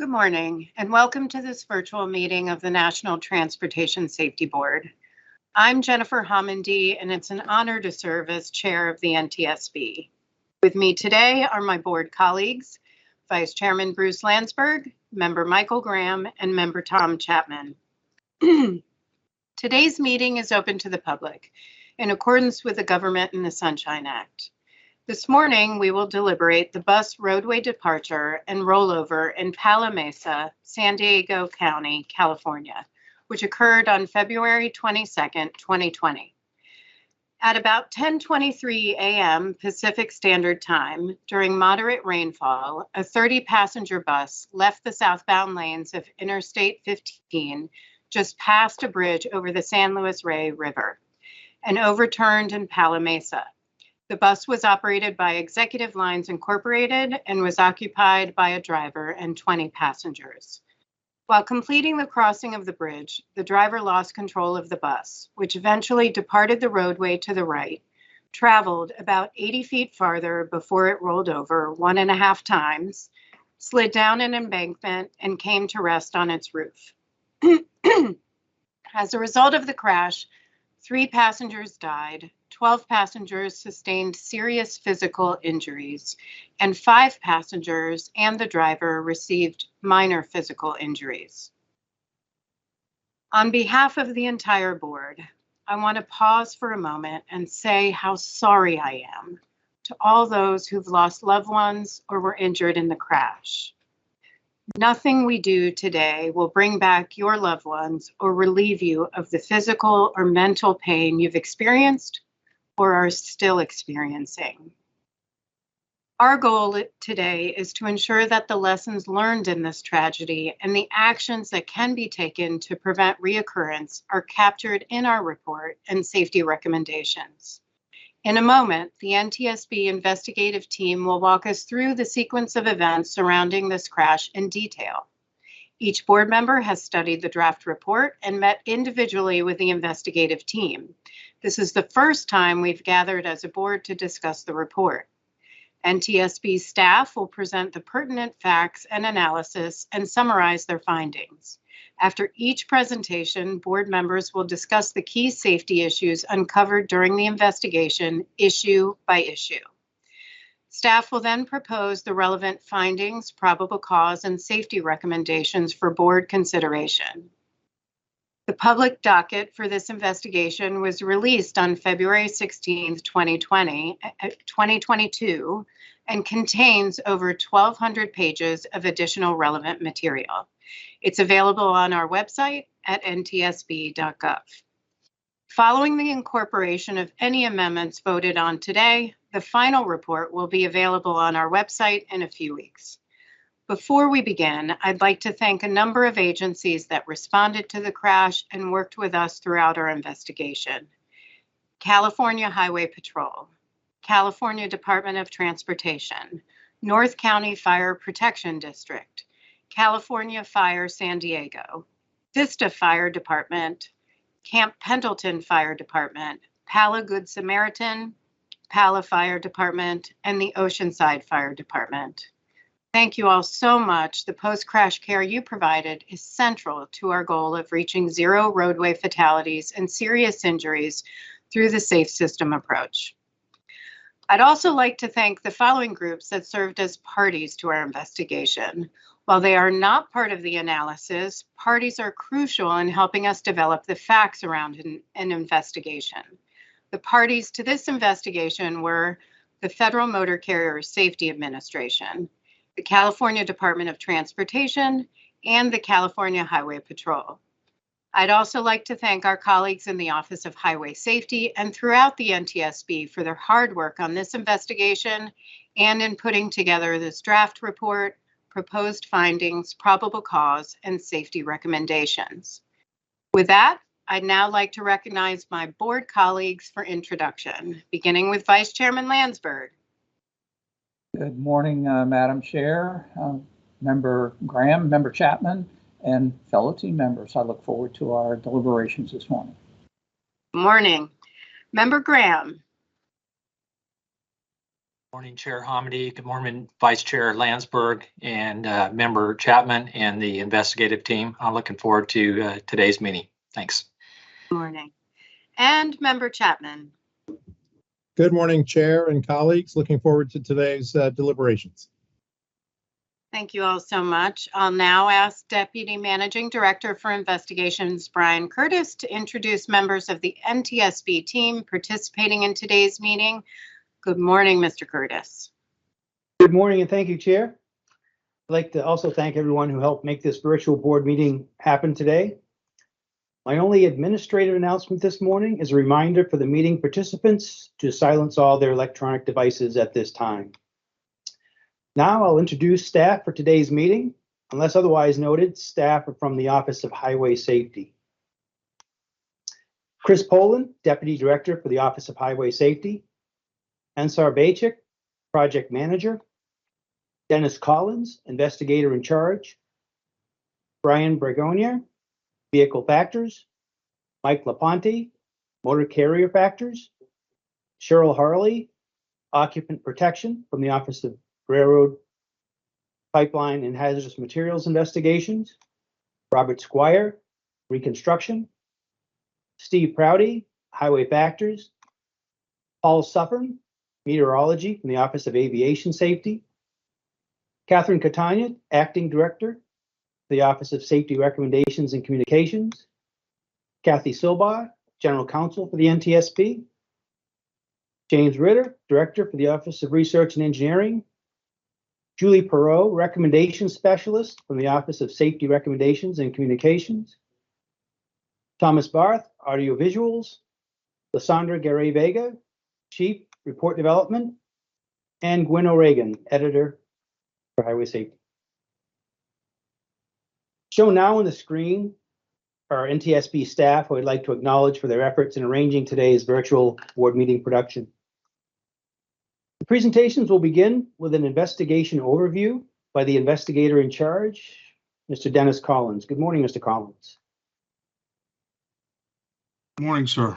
Good morning, and welcome to this virtual meeting of the National Transportation Safety Board. I'm Jennifer Homendy, and it's an honor to serve as chair of the NTSB. With me today are my board colleagues, Vice Chairman Bruce Landsberg, Member Michael Graham, and Member Tom Chapman. Today's meeting is open to the public in accordance with the Government and the Sunshine Act. This morning, we will deliberate the bus roadway departure and rollover in Pala Mesa, San Diego County, California, which occurred on February 22nd, 2020. At about 10:23 a.m. Pacific Standard Time, during moderate rainfall, a 30-passenger bus left the southbound lanes of Interstate 15 just past a bridge over the San Luis Rey River and overturned in Pala Mesa. The bus was operated by Executive Lines Incorporated and was occupied by a driver and 20 passengers. While completing the crossing of the bridge, the driver lost control of the bus, which eventually departed the roadway to the right, traveled about 80 feet farther before it rolled over 1.5 times, slid down an embankment, and came to rest on its roof. As a result of the crash, 3 passengers died, 12 passengers sustained serious physical injuries, and 5 passengers and the driver received minor physical injuries. On behalf of the entire board, I want to pause for a moment and say how sorry I am to all those who've lost loved ones or were injured in the crash. Nothing we do today will bring back your loved ones or relieve you of the physical or mental pain you've experienced or are still experiencing. Our goal today is to ensure that the lessons learned in this tragedy and the actions that can be taken to prevent reoccurrence are captured in our report and safety recommendations. In a moment, the NTSB investigative team will walk us through the sequence of events surrounding this crash in detail. Each board member has studied the draft report and met individually with the investigative team. This is the first time we've gathered as a board to discuss the report. NTSB staff will present the pertinent facts and analysis and summarize their findings. After each presentation, board members will discuss the key safety issues uncovered during the investigation, issue by issue. Staff will then propose the relevant findings, probable cause, and safety recommendations for board consideration. The public docket for this investigation was released on February 16, 2022, and contains over 1,200 pages of additional relevant material. It's available on our website at ntsb.gov. Following the incorporation of any amendments voted on today, the final report will be available on our website in a few weeks. Before we begin, I'd like to thank a number of agencies that responded to the crash and worked with us throughout our investigation. California Highway Patrol, California Department of Transportation, North County Fire Protection District, California Fire San Diego, Vista Fire Department, Camp Pendleton Fire Department, Pala Good Samaritan, Pala Fire Department, and the Oceanside Fire Department. Thank you all so much. The post-crash care you provided is central to our goal of reaching 0 roadway fatalities and serious injuries through the Safe System approach. I'd also like to thank the following groups that served as parties to our investigation. While they are not part of the analysis, parties are crucial in helping us develop the facts around an investigation. The parties to this investigation were the Federal Motor Carrier Safety Administration, the California Department of Transportation, and the California Highway Patrol. I'd also like to thank our colleagues in the Office of Highway Safety and throughout the NTSB for their hard work on this investigation and in putting together this draft report, proposed findings, probable cause, and safety recommendations. With that, I'd now like to recognize my board colleagues for introduction, beginning with Vice Chairman Landsberg. Good morning, Madam Chair, Member Graham, Member Chapman, and fellow team members. I look forward to our deliberations this morning. Good morning. Member Graham. Morning, Chair Hamady. Good morning, Vice Chair Landsberg and Member Chapman and the investigative team. I'm looking forward to today's meeting. Thanks. Good morning. And Member Chapman. Good morning, Chair and colleagues. Looking forward to today's deliberations. Thank you all so much. I'll now ask Deputy Managing Director for Investigations, Brian Curtis, to introduce members of the NTSB team participating in today's meeting. Good morning, Mr. Curtis. Good morning and thank you, Chair. I'd like to also thank everyone who helped make this virtual board meeting happen today. My only administrative announcement this morning is a reminder for the meeting participants to silence all their electronic devices at this time. Now I'll introduce staff for today's meeting. Unless otherwise noted, staff are from the Office of Highway Safety. Chris Poland, Deputy Director for the Office of Highway Safety. Ansar Bachik, Project Manager. Dennis Collins, Investigator in Charge. Brian Bergonier, Vehicle Factors. Mike LaPonte, Motor Carrier Factors. Cheryl Harley, Occupant Protection from the Office of Railroad, Pipeline, and Hazardous Materials Investigations. Robert Squire, Reconstruction. Steve Prouty, Highway Factors. Paul Suffern, Meteorology from the Office of Aviation Safety. Catherine Catania, Acting Director for the Office of Safety Recommendations and Communications. Kathy Silba, General Counsel for the NTSB. James Ritter, Director for the Office of Research and Engineering. Julie Perot, Recommendation Specialist from the Office of Safety Recommendations and Communications. Thomas Barth, Audiovisuals. Lysandra Garay Vega, Chief Report Development. And Gwen O'Regan, Editor for Highway Safety. Shown now on the screen are NTSB staff who I'd like to acknowledge for their efforts in arranging today's virtual board meeting production. The presentations will begin with an investigation overview by the investigator in charge, Mr. Dennis Collins. Good morning, Mr. Collins. Good morning, sir.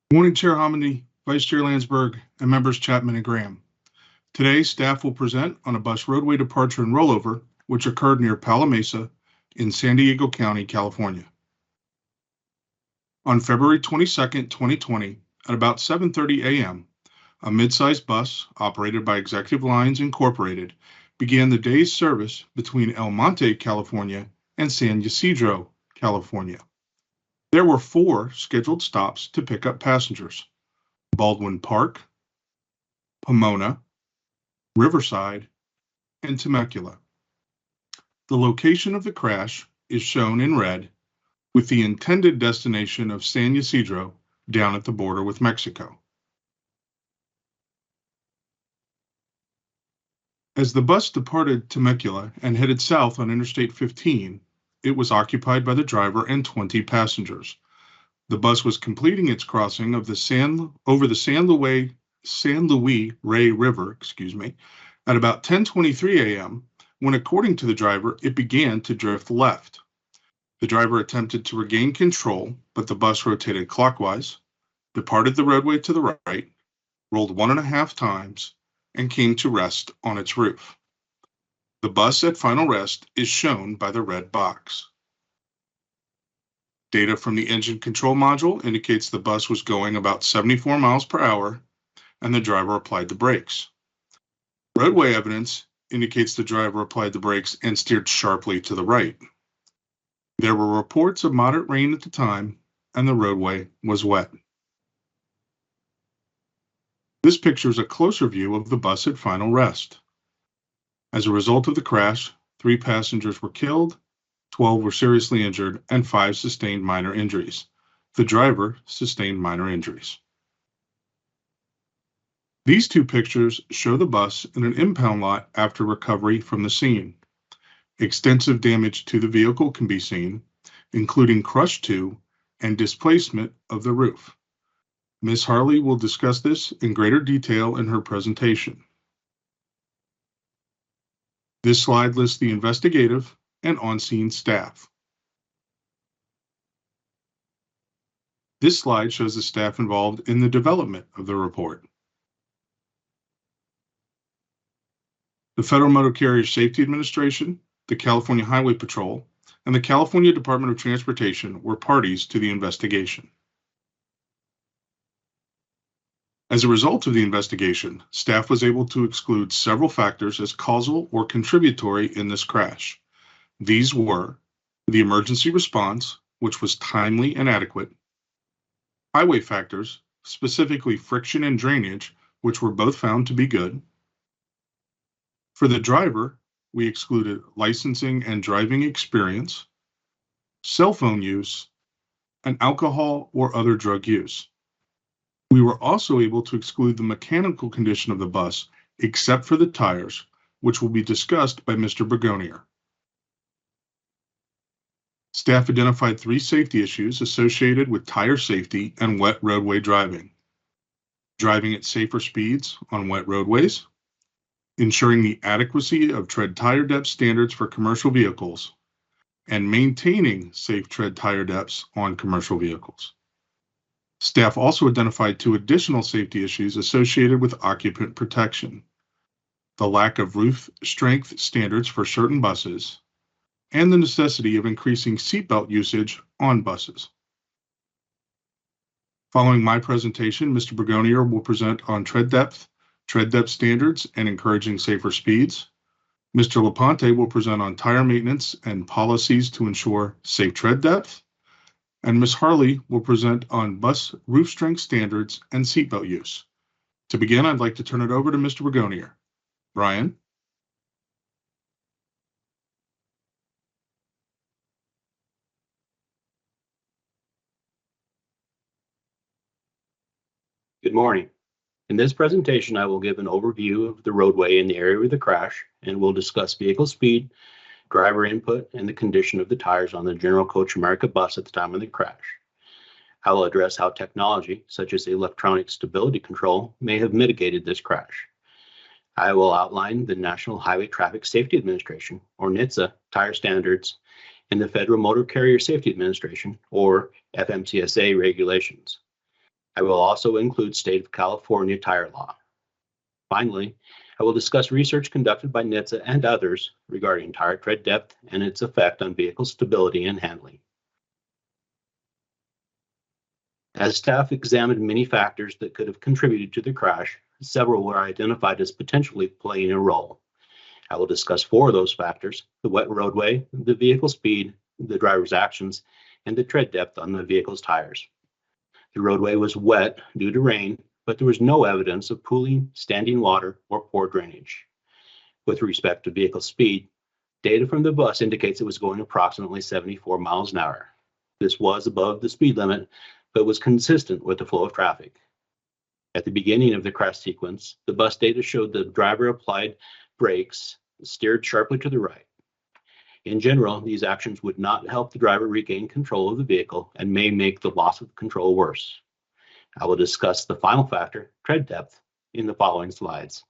Good morning, Chair Hamady, Vice Chair Landsberg, and members Chapman and Graham. Today, staff will present on a bus roadway departure and rollover, which occurred near Pala Mesa in San Diego County, California. On February 22nd, 2020, at about 7:30 a.m., a mid-sized bus operated by Executive Lines Incorporated began the day's service between El Monte, California and San Ysidro, California. There were 4 scheduled stops to pick up passengers: Baldwin Park, Pomona, Riverside, and Temecula. The location of the crash is shown in red, with the intended destination of San Ysidro down at the border with Mexico. As the bus departed Temecula and headed south on Interstate 15, it was occupied by the driver and 20 passengers. The bus was completing its crossing of the San Luis Rey River, at about 10:23 a.m. when, according to the driver, it began to drift left. The driver attempted to regain control, but the bus rotated clockwise, departed the roadway to the right, rolled 1.5 times, and came to rest on its roof. The bus at final rest is shown by the red box. Data from the engine control module indicates the bus was going about 74 miles per hour and the driver applied the brakes. Roadway evidence indicates the driver applied the brakes and steered sharply to the right. There were reports of moderate rain at the time and the roadway was wet. This picture is a closer view of the bus at final rest. As a result of the crash, 3 passengers were killed, 12 were seriously injured, and 5 sustained minor injuries. The driver sustained minor injuries. These 2 pictures show the bus in an impound lot after recovery from the scene. Extensive damage to the vehicle can be seen, including crush to and displacement of the roof. Ms. Harley will discuss this in greater detail in her presentation. This slide lists the investigative and on-scene staff. This slide shows the staff involved in the development of the report. The Federal Motor Carrier Safety Administration, the California Highway Patrol, and the California Department of Transportation were parties to the investigation. As a result of the investigation, staff was able to exclude several factors as causal or contributory in this crash. These were the emergency response, which was timely and adequate, highway factors, specifically friction and drainage, which were both found to be good. For the driver, we excluded licensing and driving experience, cell phone use, and alcohol or other drug use. We were also able to exclude the mechanical condition of the bus, except for the tires, which will be discussed by Mr. Bergonier. Staff identified 3 safety issues associated with tire safety and wet roadway driving: driving at safer speeds on wet roadways, ensuring the adequacy of tread tire depth standards for commercial vehicles, and maintaining safe tread tire depths on commercial vehicles. Staff also identified 2 additional safety issues associated with occupant protection: the lack of roof strength standards for certain buses, and the necessity of increasing seatbelt usage on buses. Following my presentation, Mr. Bergonier will present on tread depth standards, and encouraging safer speeds. Mr. LaPonte will present on tire maintenance and policies to ensure safe tread depth. And Ms. Harley will present on bus roof strength standards and seatbelt use. To begin, I'd like to turn it over to Mr. Bergonier. Brian? Good morning. In this presentation, I will give an overview of the roadway in the area of the crash, and we'll discuss vehicle speed, driver input, and the condition of the tires on the General Coach America bus at the time of the crash. I will address how technology, such as electronic stability control, may have mitigated this crash. I will outline the National Highway Traffic Safety Administration, or NTSB, tire standards, and the Federal Motor Carrier Safety Administration, or Fmcsa, regulations. I will also include State of California tire law. Finally, I will discuss research conducted by NTSB and others regarding tire tread depth and its effect on vehicle stability and handling. As staff examined many factors that could have contributed to the crash, several were identified as potentially playing a role. I will discuss 4 of those factors: the wet roadway, the vehicle speed, the driver's actions, and the tread depth on the vehicle's tires. The roadway was wet due to rain, but there was no evidence of pooling, standing water, or poor drainage. With respect to vehicle speed, data from the bus indicates it was going approximately 74 miles an hour. This was above the speed limit, but was consistent with the flow of traffic. At the beginning of the crash sequence, the bus data showed the driver applied brakes, steered sharply to the right. In general, these actions would not help the driver regain control of the vehicle and may make the loss of control worse. I will discuss the final factor, tread depth, in the following slides.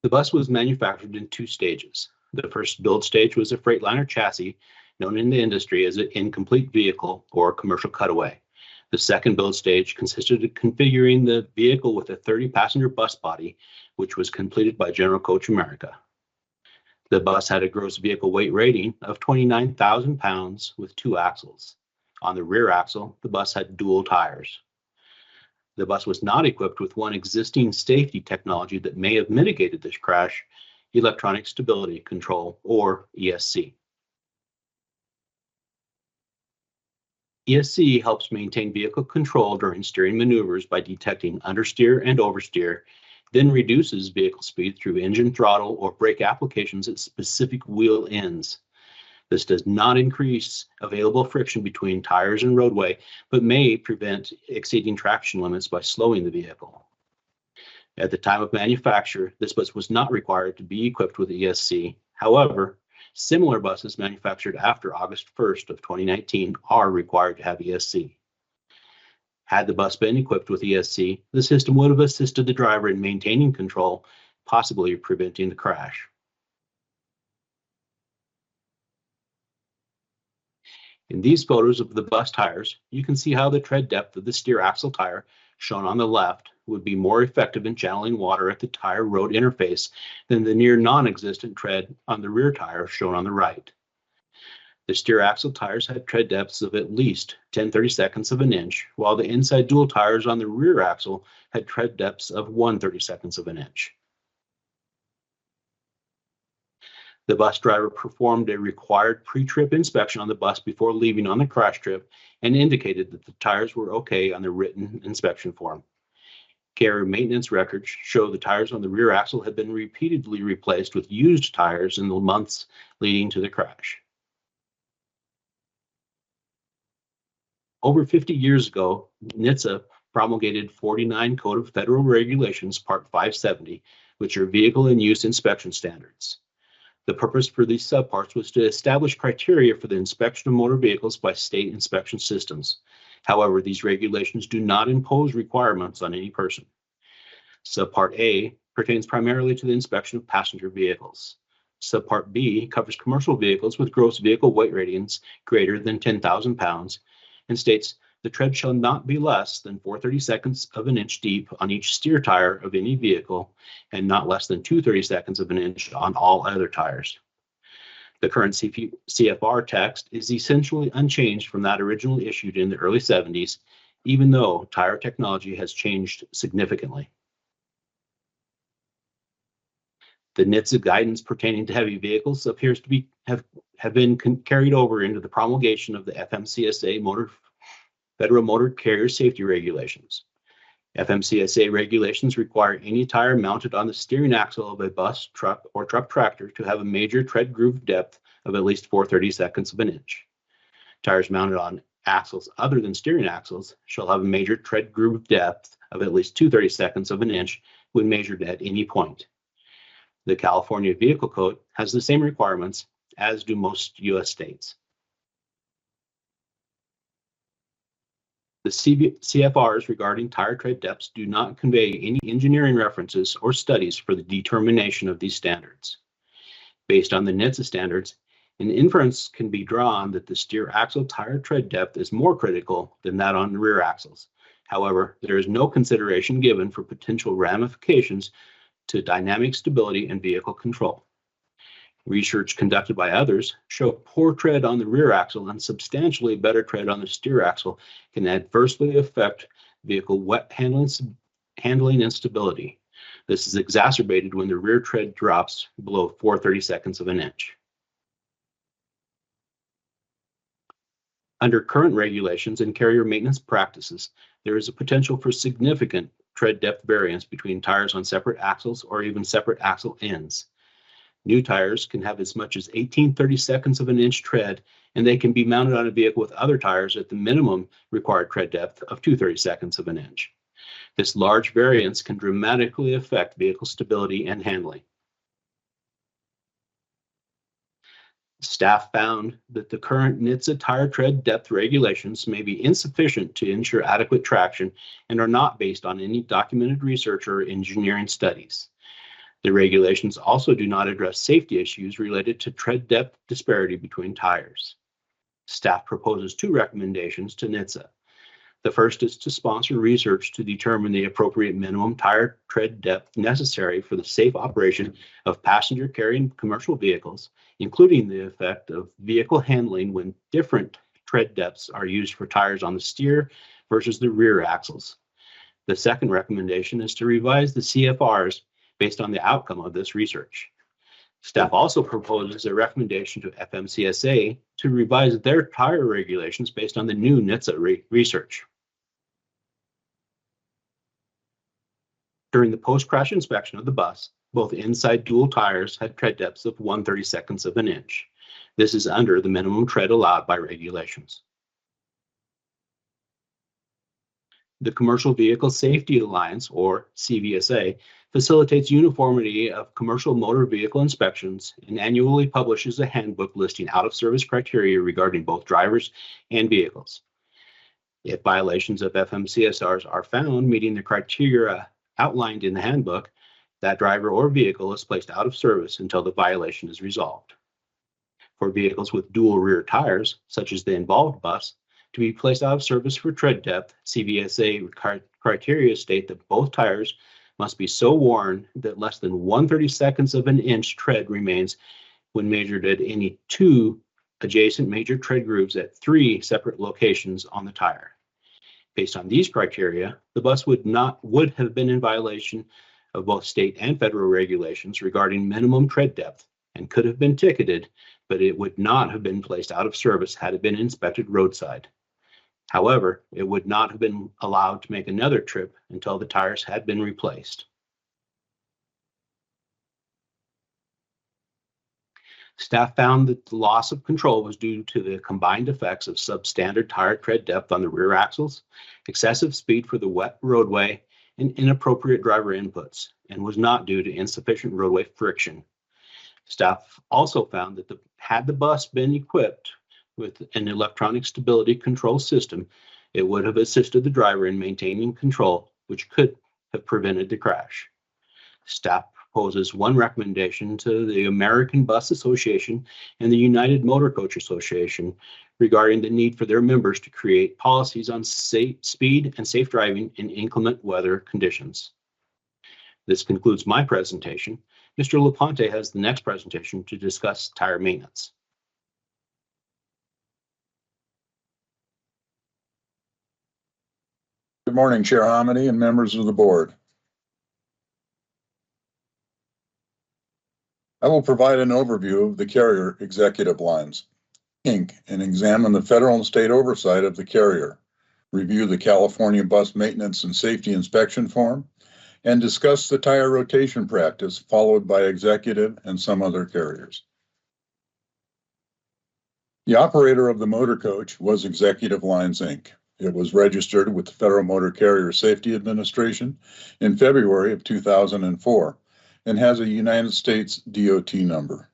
The bus was manufactured in 2 stages. The first build stage was a Freightliner chassis, known in the industry as an incomplete vehicle or commercial cutaway. The second build stage consisted of configuring the vehicle with a 30-passenger bus body, which was completed by General Coach America. The bus had a gross vehicle weight rating of 29,000 pounds with 2 axles. On the rear axle, the bus had dual tires. The bus was not equipped with one existing safety technology that may have mitigated this crash: electronic stability control, or ESC. ESC helps maintain vehicle control during steering maneuvers by detecting understeer and oversteer, then reduces vehicle speed through engine throttle or brake applications at specific wheel ends. This does not increase available friction between tires and roadway, but may prevent exceeding traction limits by slowing the vehicle. At the time of manufacture, this bus was not required to be equipped with ESC. However, similar buses manufactured after August 1st of 2019 are required to have ESC. Had the bus been equipped with ESC, the system would have assisted the driver in maintaining control, possibly preventing the crash. In these photos of the bus tires, you can see how the tread depth of the steer axle tire shown on the left, would be more effective in channeling water at the tire road interface than the near non-existent tread on the rear tire shown on the right. The steer axle tires had tread depths of at least 10/32 of an inch, while the inside dual tires on the rear axle had tread depths of 1/32 of an inch. The bus driver performed a required pre-trip inspection on the bus before leaving on the crash trip and indicated that the tires were okay on the written inspection form. Carrier maintenance records show the tires on the rear axle had been repeatedly replaced with used tires in the months leading to the crash. Over 50 years ago, NTSB promulgated 49 Code of Federal Regulations, Part 570, which are vehicle and use inspection standards. The purpose for these subparts was to establish criteria for the inspection of motor vehicles by state inspection systems. However, these regulations do not impose requirements on any person. Subpart A pertains primarily to the inspection of passenger vehicles. Subpart B covers commercial vehicles with gross vehicle weight ratings greater than 10,000 pounds and states the tread shall not be less than 4/32 of an inch deep on each steer tire of any vehicle and not less than 2/32 of an inch on all other tires. The current CFR text is essentially unchanged from that originally issued in the early 70s, even though tire technology has changed significantly. The NTSB guidance pertaining to heavy vehicles appears to have been carried over into the promulgation of the Fmcsa Federal Motor Carrier Safety Regulations. Fmcsa regulations require any tire mounted on the steering axle of a bus, truck, or truck tractor to have a major tread groove depth of at least 4/32 of an inch. Tires mounted on axles other than steering axles shall have a major tread groove depth of at least 2/32 of an inch when measured at any point. The California Vehicle Code has the same requirements, as do most U.S. states. The CFRs regarding tire tread depths do not convey any engineering references or studies for the determination of these standards. Based on the NTSB standards, an inference can be drawn that the steer axle tire tread depth is more critical than that on the rear axles. However, there is no consideration given for potential ramifications to dynamic stability and vehicle control. Research conducted by others show poor tread on the rear axle and substantially better tread on the steer axle can adversely affect vehicle wet handling and stability. This is exacerbated when the rear tread drops below 4/32 of an inch. Under current regulations and carrier maintenance practices, there is a potential for significant tread depth variance between tires on separate axles or even separate axle ends. New tires can have as much as 18/32 of an inch tread, and they can be mounted on a vehicle with other tires at the minimum required tread depth of 2/32 of an inch. This large variance can dramatically affect vehicle stability and handling. Staff found that the current NTSB tire tread depth regulations may be insufficient to ensure adequate traction and are not based on any documented research or engineering studies. The regulations also do not address safety issues related to tread depth disparity between tires. Staff proposes two recommendations to NTSB. The first is to sponsor research to determine the appropriate minimum tire tread depth necessary for the safe operation of passenger carrying commercial vehicles, including the effect of vehicle handling when different tread depths are used for tires on the steer versus the rear axles. The second recommendation is to revise the CFRs based on the outcome of this research. Staff also proposes a recommendation to Fmcsa to revise their tire regulations based on the new NTSB research. During the post-crash inspection of the bus, both inside dual tires had tread depths of 1/32 of an inch. This is under the minimum tread allowed by regulations. The Commercial Vehicle Safety Alliance, or CVSA, facilitates uniformity of commercial motor vehicle inspections and annually publishes a handbook listing out-of-service criteria regarding both drivers and vehicles. If violations of FMCSRs are found meeting the criteria outlined in the handbook, that driver or vehicle is placed out of service until the violation is resolved. For vehicles with dual rear tires, such as the involved bus, To be placed out of service for tread depth, CVSA criteria state that both tires must be so worn that less than 1/32 of an inch tread remains when measured at any 2 adjacent major tread grooves at 3 separate locations on the tire. Based on these criteria, the bus would have been in violation of both state and federal regulations regarding minimum tread depth and could have been ticketed, but it would not have been placed out of service had it been inspected roadside. However, it would not have been allowed to make another trip until the tires had been replaced. Staff found that the loss of control was due to the combined effects of substandard tire tread depth on the rear axles, excessive speed for the wet roadway, and inappropriate driver inputs, and was not due to insufficient roadway friction. Staff also found that had the bus been equipped with an electronic stability control system, it would have assisted the driver in maintaining control, which could have prevented the crash. Staff proposes one recommendation to the American Bus Association and the United Motor Coach Association regarding the need for their members to create policies on speed and safe driving in inclement weather conditions. This concludes my presentation. Mr. LaPonte has the next presentation to discuss tire maintenance. Good morning, Chair Hominy and members of the board. I will provide an overview of the carrier executive lines, Inc., and examine the federal and state oversight of the carrier, review the California Bus Maintenance and Safety Inspection Form, and discuss the tire rotation practice followed by executive and some other carriers. The operator of the motor coach was Executive Lines, Inc. It was registered with the Federal Motor Carrier Safety Administration in February of 2004 and has a United States DOT number.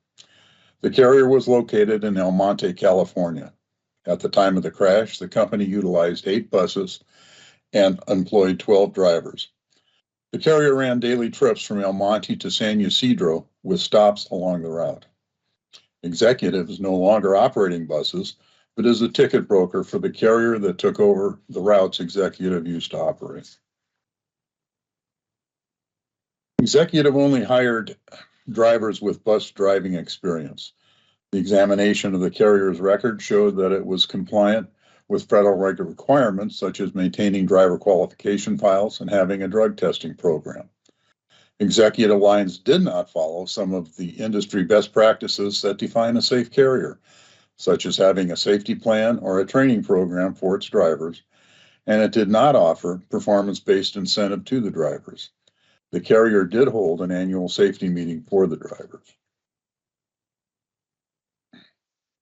The carrier was located in El Monte, California. At the time of the crash, the company utilized 8 buses and employed 12 drivers. The carrier ran daily trips from El Monte to San Ysidro with stops along the route. Executive is no longer operating buses, but is a ticket broker for the carrier that took over the routes Executive used to operate. Executive only hired drivers with bus driving experience. The examination of the carrier's record showed that it was compliant with federal requirements, such as maintaining driver qualification files and having a drug testing program. Executive Lines did not follow some of the industry best practices that define a safe carrier, such as having a safety plan or a training program for its drivers, and it did not offer performance-based incentive to the drivers. The carrier did hold an annual safety meeting for the drivers.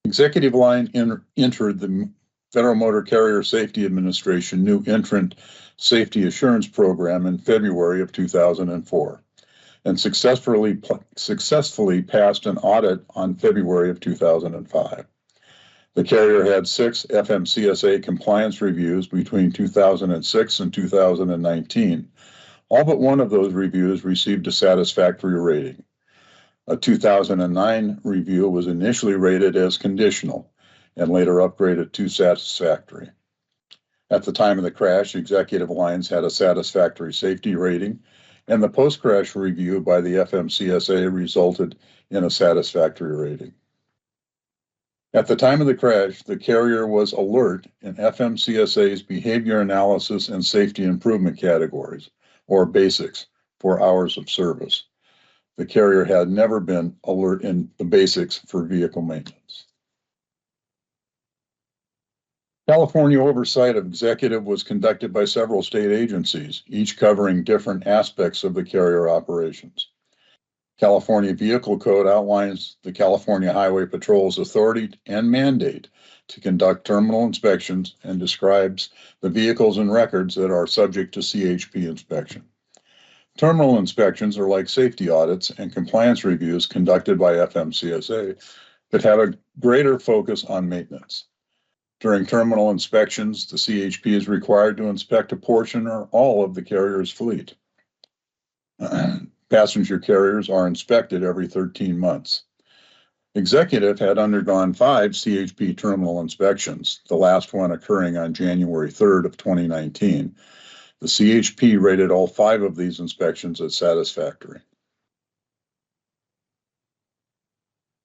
Executive Line entered the Federal Motor Carrier Safety Administration new entrant safety assurance program in February of 2004 and successfully passed an audit on February of 2005. The carrier had 6 Fmcsa compliance reviews between 2006 and 2019. All but one of those reviews received a satisfactory rating. A 2009 review was initially rated as conditional and later upgraded to satisfactory. At the time of the crash, Executive Lines had a satisfactory safety rating, and the post-crash review by the Fmcsa resulted in a satisfactory rating. At the time of the crash, the carrier was alert in Fmcsa's behavior analysis and safety improvement categories, or basics, for hours of service. The carrier had never been alert in the basics for vehicle maintenance. California oversight of Executive was conducted by several state agencies, each covering different aspects of the carrier operations. California Vehicle Code outlines the California Highway Patrol's authority and mandate to conduct terminal inspections and describes the vehicles and records that are subject to CHP inspection. Terminal inspections are like safety audits and compliance reviews conducted by Fmcsa that have a greater focus on maintenance. During terminal inspections, the CHP is required to inspect a portion or all of the carrier's fleet. Passenger carriers are inspected every 13 months. Executive had undergone 5 CHP terminal inspections, the last one occurring on January 3rd of 2019. The CHP rated all 5 of these inspections as satisfactory.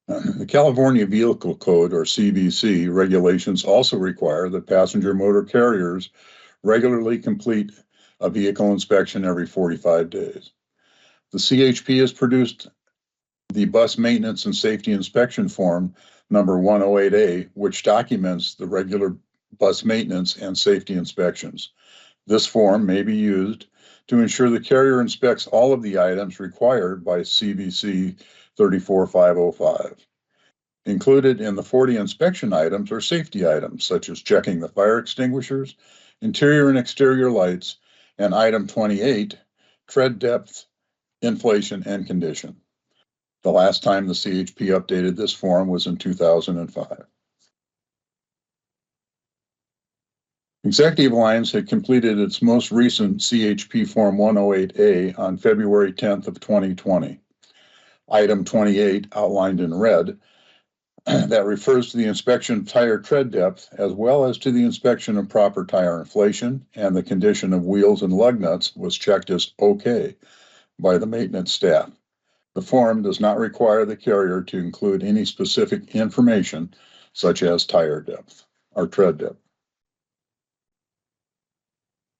The California Vehicle Code, or CVC, regulations also require that passenger motor carriers regularly complete a vehicle inspection every 45 days. The CHP has produced the Bus Maintenance and Safety Inspection Form number 108A, which documents the regular bus maintenance and safety inspections. This form may be used to ensure the carrier inspects all of the items required by CVC 34505. Included in the 40 inspection items are safety items such as checking the fire extinguishers, interior and exterior lights, and item 28, tread depth, inflation, and condition. The last time the CHP updated this form was in 2005. Executive Lines had completed its most recent CHP Form 108A on February 10th of 2020. Item 28, outlined in red, that refers to the inspection of tire tread depth, as well as to the inspection of proper tire inflation and the condition of wheels and lug nuts, was checked as okay by the maintenance staff. The form does not require the carrier to include any specific information, such as tire depth or tread depth.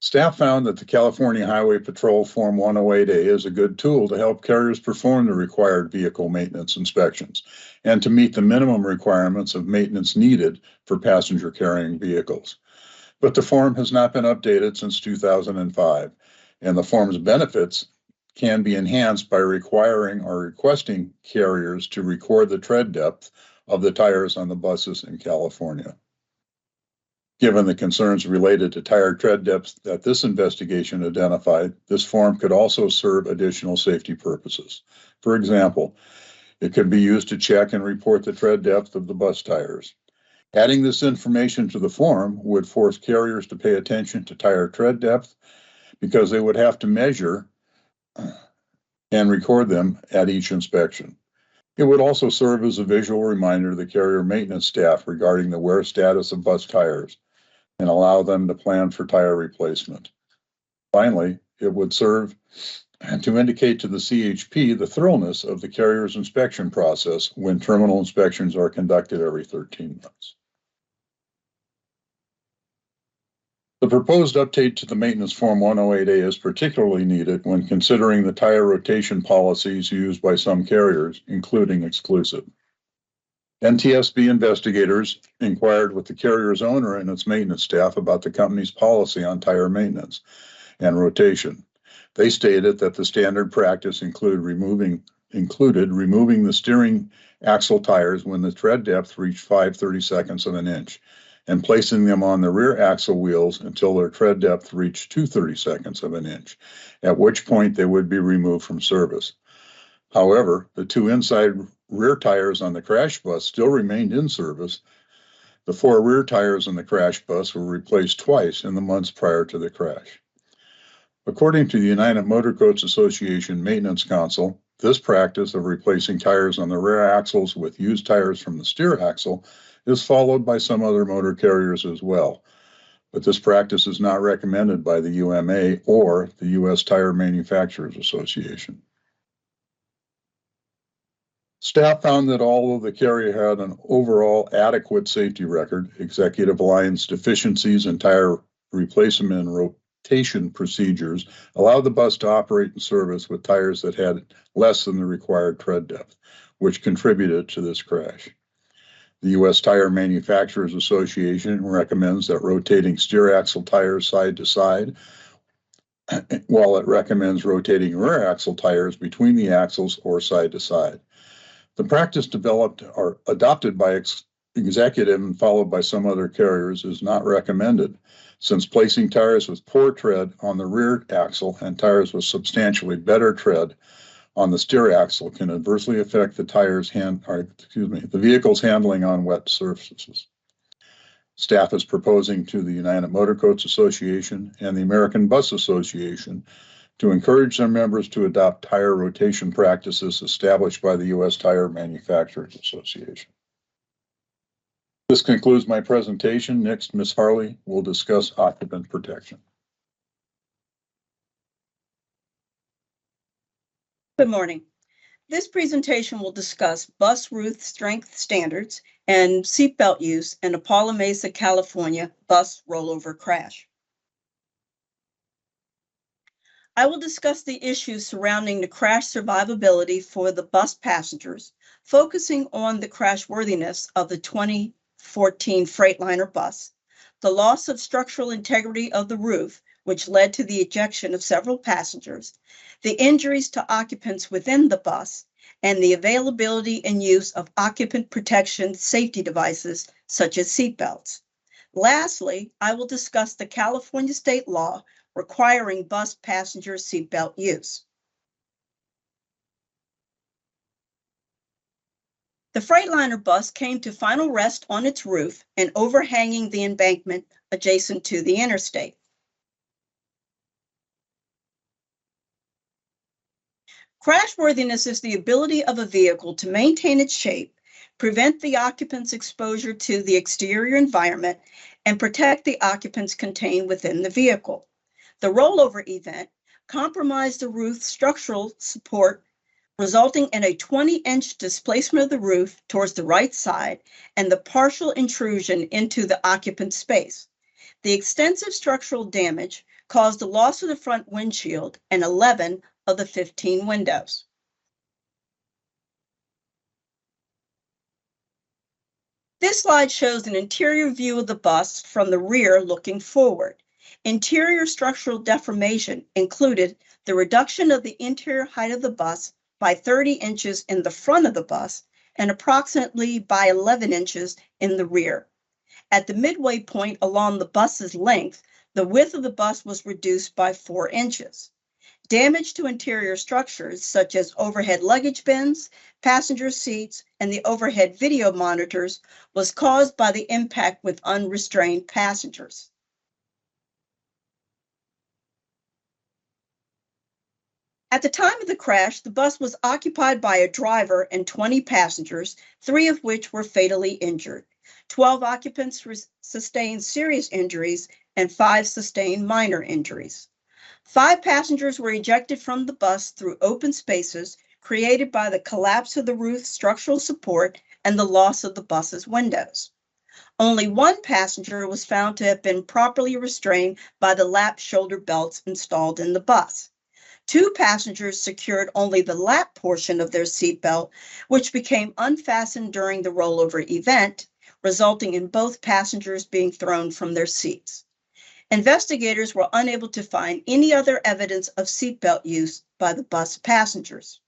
Staff found that the California Highway Patrol Form 108A is a good tool to help carriers perform the required vehicle maintenance inspections and to meet the minimum requirements of maintenance needed for passenger carrying vehicles. But the form has not been updated since 2005, and the form's benefits can be enhanced by requiring or requesting carriers to record the tread depth of the tires on the buses in California. Given the concerns related to tire tread depth that this investigation identified, this form could also serve additional safety purposes. For example, it could be used to check and report the tread depth of the bus tires. Adding this information to the form would force carriers to pay attention to tire tread depth because they would have to measure and record them at each inspection. It would also serve as a visual reminder to the carrier maintenance staff regarding the wear status of bus tires and allow them to plan for tire replacement. Finally, it would serve to indicate to the CHP the thoroughness of the carrier's inspection process when terminal inspections are conducted every 13 months. The proposed update to the Maintenance Form 108A is particularly needed when considering the tire rotation policies used by some carriers, including exclusive. NTSB investigators inquired with the carrier's owner and its maintenance staff about the company's policy on tire maintenance and rotation. They stated that the standard practice included removing the steering axle tires when the tread depth reached 5/32 of an inch and placing them on the rear axle wheels until their tread depth reached 2/32 of an inch, at which point they would be removed from service. However, the 2 inside rear tires on the crash bus still remained in service. The 4 rear tires on the crash bus were replaced twice in the months prior to the crash. According to the United Motor Coach Association Maintenance Council, this practice of replacing tires on the rear axles with used tires from the steer axle is followed by some other motor carriers as well. But this practice is not recommended by the UMA or the U.S. Tire Manufacturers Association. Staff found that although the carrier had an overall adequate safety record, Executive Line's deficiencies in tire replacement and rotation procedures allowed the bus to operate in service with tires that had less than the required tread depth, which contributed to this crash. The U.S. Tire Manufacturers Association recommends that rotating steer axle tires side to side, while it recommends rotating rear axle tires between the axles or side to side. The practice developed or adopted by Executive and followed by some other carriers is not recommended, since placing tires with poor tread on the rear axle and tires with substantially better tread on the steer axle can adversely affect the vehicle's handling on wet surfaces. Staff is proposing to the United Motor Coach Association and the American Bus Association to encourage their members to adopt tire rotation practices established by the U.S. Tire Manufacturers Association. This concludes my presentation. Next, Ms. Harley will discuss occupant protection. Good morning. This presentation will discuss bus roof strength standards and seatbelt use in a Pala Mesa, California bus rollover crash. I will discuss the issues surrounding the crash survivability for the bus passengers, focusing on the crashworthiness of the 2014 Freightliner bus, the loss of structural integrity of the roof, which led to the ejection of several passengers, the injuries to occupants within the bus, and the availability and use of occupant protection safety devices such as seatbelts. Lastly, I will discuss the California state law requiring bus passenger seatbelt use. The Freightliner bus came to final rest on its roof and overhanging the embankment adjacent to the interstate. Crashworthiness is the ability of a vehicle to maintain its shape, prevent the occupant's exposure to the exterior environment, and protect the occupants contained within the vehicle. The rollover event compromised the roof's structural support, resulting in a 20-inch displacement of the roof towards the right side and the partial intrusion into the occupant space. The extensive structural damage caused the loss of the front windshield and 11 of the 15 windows. This slide shows an interior view of the bus from the rear looking forward. Interior structural deformation included the reduction of the interior height of the bus by 30 inches in the front of the bus and approximately by 11 inches in the rear. At the midway point along the bus's length, the width of the bus was reduced by 4 inches. Damage to interior structures such as overhead luggage bins, passenger seats, and the overhead video monitors was caused by the impact with unrestrained passengers. At the time of the crash, the bus was occupied by a driver and 20 passengers, 3 of which were fatally injured. 12 occupants sustained serious injuries and 5 sustained minor injuries. 5 passengers were ejected from the bus through open spaces created by the collapse of the roof's structural support and the loss of the bus's windows. Only 1 passenger was found to have been properly restrained by the lap shoulder belts installed in the bus. 2 passengers secured only the lap portion of their seatbelt, which became unfastened during the rollover event, resulting in both passengers being thrown from their seats. Investigators were unable to find any other evidence of seatbelt use by the bus passengers.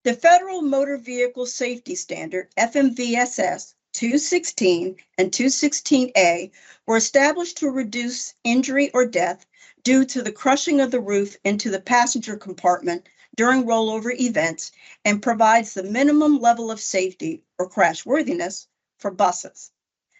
The Federal Motor Vehicle Safety Standard, Fmcsa, 216 and 216A were established to reduce injury or death due to the crushing of the roof into the passenger compartment during rollover events and provides the minimum level of safety or crashworthiness for buses.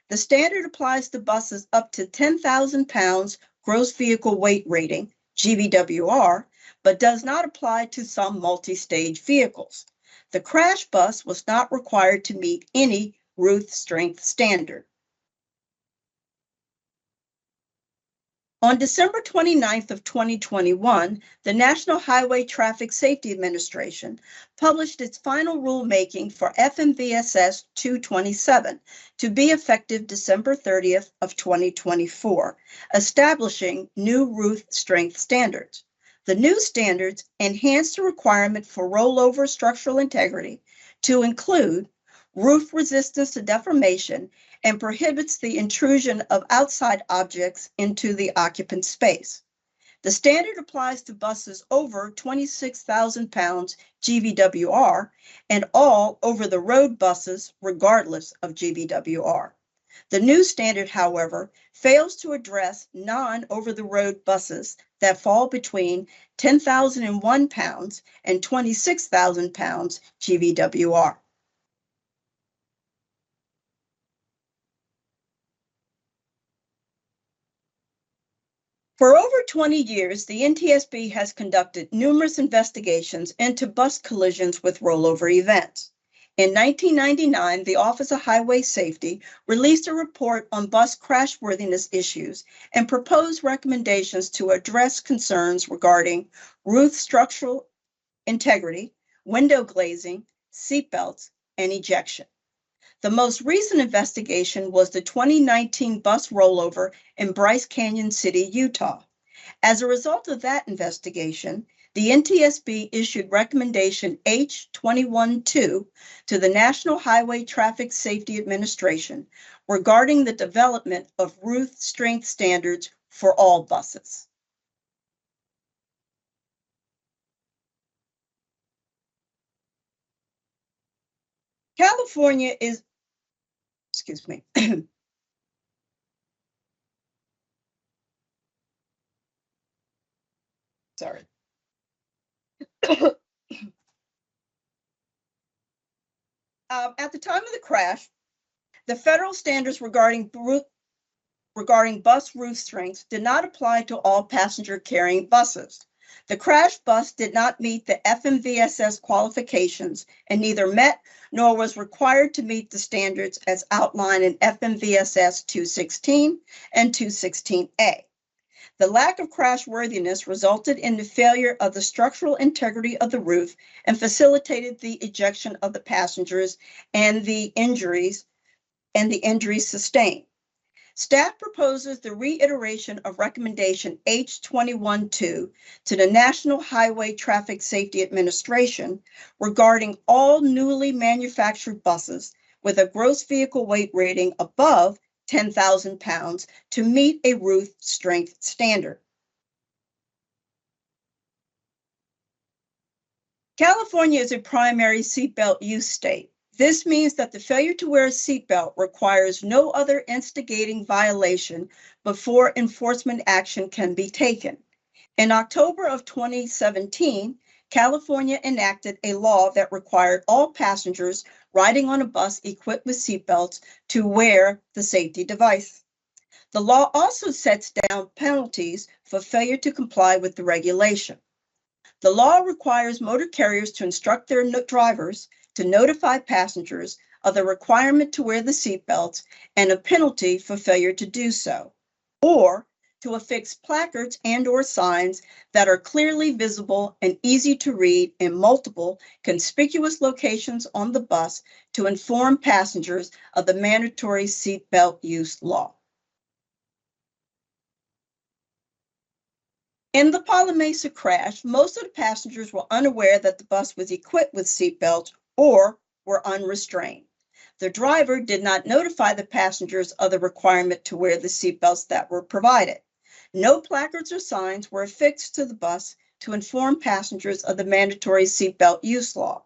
The standard applies to buses up to 10,000 pounds gross vehicle weight rating, GVWR, but does not apply to some multi-stage vehicles. The crash bus was not required to meet any roof strength standard. On December 29th of 2021, the National Highway Traffic Safety Administration published its final rulemaking for FMVSS 227 to be effective December 30th of 2024, establishing new roof strength standards. The new standards enhance the requirement for rollover structural integrity to include roof resistance to deformation and prohibits the intrusion of outside objects into the occupant space. The standard applies to buses over 26,000 pounds GVWR and all over-the-road buses regardless of GVWR. The new standard, however, fails to address non-over-the-road buses that fall between 10,001 pounds and 26,000 pounds GVWR. For over 20 years, the NTSB has conducted numerous investigations into bus collisions with rollover events. In 1999, the Office of Highway Safety released a report on bus crashworthiness issues and proposed recommendations to address concerns regarding roof structural integrity, window glazing, seatbelts, and ejection. The most recent investigation was the 2019 bus rollover in Bryce Canyon City, Utah. As a result of that investigation, the NTSB issued recommendation H212 to the National Highway Traffic Safety Administration regarding the development of roof strength standards for all buses. California is, excuse me. Sorry. At the time of the crash, the federal standards regarding bus roof strengths did not apply to all passenger-carrying buses. The crash bus did not meet the Fmcsa qualifications and neither met nor was required to meet the standards as outlined in Fmcsa 216 and 216A. The lack of crashworthiness resulted in the failure of the structural integrity of the roof and facilitated the ejection of the passengers and the injuries sustained. Staff proposes the reiteration of recommendation H212 to the National Highway Traffic Safety Administration regarding all newly manufactured buses with a gross vehicle weight rating above 10,000 pounds to meet a roof strength standard. California is a primary seatbelt use state. This means that the failure to wear a seatbelt requires no other instigating violation before enforcement action can be taken. In October of 2017, California enacted a law that required all passengers riding on a bus equipped with seatbelts to wear the safety device. The law also sets down penalties for failure to comply with the regulation. The law requires motor carriers to instruct their drivers to notify passengers of the requirement to wear the seatbelts and a penalty for failure to do so, or to affix placards and/or signs that are clearly visible and easy to read in multiple conspicuous locations on the bus to inform passengers of the mandatory seatbelt use law. In the Pala Mesa crash, most of the passengers were unaware that the bus was equipped with seatbelts or were unrestrained. The driver did not notify the passengers of the requirement to wear the seatbelts that were provided. No placards or signs were affixed to the bus to inform passengers of the mandatory seatbelt use law.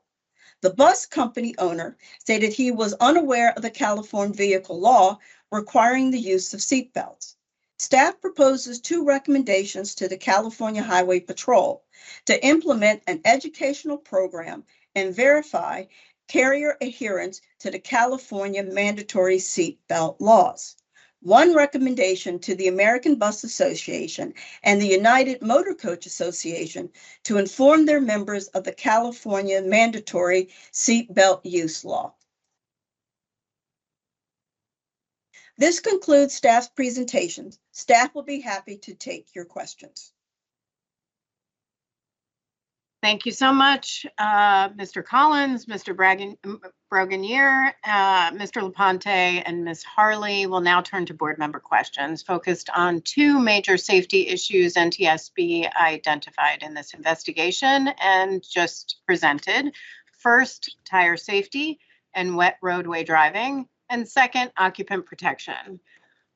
The bus company owner stated he was unaware of the California vehicle law requiring the use of seatbelts. Staff proposes two recommendations to the California Highway Patrol to implement an educational program and verify carrier adherence to the California mandatory seatbelt laws. One recommendation to the American Bus Association and the United Motor Coach Association to inform their members of the California mandatory seatbelt use law. This concludes staff's presentations. Staff will be happy to take your questions. Thank you so much, Mr. Collins, Mr. Brogonier, Mr. LaPonte, and Ms. Harley. Will now turn to board member questions focused on two major safety issues NTSB identified in this investigation and just presented. First, tire safety and wet roadway driving, and second, occupant protection.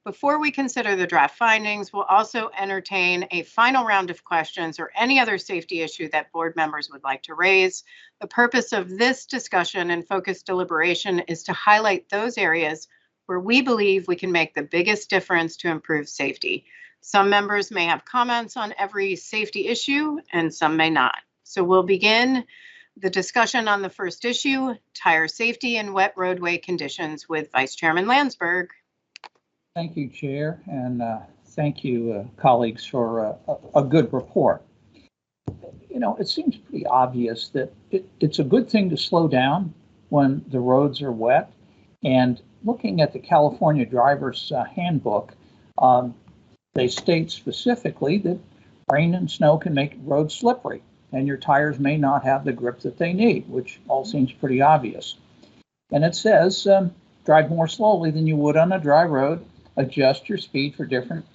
Before we consider the draft findings, we'll also entertain a final round of questions or any other safety issue that board members would like to raise. The purpose of this discussion and focused deliberation is to highlight those areas where we believe we can make the biggest difference to improve safety. Some members may have comments on every safety issue and some may not. So we'll begin the discussion on the first issue, tire safety and wet roadway conditions, with Vice Chairman Landsberg. Thank you, Chair, and Thank you, colleagues, for a good report. You know, it seems pretty obvious that it's a good thing to slow down when the roads are wet. And looking at the California Driver's Handbook, they state specifically that rain and snow can make roads slippery, and your tires may not have the grip that they need, which all seems pretty obvious. And it says, drive more slowly than you would on a dry road, adjust your speed for different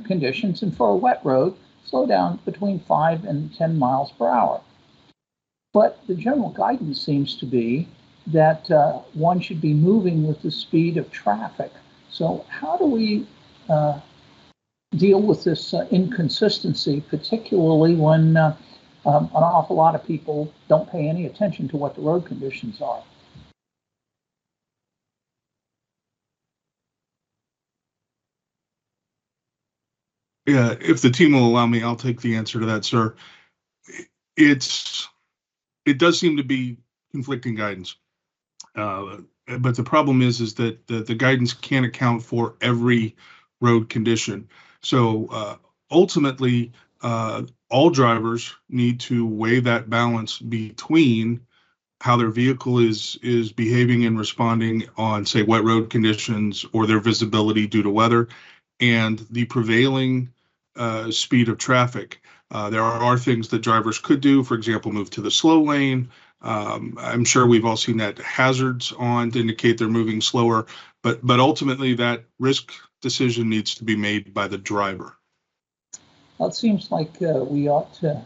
conditions, and for a wet road, slow down between 5 and 10 miles per hour. But the general guidance seems to be that one should be moving with the speed of traffic. So how do we deal with this inconsistency, particularly when an awful lot of people don't pay any attention to what the road conditions are? Yeah, if the team will allow me, I'll take the answer to that, sir. It does seem to be conflicting guidance. But the problem is that the guidance can't account for every road condition. So ultimately, all drivers need to weigh that balance between how their vehicle is behaving and responding on, say, wet road conditions or their visibility due to weather, and the prevailing speed of traffic. There are things that drivers could do, for example, move to the slow lane. I'm sure we've all seen that hazards on to indicate they're moving slower, but ultimately that risk decision needs to be made by the driver. Well, it seems like we ought to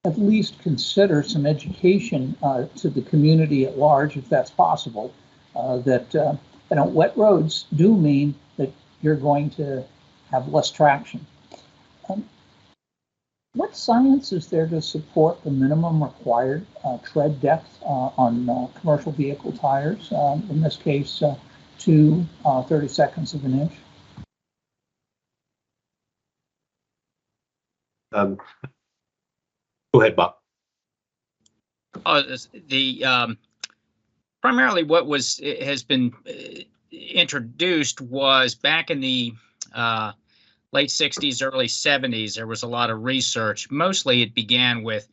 at least consider some education to the community at large, if that's possible, that wet roads do mean that you're going to have less traction. What science is there to support the minimum required tread depth on commercial vehicle tires, in this case, to 30 of an inch? Go ahead, Bob. Primarily what has been introduced was back in the late 60s, early 70s. There was a lot of research. Mostly it began with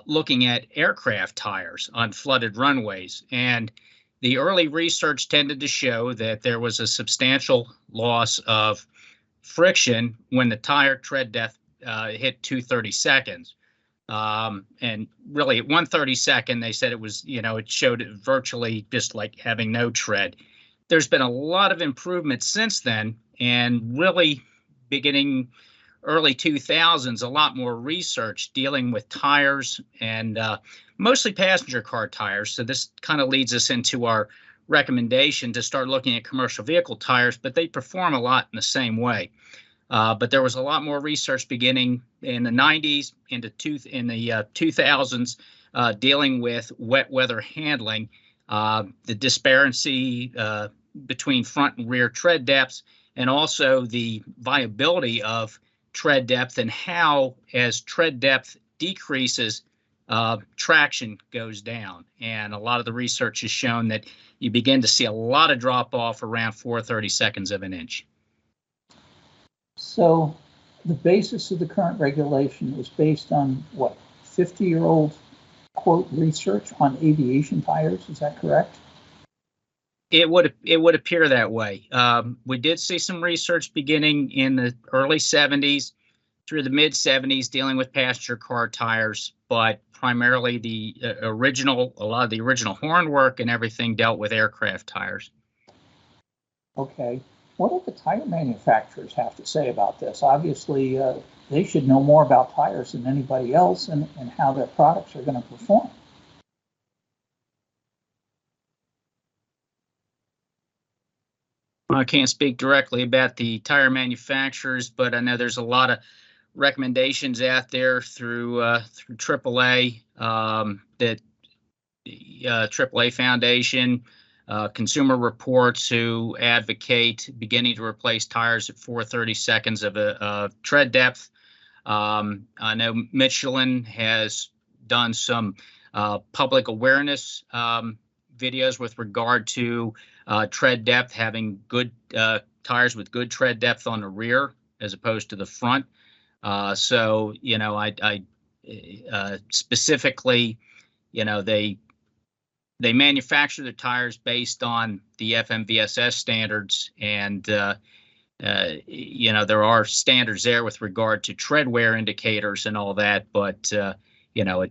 looking at aircraft tires on flooded runways. And the early research tended to show that there was a substantial loss of friction when the tire tread depth hit 2/32. And really at 1/32, they said it was, it showed it virtually just like having no tread. There's been a lot of improvement since then, and really beginning early 2000s, a lot more research dealing with tires and mostly passenger car tires. So this kind of leads us into our recommendation to start looking at commercial vehicle tires, but they perform a lot in the same way. But there was a lot more research beginning in the 90s in the 2000s dealing with wet weather handling, the disparity between front and rear tread depths, and also the viability of tread depth and how, as tread depth decreases, traction goes down. And a lot of the research has shown that you begin to see a lot of drop off around 4/32 of an inch. So the basis of the current regulation is based on what, 50-year-old quote research on aviation tires? Is that correct? It would appear that way. We did see some research beginning in the early 70s through the mid 70s dealing with passenger car tires, but primarily a lot of the original horn work and everything dealt with aircraft tires. Okay. What do the tire manufacturers have to say about this? Obviously, they should know more about tires than anybody else and how their products are going to perform. I can't speak directly about the tire manufacturers, but I know there's a lot of recommendations out there through AAA, that AAA Foundation, Consumer Reports, who advocate beginning to replace tires at 4/32 of tread depth. I know Michelin has done some public awareness videos with regard to tread depth, having good tires with good tread depth on the rear as opposed to the front. So, you know, I specifically, you know, they manufacture the tires based on the Fmcsa standards, and you know, there are standards there with regard to tread wear indicators and all that, but you know,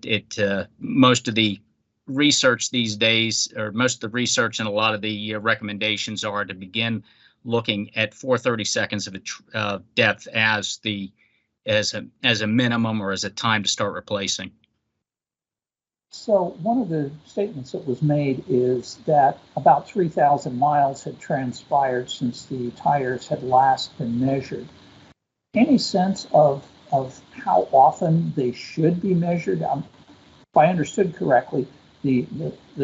most of the research these days, or most of the research and a lot of the recommendations are to begin looking at 4/32 of depth as a minimum, or as a time to start replacing. So one of the statements that was made is that about 3,000 miles had transpired since the tires had last been measured. Any sense of how often they should be measured? If I understood correctly, the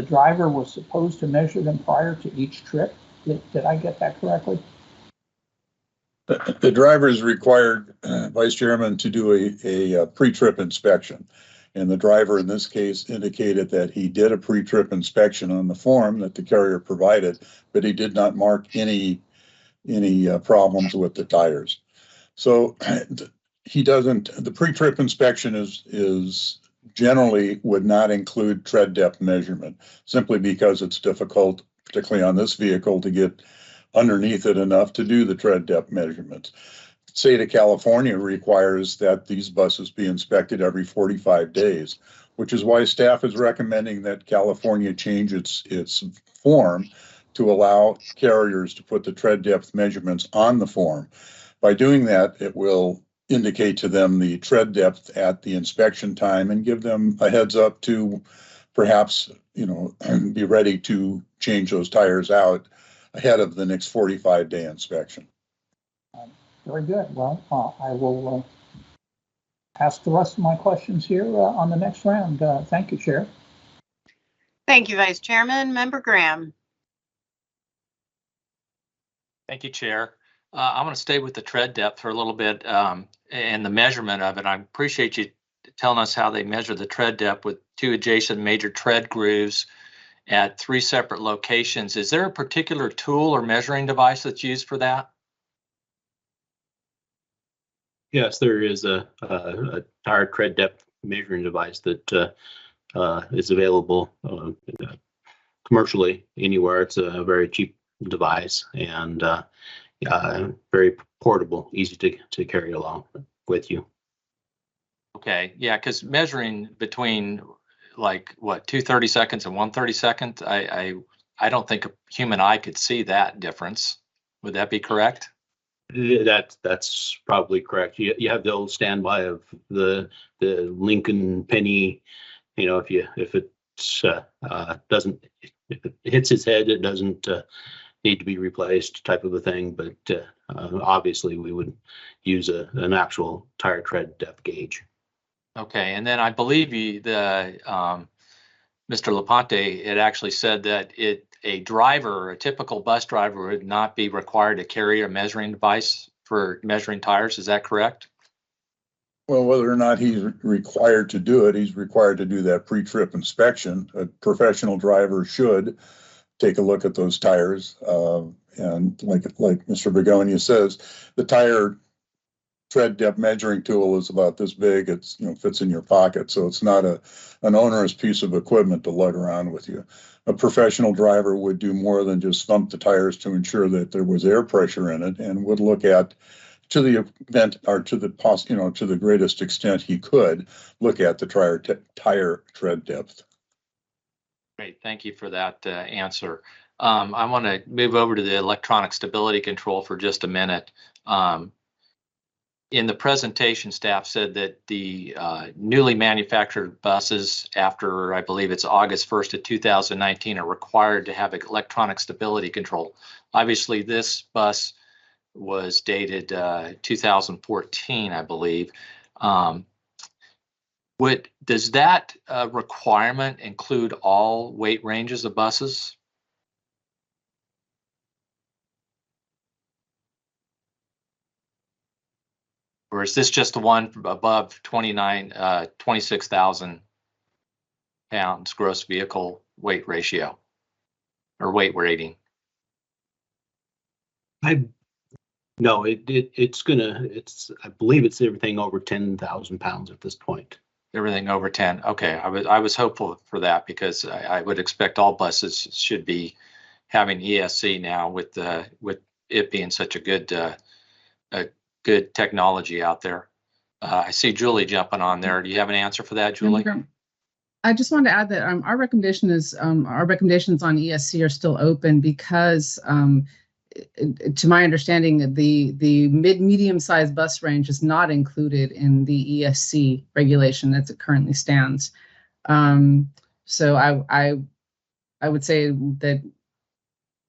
driver was supposed to measure them prior to each trip. Did I get that correctly? The driver is required, Vice Chairman, to do a pre-trip inspection. And the driver in this case indicated that he did a pre-trip inspection on the form that the carrier provided, but he did not mark any problems with the tires. So he doesn't, the pre-trip inspection is generally would not include tread depth measurement, simply because it's difficult, particularly on this vehicle, to get underneath it enough to do the tread depth measurements. State of California requires that these buses be inspected every 45 days, which is why staff is recommending that California change its form to allow carriers to put the tread depth measurements on the form. By doing that, it will indicate to them the tread depth at the inspection time and give them a heads up to perhaps, you know, be ready to change those tires out ahead of the next 45-day inspection. Very good. Well, I will ask the rest of my questions here on the next round. Thank you, Chair. Thank you, Vice Chairman. Member Graham. Thank you, Chair. I'm going to stay with the tread depth for a little bit and the measurement of it. I appreciate you telling us how they measure the tread depth with 2 adjacent major tread grooves at 3 separate locations. Is there a particular tool or measuring device that's used for that? Yes, there is a tire tread depth measuring device that is available commercially anywhere. It's a very cheap device and very portable, easy to carry along with you. Okay, yeah, because measuring between like what 2/32 and 1/32, I don't think a human eye could see that difference. Would that be correct? That's probably correct. You have the old standby of the Lincoln penny. You know, if it hits its head, it doesn't need to be replaced, type of a thing. But obviously, we would use an actual tire tread depth gauge. Okay, and then I believe Mr. Laponte had actually said that a typical bus driver would not be required to carry a measuring device for measuring tires. Is that correct? Well, whether or not he's required to do it, he's required to do that pre-trip inspection. A professional driver should take a look at those tires. And like Mr. Begonia says, the tire tread depth measuring tool is about this big. It's, you know, fits in your pocket. So it's not an onerous piece of equipment to lug around with you. A professional driver would do more than just thump the tires to ensure that there was air pressure in it, and would look at, to the event or to the greatest extent he could, look at the tire tread depth. Great, thank you for that answer. I want to move over to the electronic stability control for just a minute. In the presentation, staff said that the newly manufactured buses after, I believe it's August 1st of 2019, are required to have electronic stability control. Obviously, this bus was dated 2014, I believe. Does that requirement include all weight ranges of buses? Or is this just the one above 26,000 pounds gross vehicle weight ratio or weight rating? No, I believe it's everything over 10,000 pounds at this point. Everything over 10. Okay, I was hopeful for that because I would expect all buses should be having ESC now with it being such a good technology out there. I see Julie jumping on there. Do you have an answer for that, Julie? I just wanted to add that our recommendations on ESC are still open because, to my understanding, the medium-sized bus range is not included in the ESC regulation as it currently stands. So I would say that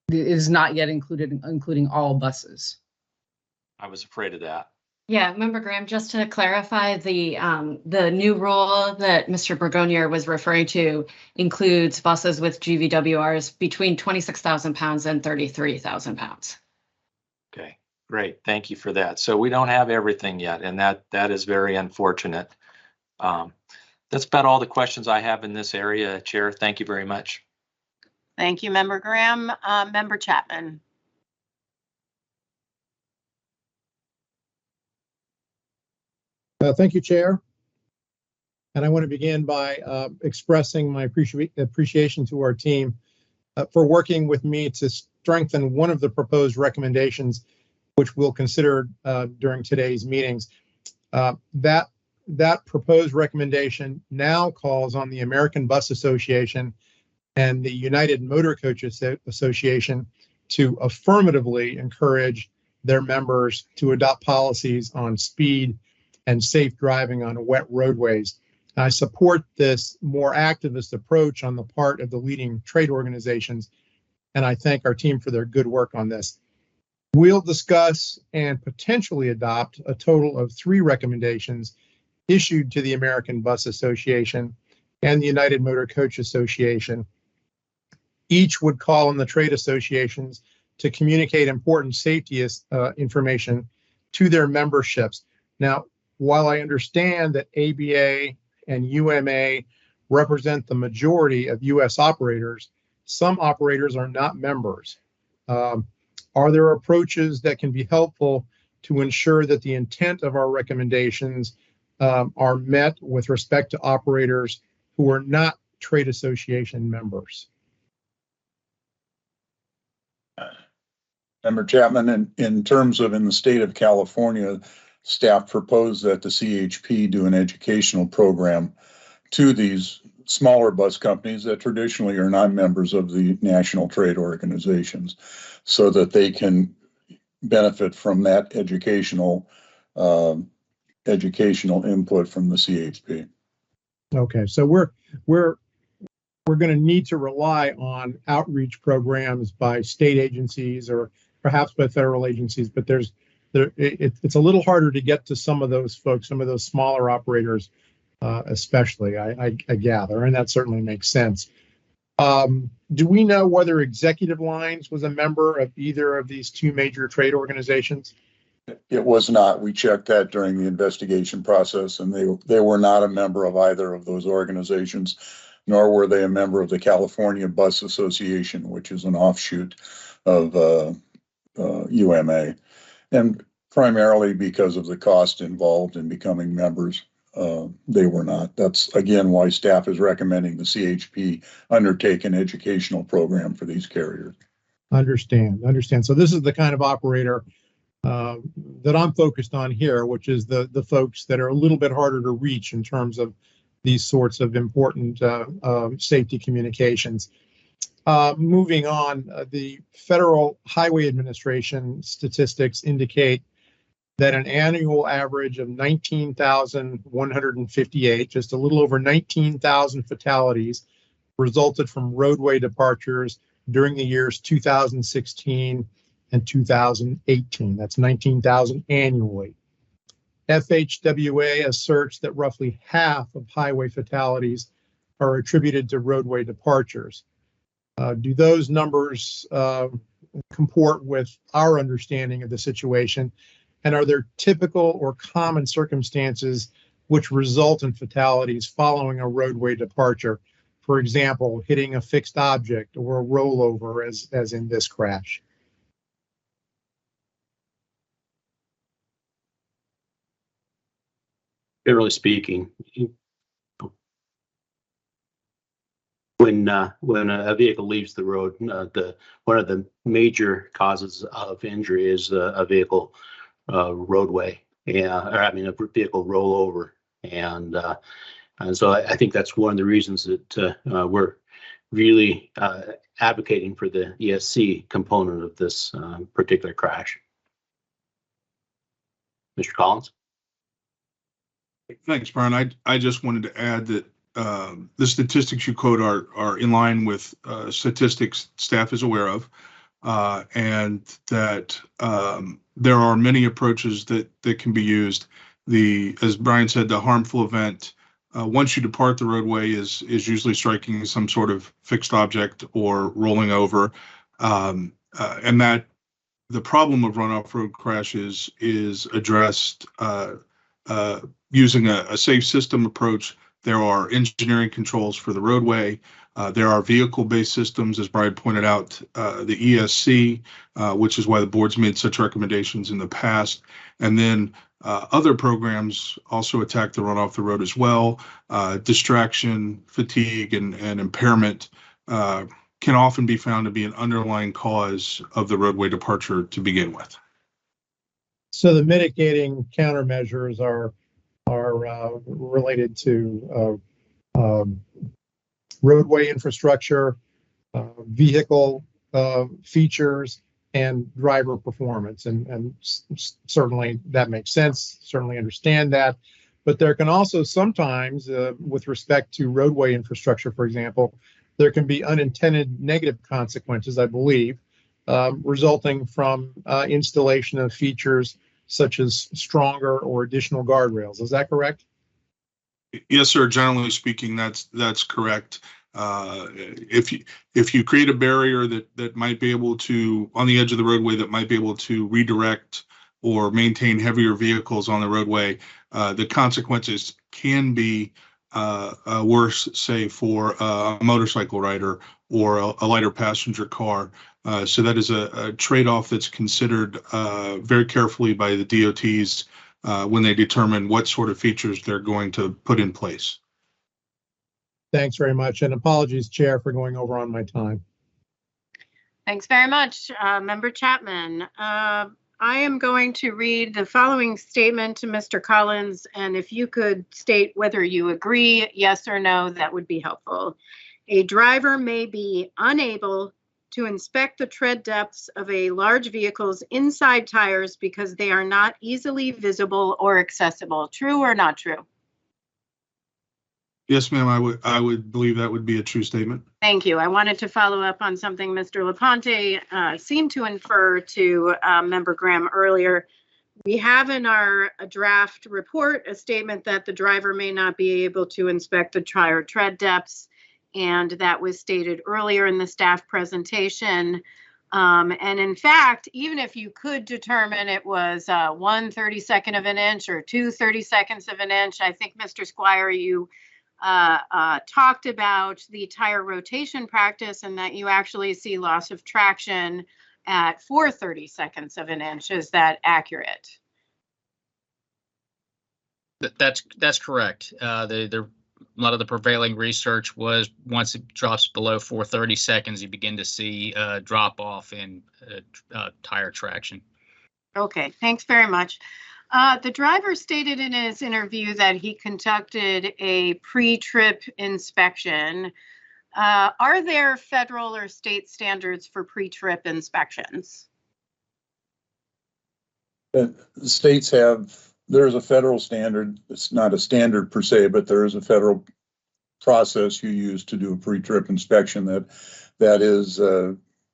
it is not yet including all buses. I was afraid of that. Yeah, Member Graham, just to clarify, the new rule that Mr. Burgonier was referring to includes buses with GVWRs between 26,000 pounds and 33,000 pounds. Okay, great. Thank you for that. So we don't have everything yet, and that is very unfortunate. That's about all the questions I have in this area, Chair. Thank you very much. Thank you, Member Graham. Member Chapman. Thank you, Chair. And I want to begin by expressing my appreciation to our team for working with me to strengthen one of the proposed recommendations, which we'll consider during today's meetings. That proposed recommendation now calls on the American Bus Association and the United Motor Coaches Association to affirmatively encourage their members to adopt policies on speed and safe driving on wet roadways. I support this more activist approach on the part of the leading trade organizations, and I thank our team for their good work on this. We'll discuss and potentially adopt a total of 3 recommendations issued to the American Bus Association and the United Motor Coach Association. Each would call on the trade associations to communicate important safety information to their memberships. Now, while I understand that ABA and UMA represent the majority of U.S. operators, some operators are not members. Are there approaches that can be helpful to ensure that the intent of our recommendations are met with respect to operators who are not trade association members? Member Chapman, in terms of in the state of California, staff proposed that the CHP do an educational program to these smaller bus companies that traditionally are not members of the national trade organizations, so that they can benefit from that educational input from the CHP. Okay, so we're going to need to rely on outreach programs by state agencies or perhaps by federal agencies, but it's a little harder to get to some of those folks, some of those smaller operators, especially, I gather, and that certainly makes sense. Do we know whether Executive Lines was a member of either of these 2 major trade organizations? It was not. We checked that during the investigation process, and they were not a member of either of those organizations, nor were they a member of the California Bus Association, which is an offshoot of UMA. And primarily because of the cost involved in becoming members, they were not. That's, again, why staff is recommending the CHP undertake an educational program for these carriers. Understand. So this is the kind of operator that I'm focused on here, which is the folks that are a little bit harder to reach in terms of these sorts of important safety communications. Moving on, the Federal Highway Administration statistics indicate that an annual average of 19,158, just a little over 19,000 fatalities, resulted from roadway departures during the years 2016 and 2018. That's 19,000 annually. FHWA asserts that roughly half of highway fatalities are attributed to roadway departures. Do those numbers comport with our understanding of the situation? And are there typical or common circumstances which result in fatalities following a roadway departure? For example, hitting a fixed object or a rollover, as in this crash. Generally speaking, when a vehicle leaves the road, one of the major causes of injury is a vehicle roadway, a vehicle rollover, and so I think that's one of the reasons that we're really advocating for the ESC component of this particular crash. Mr. Collins? Thanks, Brian. I just wanted to add that the statistics you quote are in line with statistics staff is aware of, and that there are many approaches that can be used. As Brian said, the harmful event, once you depart the roadway, is usually striking some sort of fixed object or rolling over, and that the problem of runoff road crashes is addressed using a safe system approach. There are engineering controls for the roadway. There are vehicle-based systems, as Brian pointed out, the ESC, which is why the board's made such recommendations in the past. And then other programs also attack the runoff the road as well. Distraction, fatigue, and impairment can often be found to be an underlying cause of the roadway departure to begin with. So the mitigating countermeasures are related to roadway infrastructure, vehicle features, and driver performance. And certainly that makes sense, certainly understand that. But there can also sometimes, with respect to roadway infrastructure, for example, there can be unintended negative consequences, I believe, resulting from installation of features such as stronger or additional guardrails. Is that correct? Yes, sir. Generally speaking, that's correct. If you create a barrier that might be able to, on the edge of the roadway, that might be able to redirect or maintain heavier vehicles on the roadway, the consequences can be worse, say, for a motorcycle rider or a lighter passenger car. So that is a trade-off that's considered very carefully by the DOTs when they determine what sort of features they're going to put in place. Thanks very much, and apologies, Chair, for going over on my time. Thanks very much, Member Chapman. I am going to read the following statement to Mr. Collins, and if you could state whether you agree, yes or no, that would be helpful. A driver may be unable to inspect the tread depths of a large vehicle's inside tires because they are not easily visible or accessible. True or not true? Yes, ma'am, I would believe that would be a true statement. Thank you. I wanted to follow up on something Mr. LaPonte seemed to infer to Member Graham earlier. We have in our draft report a statement that the driver may not be able to inspect the tire tread depths, and that was stated earlier in the staff presentation. And in fact, even if you could determine it was 1/32 of an inch or 2/32 of an inch, I think, Mr. Squire, you talked about the tire rotation practice and that you actually see loss of traction at 4/32 of an inch. Is that accurate? That's correct. A lot of the prevailing research was once it drops below 4/32, you begin to see drop off in tire traction. Okay, thanks very much. The driver stated in his interview that he conducted a pre-trip inspection. Are there federal or state standards for pre-trip inspections? The states have, there's a federal standard. It's not a standard per se, but there is a federal process you use to do a pre-trip inspection that is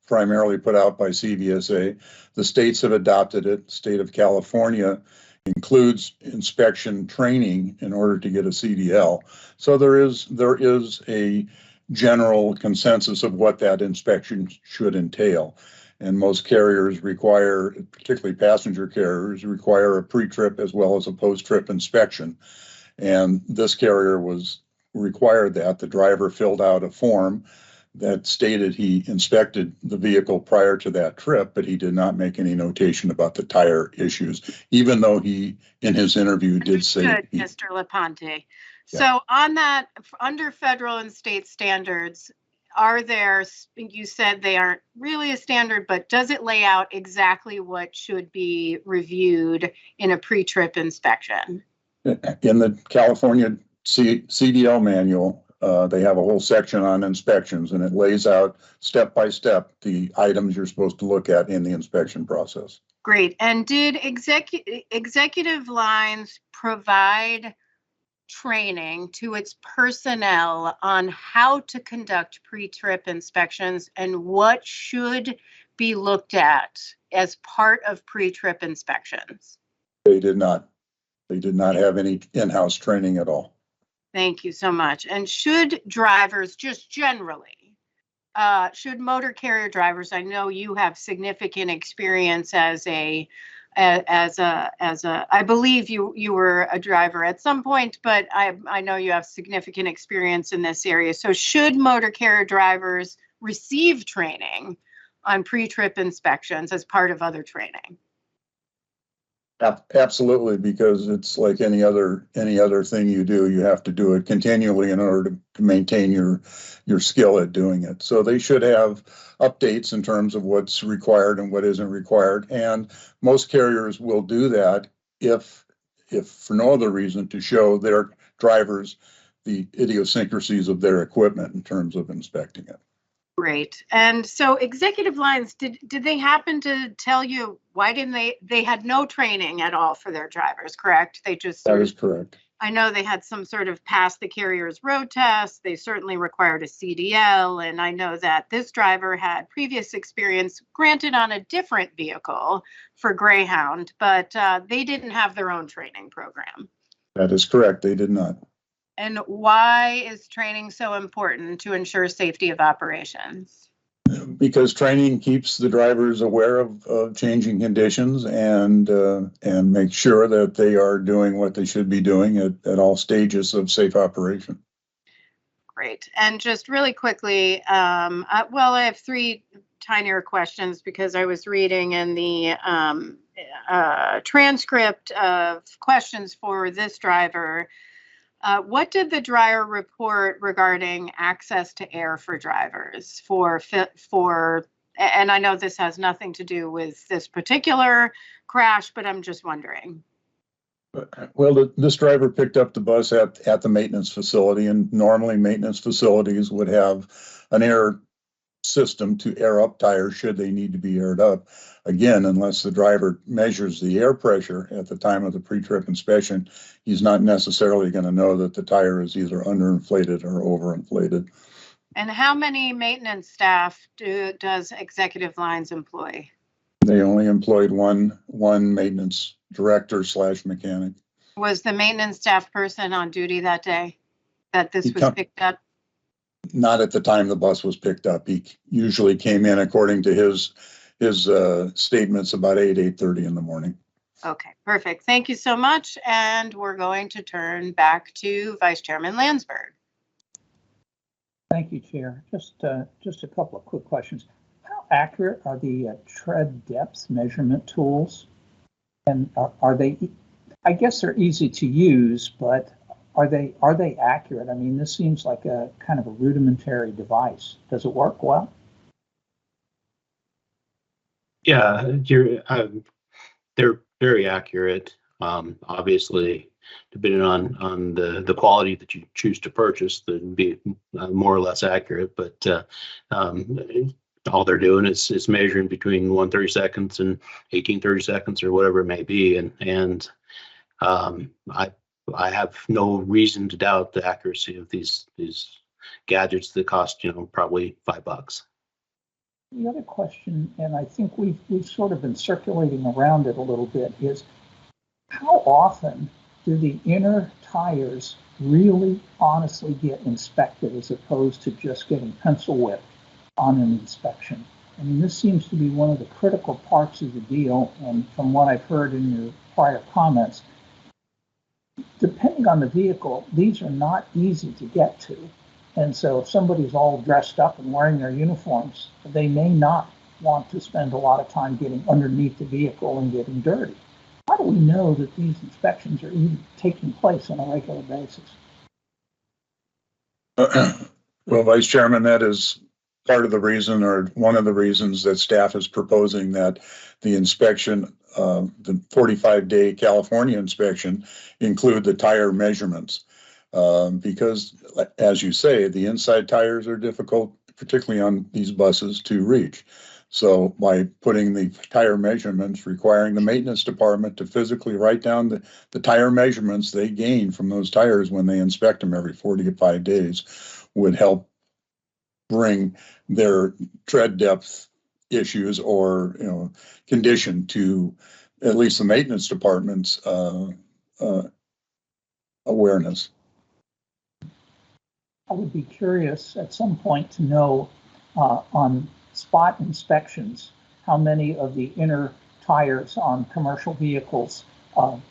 primarily put out by CVSA. The states have adopted it. The state of California includes inspection training in order to get a CDL. So there is a general consensus of what that inspection should entail. And most carriers require, particularly passenger carriers, require a pre-trip as well as a post-trip inspection. And this carrier required that. The driver filled out a form that stated he inspected the vehicle prior to that trip, but he did not make any notation about the tire issues, even though he, in his interview, did say. Understood, Mr. LaPonte. So on that, under federal and state standards, are there, you said they aren't really a standard, but does it lay out exactly what should be reviewed in a pre-trip inspection? In the California CDL manual, they have a whole section on inspections, and it lays out step by step the items you're supposed to look at in the inspection process. Great. And did executive lines provide training to its personnel on how to conduct pre-trip inspections and what should be looked at as part of pre-trip inspections? They did not. They did not have any in-house training at all. Thank you so much. And should drivers, just generally, should motor carrier drivers, I know you have significant experience I believe you were a driver at some point, but I know you have significant experience in this area. So should motor carrier drivers receive training on pre-trip inspections as part of other training? Absolutely, because it's like any other thing you do. You have to do it continually in order to maintain your skill at doing it. So they should have updates in terms of what's required and what isn't required. And most carriers will do that if for no other reason, to show their drivers the idiosyncrasies of their equipment in terms of inspecting it. Great. And so executive lines, did they happen to tell you why didn't they had no training at all for their drivers, correct? They just That is correct. I know they had some sort of pass the carrier's road test. They certainly required a CDL. And I know that this driver had previous experience, granted on a different vehicle for Greyhound, but they didn't have their own training program. That is correct. They did not. And why is training so important to ensure safety of operations? Because training keeps the drivers aware of changing conditions and make sure that they are doing what they should be doing at all stages of safe operation. Great. And just really quickly, I have three tinier questions because I was reading in the transcript of questions for this driver. What did the driver report regarding access to air for drivers and I know this has nothing to do with this particular crash, but I'm just wondering. Well, this driver picked up the bus at the maintenance facility, and normally maintenance facilities would have an air system to air up tires should they need to be aired up. Again, unless the driver measures the air pressure at the time of the pre-trip inspection, he's not necessarily going to know that the tire is either underinflated or overinflated. And how many maintenance staff does executive lines employ? They only employed one maintenance director / mechanic. Was the maintenance staff person on duty that day that this was picked up? Not at the time the bus was picked up. He usually came in, according to his statements, about 8:30 in the morning. Okay, perfect. Thank you so much. And we're going to turn back to Vice Chairman Landsberg. Thank you, Chair. Just a couple of quick questions. How accurate are the tread depth measurement tools? And are they, I guess they're easy to use, but are they accurate? I mean, this seems like a kind of a rudimentary device. Does it work well? Yeah, they're very accurate. Obviously, depending on the quality that you choose to purchase, they'd be more or less accurate. But all they're doing is measuring between 1/30 seconds and 18/30 seconds or whatever it may be, and I have no reason to doubt the accuracy of these gadgets that cost probably $5. The other question, and I think we've sort of been circulating around it a little bit, is how often do the inner tires really honestly get inspected as opposed to just getting pencil whipped on an inspection? I mean, this seems to be one of the critical parts of the deal, and from what I've heard in your prior comments, depending on the vehicle, these are not easy to get to. And so if somebody's all dressed up and wearing their uniforms, they may not want to spend a lot of time getting underneath the vehicle and getting dirty. How do we know that these inspections are even taking place on a regular basis? Well, Vice Chairman, that is part of the reason, or one of the reasons, that staff is proposing that the inspection, the 45-day California inspection, include the tire measurements. Because, as you say, the inside tires are difficult, particularly on these buses, to reach. So by putting the tire measurements, requiring the maintenance department to physically write down the tire measurements they gain from those tires when they inspect them every 45 days would help bring their tread depth issues or, condition to at least the maintenance department's awareness. I would be curious at some point to know on spot inspections how many of the inner tires on commercial vehicles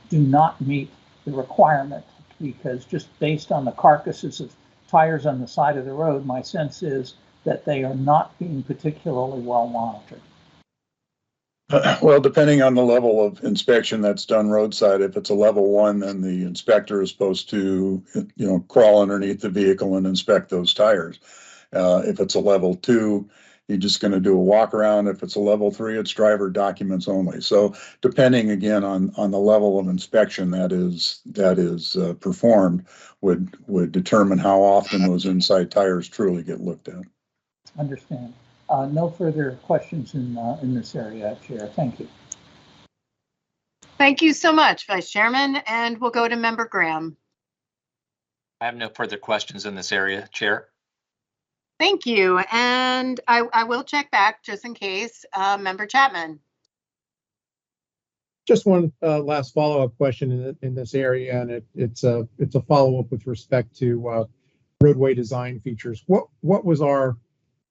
do not meet the requirement, because just based on the carcasses of tires on the side of the road, my sense is that they are not being particularly well monitored. Well, depending on the level of inspection that's done roadside, if it's a level 1, then the inspector is supposed to, crawl underneath the vehicle and inspect those tires. If it's a level 2, you're just going to do a walk around. If it's a level 3, it's driver documents only. So depending again on the level of inspection that is performed would determine how often those inside tires truly get looked at. Understand. No further questions in this area, Chair. Thank you. Thank you so much, Vice Chairman, and we'll go to Member Graham. I have no further questions in this area, Chair. Thank you, and I will check back just in case. Member Chapman. Just one last follow-up question in this area, and it's a follow-up with respect to roadway design features. What was our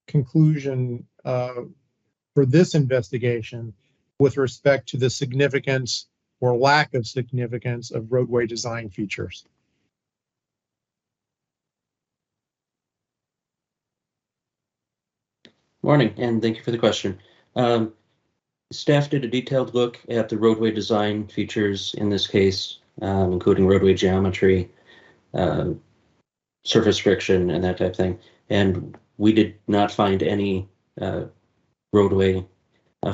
conclusion for this investigation with respect to the significance or lack of significance of roadway design features? Morning, and thank you for the question. Staff did a detailed look at the roadway design features in this case, including roadway geometry, surface friction, and that type of thing. And we did not find any roadway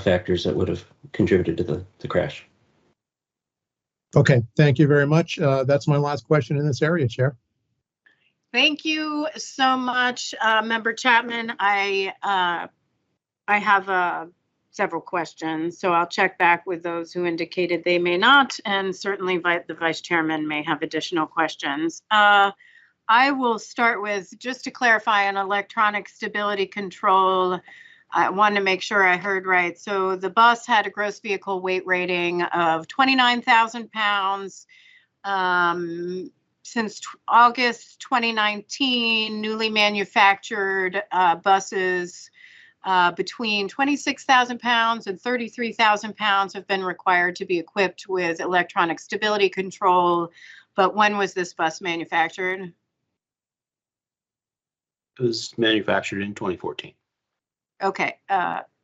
factors that would have contributed to the crash. Okay, thank you very much. That's my last question in this area, Chair. Thank you so much, Member Chapman. I have several questions, so I'll check back with those who indicated they may not, and certainly the Vice Chairman may have additional questions. I will start with, just to clarify on electronic stability control, I wanted to make sure I heard right. So the bus had a gross vehicle weight rating of 29,000 pounds. Since August 2019, newly manufactured buses between 26,000 pounds and 33,000 pounds have been required to be equipped with electronic stability control. But when was this bus manufactured? It was manufactured in 2014. Okay,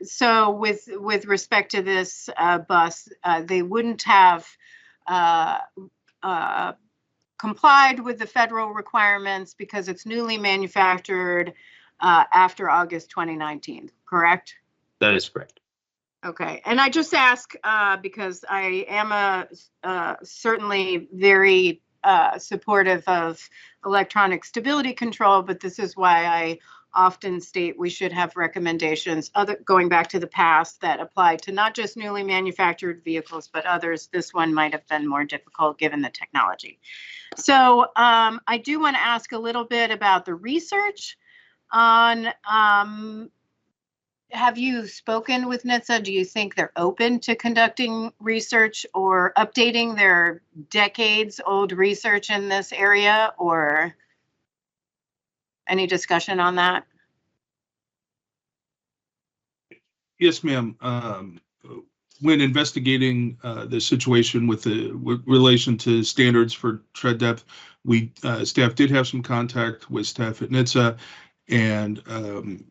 so with respect to this bus, they wouldn't have complied with the federal requirements because it's newly manufactured after August 2019, correct? That is correct. Okay, and I just ask because I am certainly very supportive of electronic stability control, but this is why I often state we should have recommendations going back to the past that apply to not just newly manufactured vehicles, but others. This one might have been more difficult given the technology. So I do want to ask a little bit about the research on, have you spoken with NHTSA? Do you think they're open to conducting research or updating their decades-old research in this area, or any discussion on that? Yes, ma'am. When investigating the situation with relation to standards for tread depth, Staff did have some contact with staff at NTSA, and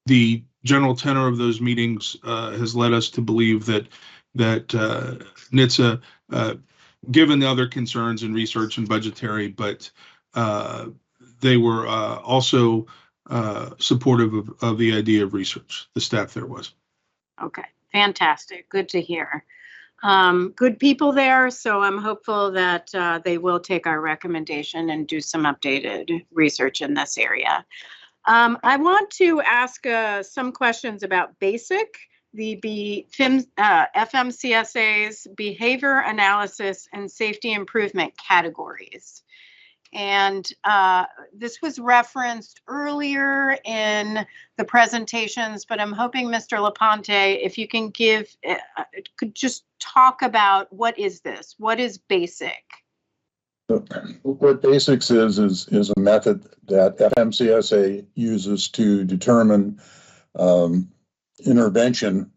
the general tenor of those meetings has led us to believe that NTSA, given the other concerns in research and budgetary, but they were also supportive of the idea of research. The staff there was. Okay, fantastic. Good to hear. Good people there, so I'm hopeful that they will take our recommendation and do some updated research in this area. I want to ask some questions about BASIC, the FMCSA's behavior analysis and safety improvement categories. And this was referenced earlier in the presentations, but I'm hoping, Mr. LaPonte, if you can could just talk about what is this? What is BASIC? What BASICs is a method that FMCSA uses to determine intervention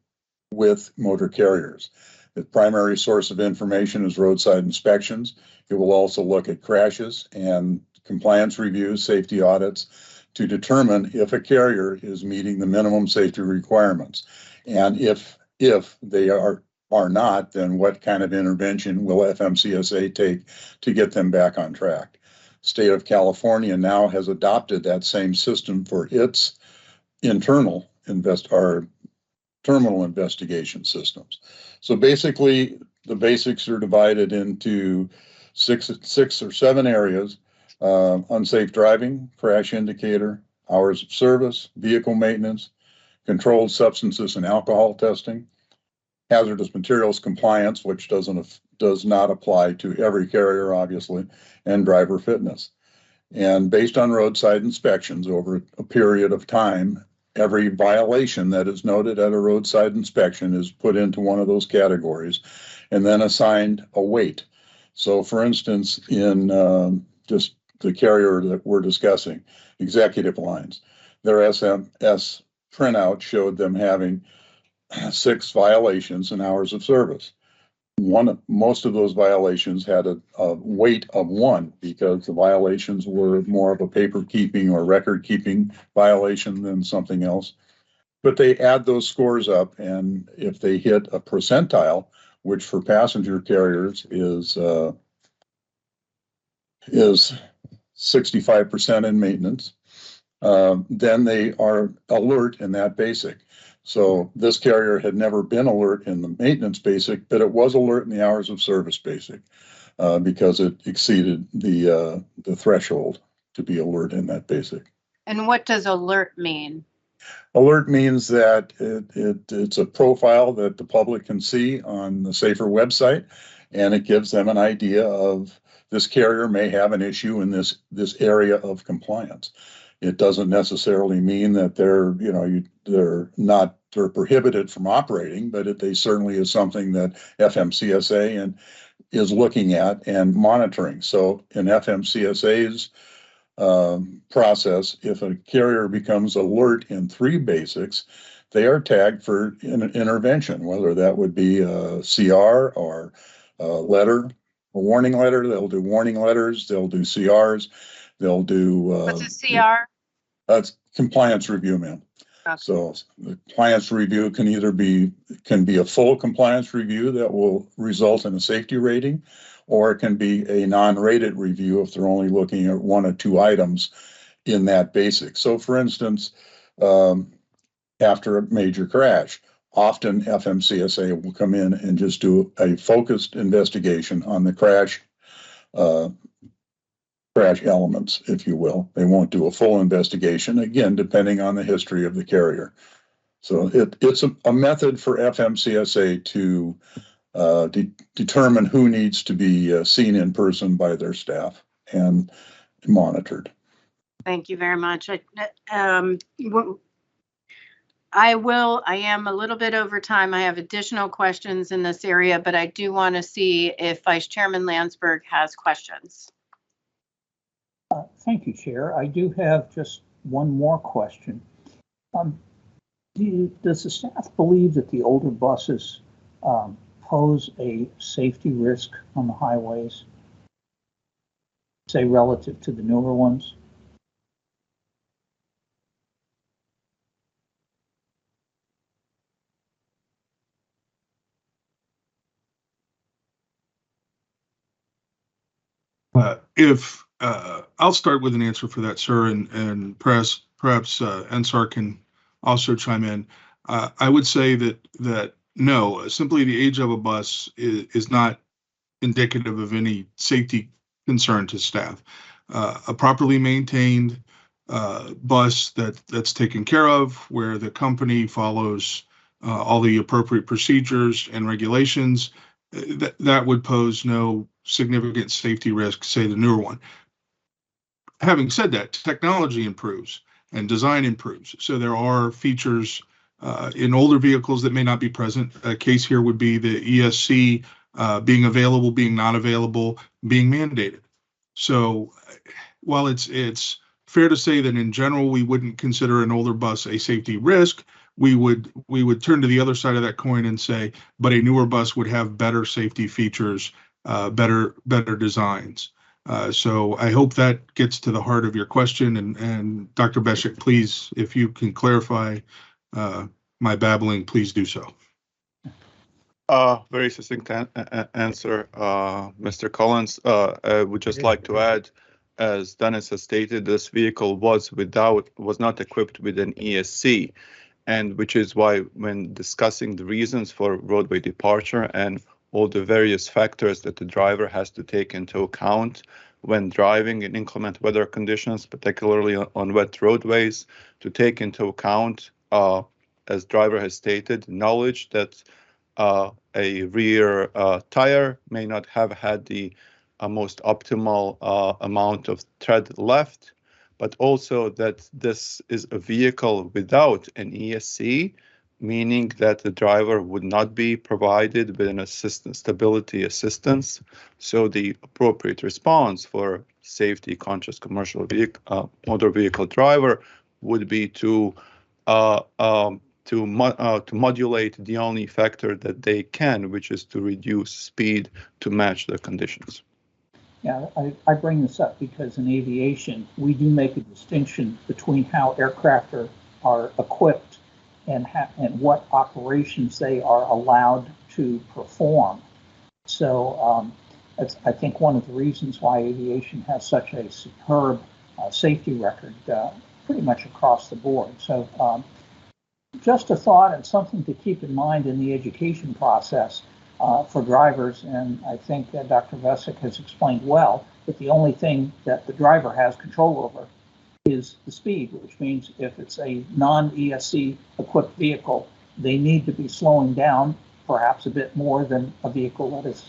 with motor carriers. The primary source of information is roadside inspections. It will also look at crashes and compliance reviews, safety audits, to determine if a carrier is meeting the minimum safety requirements. And if they are not, then what kind of intervention will FMCSA take to get them back on track? State of California now has adopted that same system for its internal terminal investigation systems. So basically, the basics are divided into six or seven areas: unsafe driving, crash indicator, hours of service, vehicle maintenance, controlled substances and alcohol testing, hazardous materials compliance, which does not apply to every carrier, obviously, and driver fitness. And based on roadside inspections over a period of time, every violation that is noted at a roadside inspection is put into one of those categories and then assigned a weight. So for instance, in just the carrier that we're discussing, executive lines, their SMS printout showed them having 6 violations and hours of service. Most of those violations had a weight of 1 because the violations were more of a paper keeping or record keeping violation than something else. But they add those scores up, and if they hit a percentile, which for passenger carriers is 65% in maintenance, then they are alert in that basic. So this carrier had never been alert in the maintenance basic, but it was alert in the hours of service basic because it exceeded the threshold to be alert in that basic. And what does alert mean? Alert means that it's a profile that the public can see on the SAFER website, and it gives them an idea of this carrier may have an issue in this area of compliance. It doesn't necessarily mean that they're prohibited from operating, but they certainly is something that FMCSA is looking at and monitoring. So in FMCSA's process, if a carrier becomes alert in 3 basics, they are tagged for intervention, whether that would be a CR or a letter, a warning letter. They'll do warning letters, they'll do CRs, they'll do... What's a CR? That's compliance review, ma'am. Okay. So the compliance review can either be a full compliance review that will result in a safety rating, or it can be a non-rated review if they're only looking at 1 or 2 items in that basic. So for instance, after a major crash, often FMCSA will come in and just do a focused investigation on the crash elements, if you will. They won't do a full investigation, again, depending on the history of the carrier. So it's a method for FMCSA to determine who needs to be seen in person by their staff and monitored. Thank you very much. I am a little bit over time. I have additional questions in this area, but I do want to see if Vice Chairman Landsberg has questions. Thank you, Chair. I do have just one more question. Does the staff believe that the older buses pose a safety risk on the highways? say, relative to the newer ones? I'll start with an answer for that, sir, and perhaps NSAR can also chime in. I would say that no, simply the age of a bus is not indicative of any safety concern to staff. A properly maintained bus that's taken care of, where the company follows all the appropriate procedures and regulations, that would pose no significant safety risk, say the newer one. Having said that, technology improves and design improves. So there are features in older vehicles that may not be present. A case here would be the ESC being available, being not available, being mandated. So while it's fair to say that in general we wouldn't consider an older bus a safety risk, we would turn to the other side of that coin and say, but a newer bus would have better safety features, better designs. So I hope that gets to the heart of your question. And Dr. Beshik, please, if you can clarify my babbling, please do so. Very succinct answer, Mr. Collins. I would just like to add, as Dennis has stated, this vehicle was not equipped with an ESC, and which is why when discussing the reasons for roadway departure and all the various factors that the driver has to take into account when driving in inclement weather conditions, particularly on wet roadways, to take into account, as driver has stated, knowledge that a rear tire may not have had the most optimal amount of tread left, but also that this is a vehicle without an ESC, meaning that the driver would not be provided with an stability assistance. So the appropriate response for safety conscious commercial vehicle, motor vehicle driver would be to modulate the only factor that they can, which is to reduce speed to match the conditions. Yeah, I bring this up because in aviation, we do make a distinction between how aircraft are equipped and what operations they are allowed to perform. So that's, I think, one of the reasons why aviation has such a superb safety record pretty much across the board. So just a thought and something to keep in mind in the education process for drivers. And I think Dr. Vesic has explained well that the only thing that the driver has control over is the speed, which means if it's a non-ESC equipped vehicle, they need to be slowing down perhaps a bit more than a vehicle that is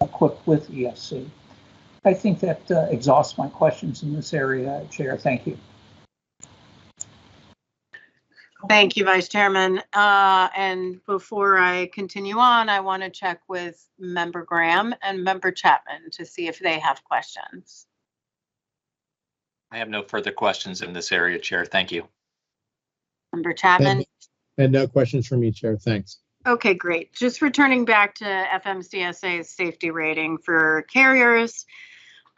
equipped with ESC. I think that exhausts my questions in this area, Chair. Thank you. Thank you, Vice Chairman. And before I continue on, I want to check with Member Graham and Member Chapman to see if they have questions. I have no further questions in this area, Chair. Thank you. Member Chapman? And no questions from me, Chair. Thanks. Okay, great. Just returning back to FMCSA's safety rating for carriers.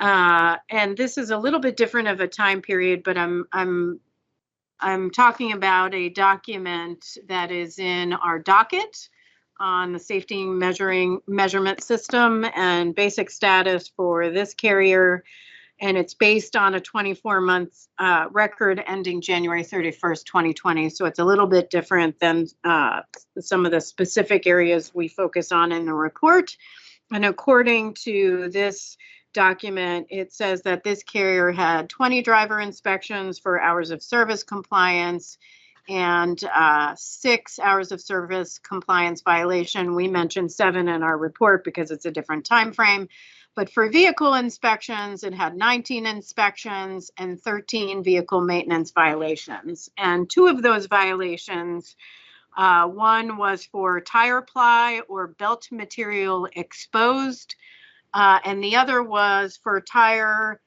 And this is a little bit different of a time period, but I'm talking about a document that is in our docket on the safety measurement system and basic status for this carrier. And it's based on a 24-month record ending January 31st, 2020. So it's a little bit different than some of the specific areas we focus on in the report. And according to this document, it says that this carrier had 20 driver inspections for hours of service compliance and 6 hours of service compliance violation. We mentioned 7 in our report because it's a different time frame. But for vehicle inspections, it had 19 inspections and 13 vehicle maintenance violations. And 2 of those violations, one was for tire ply or belt material exposed, and the other was for tire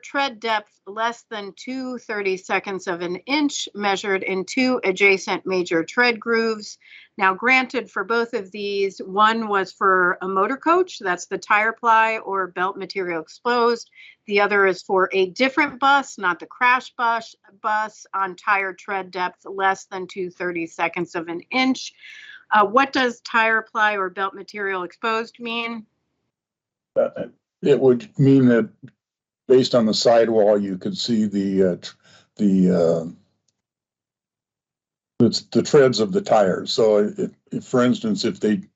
tread depth less than 2/32 of an inch measured in 2 adjacent major tread grooves. Now, granted, for both of these, one was for a motor coach, that's the tire ply or belt material exposed. The other is for a different bus, not the crash bus on tire tread depth less than 2/32 of an inch. What does tire ply or belt material exposed mean? It would mean that based on the sidewall, you could see the treads of the tires. So if for instance, if the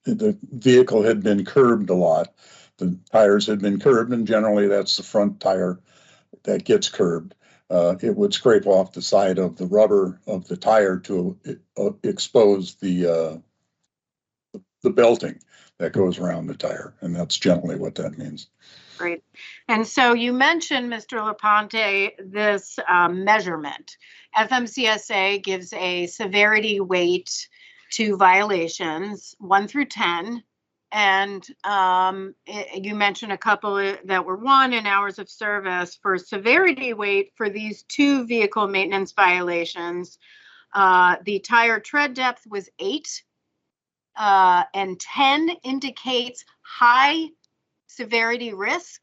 vehicle had been curbed a lot, the tires had been curbed, and generally that's the front tire that gets curbed. It would scrape off the side of the rubber of the tire to expose the belting that goes around the tire, and that's generally what that means. Great. And so you mentioned, Mr. LaPonte, this measurement. Fmcsa gives a severity weight to violations, 1 through 10. And you mentioned a couple that were 1 in hours of service. For severity weight for these 2 vehicle maintenance violations, the tire tread depth was 8, and 10 indicates high severity risk.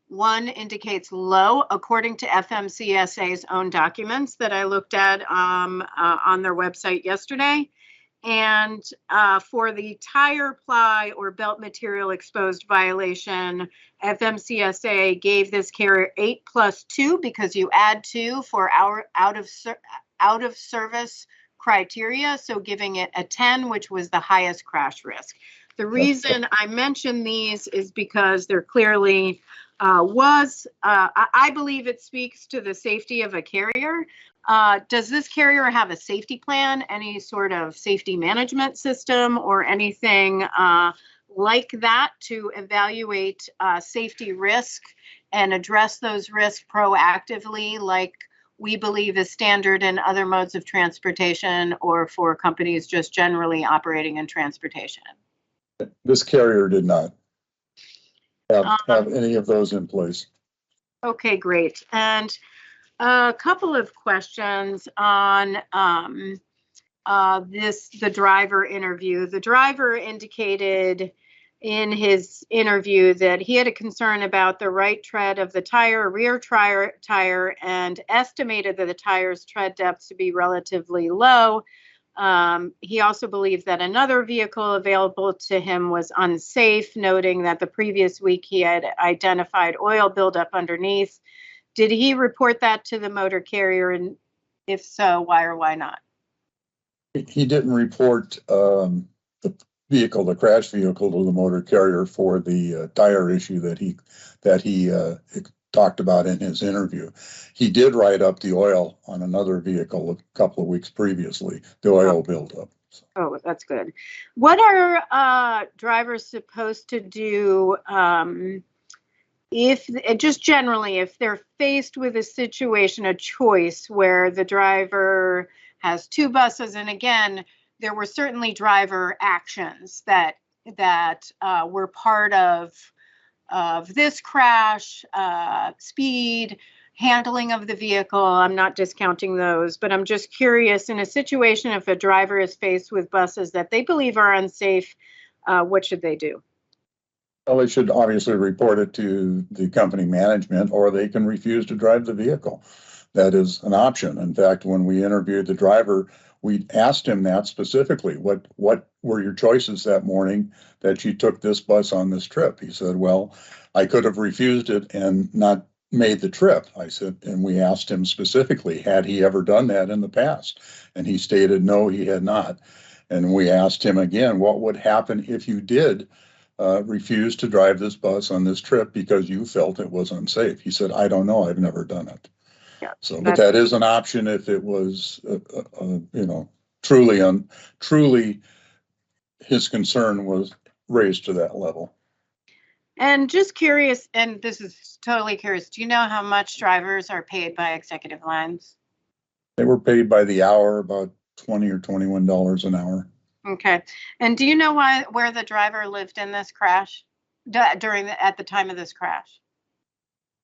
1 indicates low, according to Fmcsa's own documents that I looked at on their website yesterday. And for the tire ply or belt material exposed violation, Fmcsa gave this carrier 8+2 because you add 2 for our out of service criteria, so giving it a 10, which was the highest crash risk. The reason I mention these is because there clearly I believe it speaks to the safety of a carrier. Does this carrier have a safety plan, any sort of safety management system or anything like that to evaluate safety risk and address those risks proactively, like we believe is standard in other modes of transportation or for companies just generally operating in transportation? This carrier did not have any of those in place. Okay, great. And a couple of questions on the driver interview. The driver indicated in his interview that he had a concern about the right tread of the tire, rear tire, and estimated that the tire's tread depth to be relatively low. He also believed that another vehicle available to him was unsafe, noting that the previous week he had identified oil buildup underneath. Did he report that to the motor carrier? And if so, why or why not? He didn't report the vehicle, the crash vehicle, to the motor carrier for the tire issue that he talked about in his interview. He did write up the oil on another vehicle a couple of weeks previously, the oil buildup. Oh, that's good. What are drivers supposed to do if, just generally, if they're faced with a situation, a choice where the driver has 2 buses, and again, there were certainly driver actions that were part of this crash, speed, handling of the vehicle. I'm not discounting those, but I'm just curious, in a situation, if a driver is faced with buses that they believe are unsafe, what should they do? Well, they should obviously report it to the company management, or they can refuse to drive the vehicle. That is an option. In fact, when we interviewed the driver, we asked him that specifically. What were your choices that morning that you took this bus on this trip? He said, well, I could have refused it and not made the trip. I said, and we asked him specifically, had he ever done that in the past? And he stated, no, he had not. And we asked him again, what would happen if you did refuse to drive this bus on this trip because you felt it was unsafe? He said, I don't know. I've never done it. Yeah, so, but that is an option if it was, truly his concern was raised to that level. And just curious, and this is totally curious, do you know how much drivers are paid by executive lines? They were paid by the hour, about $20 or $21 an hour. Okay. And do you know where the driver lived in this crash at the time of this crash?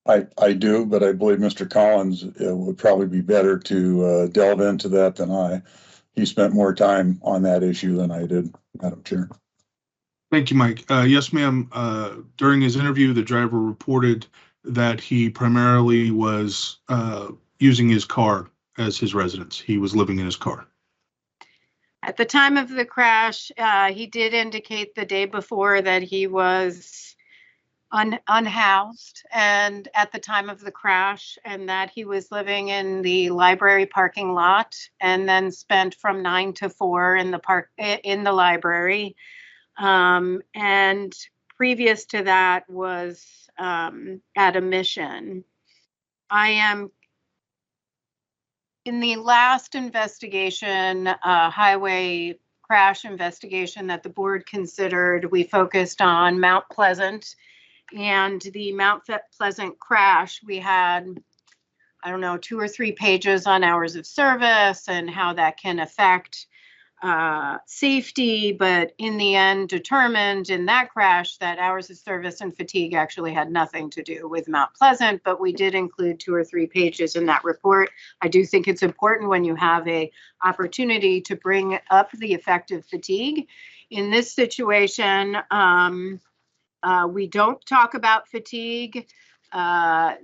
I do, but I believe Mr. Collins would probably be better to delve into that than I. he spent more time on that issue than I did, Madam Chair. Thank you, Mike. Yes, ma'am. During his interview, the driver reported that he primarily was using his car as his residence. He was living in his car. At the time of the crash, he did indicate the day before that he was unhoused and at the time of the crash, and that he was living in the library parking lot and then spent from 9 to 4 in the library. And previous to that was at a mission. In the last investigation, highway crash investigation that the board considered, we focused on Mount Pleasant and the Mount Pleasant crash. We had, I don't know, 2 or 3 pages on hours of service and how that can affect safety, but in the end determined in that crash that hours of service and fatigue actually had nothing to do with Mount Pleasant, but we did include 2 or 3 pages in that report. I do think it's important when you have a opportunity to bring up the effect of fatigue. In this situation, we don't talk about fatigue. I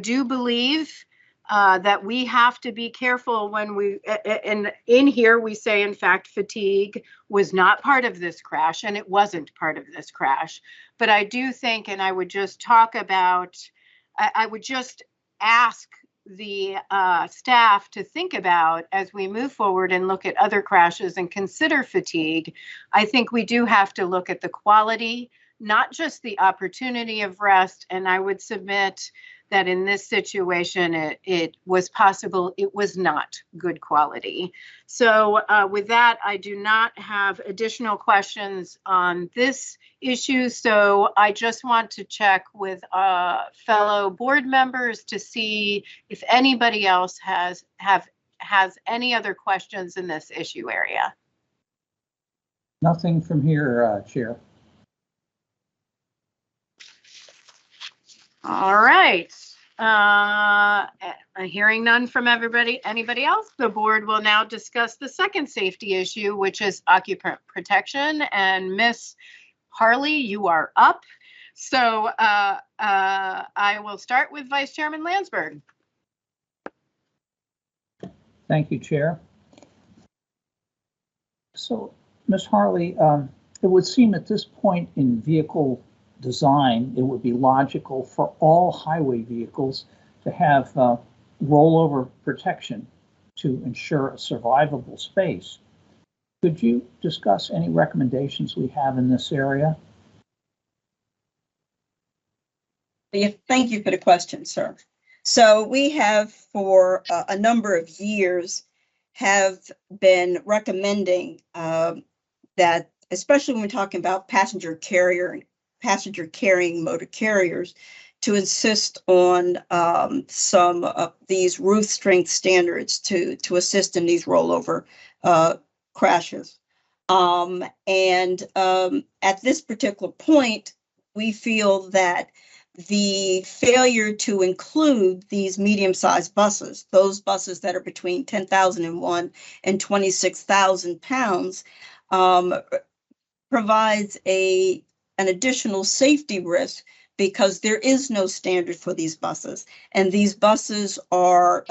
do believe that we have to be careful when and in here we say, in fact, fatigue was not part of this crash, and it wasn't part of this crash. But I do think, and I would just talk about, I would just ask the staff to think about as we move forward and look at other crashes and consider fatigue. I think we do have to look at the quality, not just the opportunity of rest. And I would submit that in this situation, it was possible it was not good quality. So with that, I do not have additional questions on this issue. So I just want to check with fellow board members to see if anybody else has any other questions in this issue area. Nothing from here, Chair. All right. Hearing none from anybody else, the board will now discuss the second safety issue, which is occupant protection. And Miss Harley, you are up. So I will start with Vice Chairman Landsberg. Thank you, Chair. So, Ms. Harley, it would seem at this point in vehicle design, it would be logical for all highway vehicles to have rollover protection to ensure a survivable space. Could you discuss any recommendations we have in this area? Thank you for the question, sir. So we have for a number of years have been recommending that, especially when we're talking about passenger carrying motor carriers, to insist on some of these roof strength standards to assist in these rollover crashes. And at this particular point, we feel that the failure to include these medium-sized buses, those buses that are between 10,001 and 26,000 pounds, provides an additional safety risk, because there is no standard for these buses. And these buses are,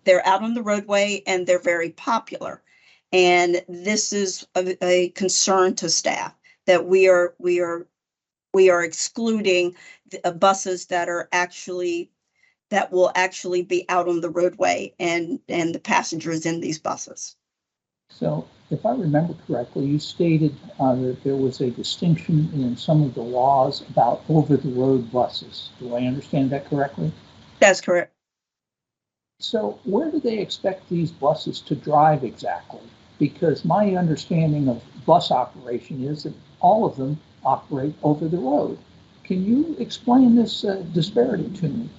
they're out on the roadway and they're very popular. And this is a concern to staff, that we are excluding the buses that will actually be out on the roadway and the passengers in these buses. So if I remember correctly, you stated that there was a distinction in some of the laws about over-the-road buses. Do I understand that correctly? That's correct. So where do they expect these buses to drive exactly? Because my understanding of bus operation is that all of them operate over the road. Can you explain this disparity to me?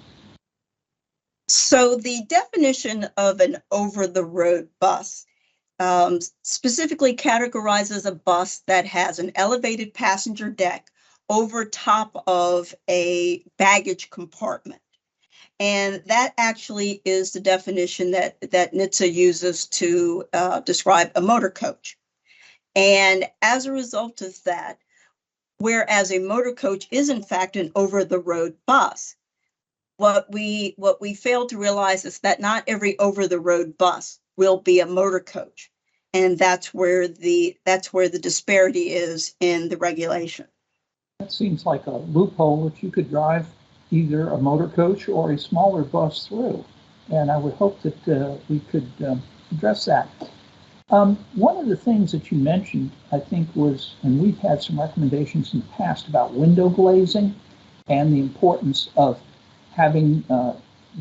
So the definition of an over-the-road bus specifically categorizes a bus that has an elevated passenger deck over top of a baggage compartment. And that actually is the definition that NTSA uses to describe a motor coach. And as a result of that, whereas a motor coach is in fact an over-the-road bus, what we fail to realize is that not every over-the-road bus will be a motor coach. And that's where the disparity is in the regulation. That seems like a loophole that you could drive either a motor coach or a smaller bus through. And I would hope that we could address that. One of the things that you mentioned, I think, was, and we've had some recommendations in the past about window glazing and the importance of having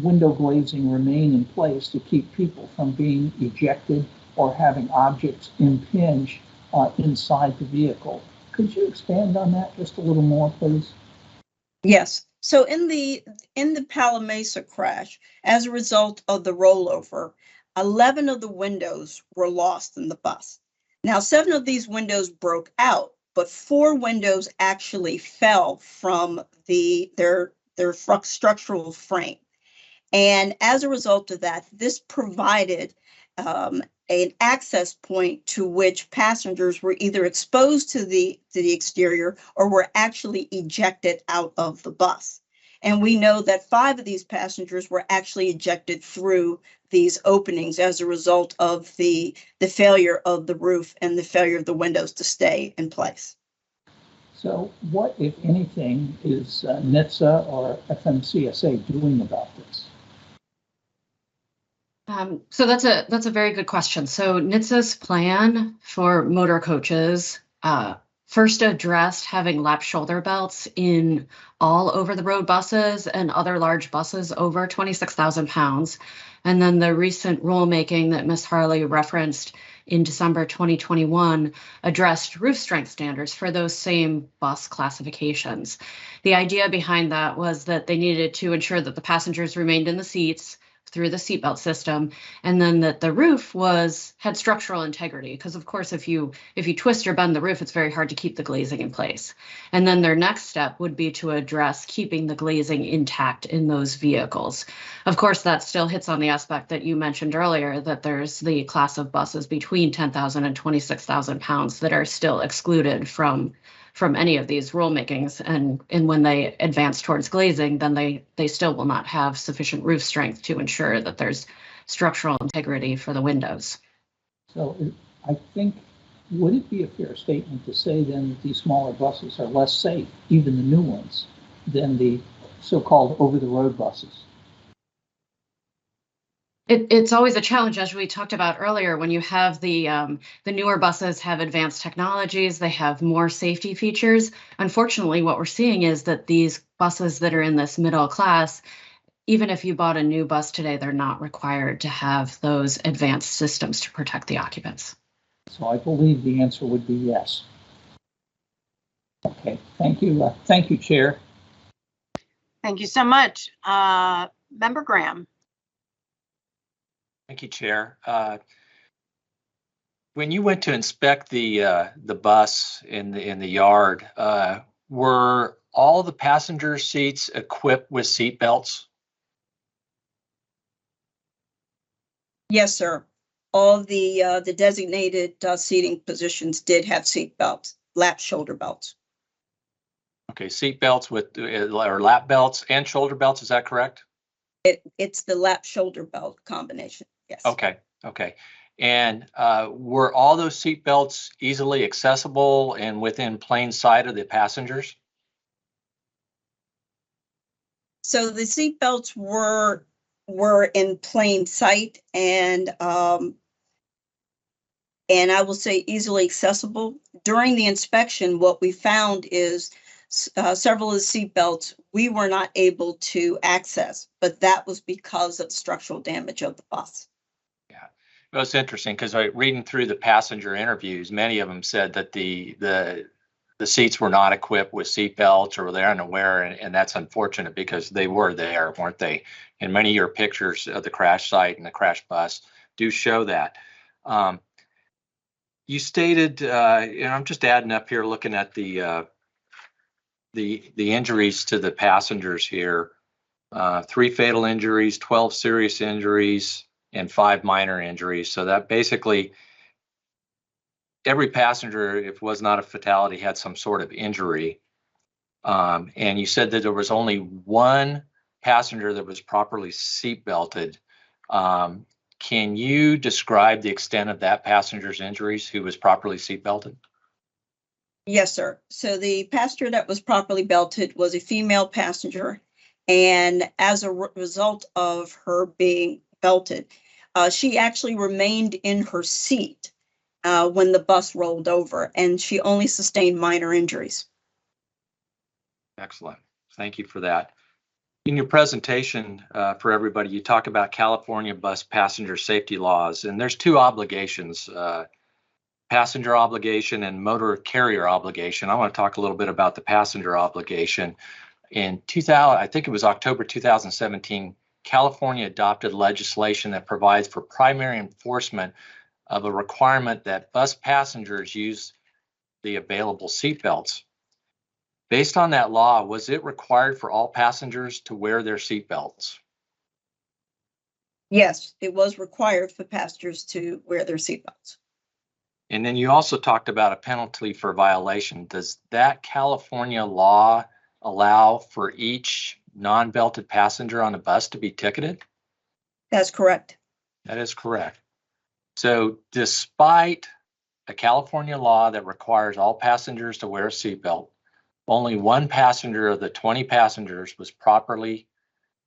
window glazing remain in place to keep people from being ejected or having objects impinge inside the vehicle. Could you expand on that just a little more, please? Yes. So in the Pala Mesa crash, as a result of the rollover, 11 of the windows were lost in the bus. Now, 7 of these windows broke out, but 4 windows actually fell from their structural frame. And as a result of that, this provided an access point to which passengers were either exposed to the exterior or were actually ejected out of the bus. And we know that 5 of these passengers were actually ejected through these openings as a result of the failure of the roof and the failure of the windows to stay in place. So what, if anything, is NTSA or Fmcsa doing about this? So that's a very good question. So NTSA's plan for motor coaches first addressed having lap shoulder belts in all over-the-road buses and other large buses over 26,000 pounds. And then the recent rulemaking that Ms. Harley referenced in December 2021 addressed roof strength standards for those same bus classifications. The idea behind that was that they needed to ensure that the passengers remained in the seats through the seatbelt system, and then that the roof had structural integrity, because of course if you twist or bend the roof, it's very hard to keep the glazing in place. And then their next step would be to address keeping the glazing intact in those vehicles. Of course, that still hits on the aspect that you mentioned earlier, that there's the class of buses between 10,000 and 26,000 pounds that are still excluded from any of these rulemakings, and when they advance towards glazing, then they still will not have sufficient roof strength to ensure that there's structural integrity for the windows. So I think, would it be a fair statement to say then that these smaller buses are less safe, even the new ones, than the so-called over-the-road buses? It's always a challenge, as we talked about earlier, when you have the newer buses have advanced technologies, they have more safety features. Unfortunately, what we're seeing is that these buses that are in this middle class, even if you bought a new bus today, they're not required to have those advanced systems to protect the occupants. So I believe the answer would be yes. Okay, thank you. Thank you, Chair. Thank you so much. Member Graham. Thank you, Chair. When you went to inspect the bus in the yard, were all the passenger seats equipped with seat belts? Yes, sir. All the designated seating positions did have seat belts, lap shoulder belts. Okay, seat belts with or lap belts and shoulder belts. Is that correct? It's the lap shoulder belt combination. Yes. Okay. And were all those seat belts easily accessible and within plain sight of the passengers? So the seat belts were in plain sight, and I will say easily accessible. During the inspection, what we found is several of the seat belts we were not able to access, but that was because of structural damage of the bus. Yeah, well, it's interesting because reading through the passenger interviews, many of them said that the seats were not equipped with seat belts or they're unaware, and that's unfortunate because they were there, weren't they? And many of your pictures of the crash site and the crash bus do show that. You stated, and I'm just adding up here, looking at the injuries to the passengers here. 3 fatal injuries, 12 serious injuries, and 5 minor injuries. So that basically every passenger, if it was not a fatality, had some sort of injury. And you said that there was only one passenger that was properly seat belted. Can you describe the extent of that passenger's injuries who was properly seat belted? Yes, sir. So the passenger that was properly belted was a female passenger. And as a result of her being belted, she actually remained in her seat when the bus rolled over, and she only sustained minor injuries. Excellent. Thank you for that. In your presentation for everybody, you talk about California bus passenger safety laws, and there's 2 obligations, passenger obligation and motor carrier obligation. I want to talk a little bit about the passenger obligation. In 2000, I think it was October 2017, California adopted legislation that provides for primary enforcement of a requirement that bus passengers use the available seatbelts. Based on that law, was it required for all passengers to wear their seatbelts? Yes, it was required for passengers to wear their seatbelts. And then you also talked about a penalty for violation. Does that California law allow for each non-belted passenger on the bus to be ticketed? That's correct. That is correct. So despite a California law that requires all passengers to wear a seatbelt, only one passenger of the 20 passengers was properly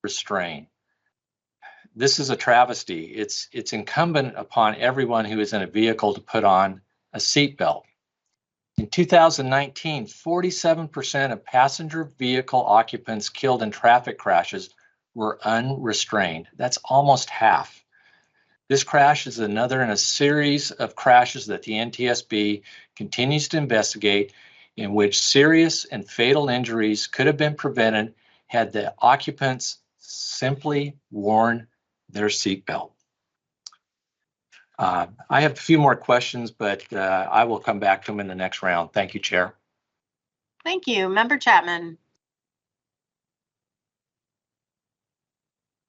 restrained. This is a travesty. It's incumbent upon everyone who is in a vehicle to put on a seatbelt. In 2019, 47% of passenger vehicle occupants killed in traffic crashes were unrestrained. That's almost half. This crash is another in a series of crashes that the NTSB continues to investigate, in which serious and fatal injuries could have been prevented had the occupants simply worn their seatbelt. I have a few more questions, but I will come back to them in the next round. Thank you, Chair. Thank you. Member Chapman.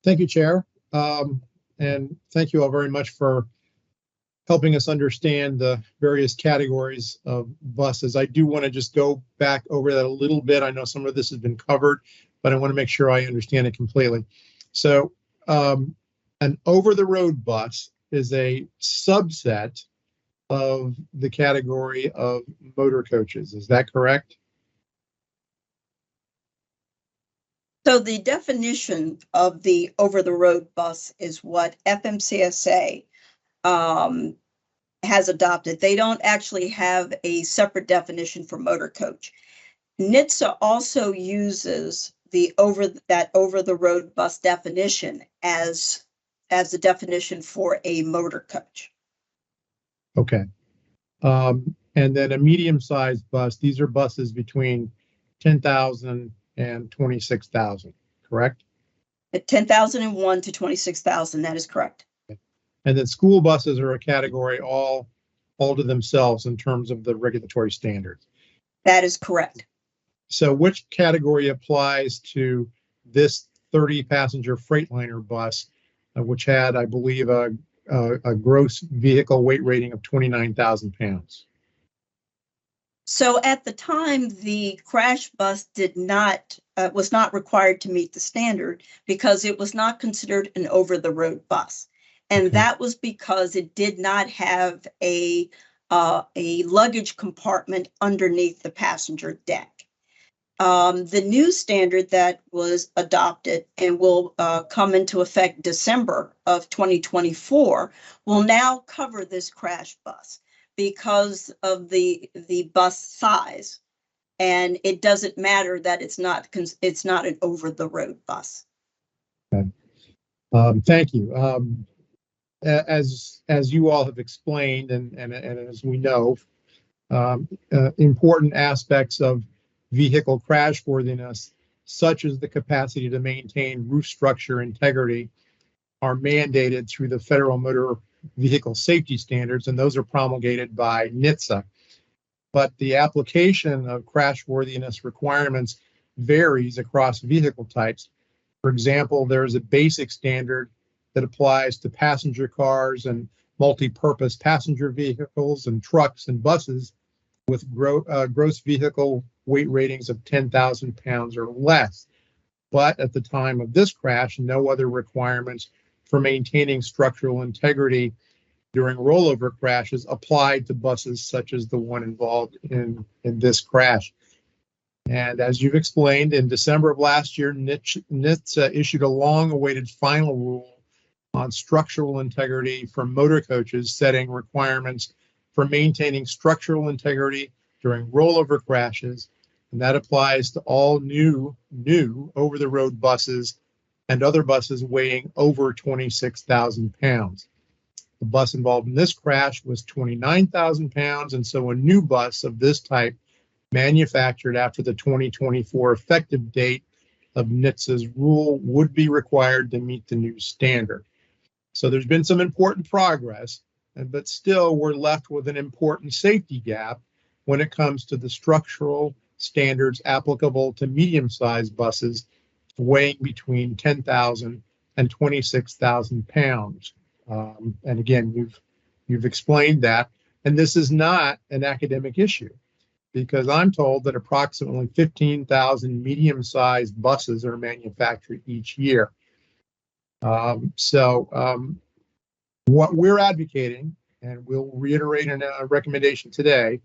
Thank you, Chair. And thank you all very much for helping us understand the various categories of buses. I do want to just go back over that a little bit. I know some of this has been covered, but I want to make sure I understand it completely. So an over-the-road bus is a subset of the category of motor coaches. Is that correct? So the definition of the over-the-road bus is what Fmcsa has adopted. They don't actually have a separate definition for motor coach. NTSA also uses the over-the-road bus definition as the definition for a motor coach. Okay. And then a medium-sized bus, these are buses between 10,000 and 26,000, correct? At 10,001 to 26,000, that is correct. And then school buses are a category all to themselves in terms of the regulatory standards. That is correct. So which category applies to this 30-passenger Freightliner bus, which had, I believe, a gross vehicle weight rating of 29,000 pounds? So at the time, the crash bus was not required to meet the standard because it was not considered an over-the-road bus. And that was because it did not have a luggage compartment underneath the passenger deck. The new standard that was adopted and will come into effect December of 2024 will now cover this crash bus because of the bus size, and it doesn't matter that it's not an over-the-road bus. Okay. Thank you. As you all have explained, and as we know, important aspects of vehicle crashworthiness, such as the capacity to maintain roof structure integrity, are mandated through the Federal Motor Vehicle Safety Standards, and those are promulgated by NTSA. But the application of crashworthiness requirements varies across vehicle types, For example, there's a basic standard that applies to passenger cars and multi-purpose passenger vehicles and trucks and buses with gross vehicle weight ratings of 10,000 pounds or less. But at the time of this crash, no other requirements for maintaining structural integrity during rollover crashes applied to buses such as the one involved in this crash. And as you've explained, in December of last year, NTSB issued a long-awaited final rule on structural integrity for motor coaches, setting requirements for maintaining structural integrity during rollover crashes. And that applies to all new over-the-road buses and other buses weighing over 26,000 pounds. The bus involved in this crash was 29,000 pounds, and so a new bus of this type manufactured after the 2024 effective date of NTSB's rule would be required to meet the new standard. So there's been some important progress, but still we're left with an important safety gap when it comes to the structural standards applicable to medium-sized buses weighing between 10,000 and 26,000 pounds. And again, you've explained that, and this is not an academic issue, because I'm told that approximately 15,000 medium-sized buses are manufactured each year. What we're advocating, and we'll reiterate in a recommendation today,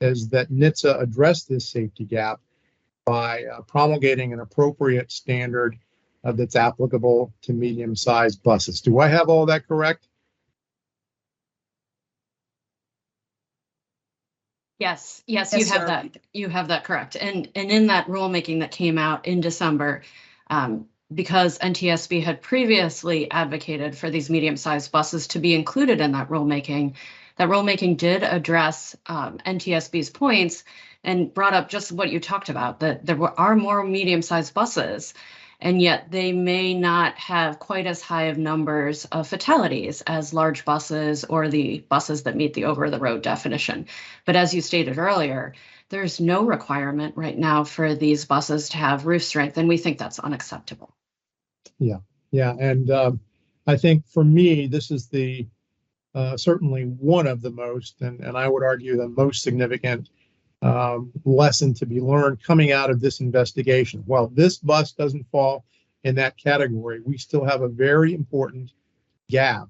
is that NTSB address this safety gap by promulgating an appropriate standard that's applicable to medium-sized buses. Do I have all that correct? Yes, you have that. You have that correct. And in that rulemaking that came out in December, because NTSB had previously advocated for these medium-sized buses to be included in that rulemaking did address NTSB's points and brought up just what you talked about, that there are more medium-sized buses, and yet they may not have quite as high of numbers of fatalities as large buses or the buses that meet the over-the-road definition. But as you stated earlier, there's no requirement right now for these buses to have roof strength, and we think that's unacceptable. Yeah, and I think for me, this is the certainly one of the most, and I would argue the most significant lesson to be learned coming out of this investigation. While this bus doesn't fall in that category, we still have a very important gap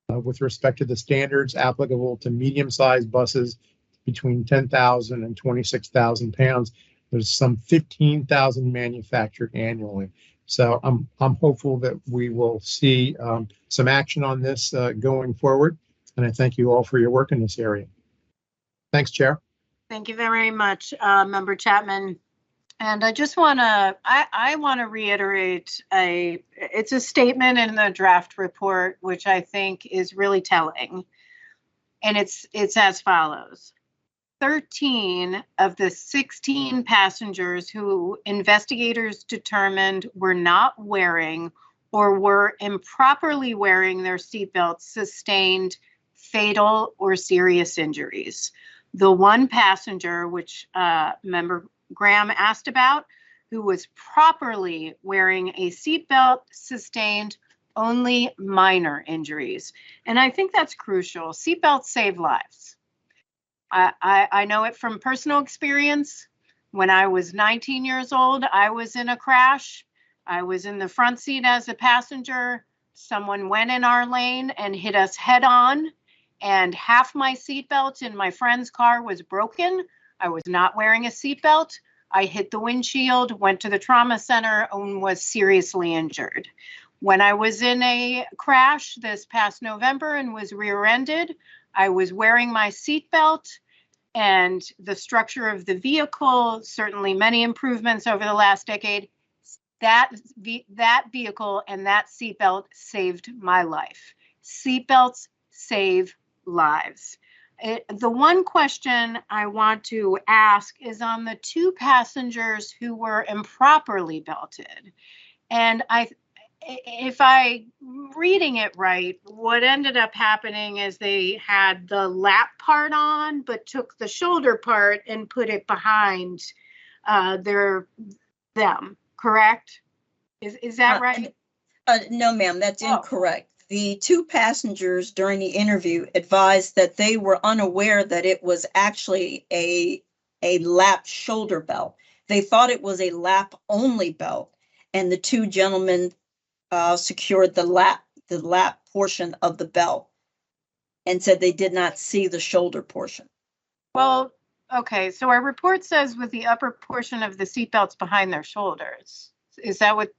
with respect to the standards applicable to medium-sized buses between 10,000 and 26,000 pounds. There's some 15,000 manufactured annually. So I'm hopeful that we will see some action on this going forward. And I thank you all for your work in this area. Thanks, Chair. Thank you very much, Member Chapman. And I just want to, I want to reiterate it's a statement in the draft report, which I think is really telling. And it's as follows. 13 of the 16 passengers who investigators determined were not wearing or were improperly wearing their seatbelts sustained fatal or serious injuries. The one passenger, which Member Graham asked about, who was properly wearing a seatbelt, sustained only minor injuries. And I think that's crucial. Seatbelts save lives. I know it from personal experience. When I was 19 years old, I was in a crash. I was in the front seat as a passenger. Someone went in our lane and hit us head on, and half my seatbelt in my friend's car was broken. I was not wearing a seatbelt. I hit the windshield, went to the trauma center, and was seriously injured. When I was in a crash this past November and was rear-ended, I was wearing my seatbelt, and the structure of the vehicle, certainly many improvements over the last decade, that vehicle and that seatbelt saved my life. Seatbelts save lives. The one question I want to ask is on the two passengers who were improperly belted. And if I reading it right, what ended up happening is they had the lap part on, but took the shoulder part and put it behind them, correct? Is that right? No, ma'am, that's Oh. incorrect. The two passengers during the interview advised that they were unaware that it was actually a lap shoulder belt. They thought it was a lap only belt, and the two gentlemen secured the lap portion of the belt and said they did not see the shoulder portion. Well, okay, so our report says with the upper portion of the seatbelts behind their shoulders. Is that what?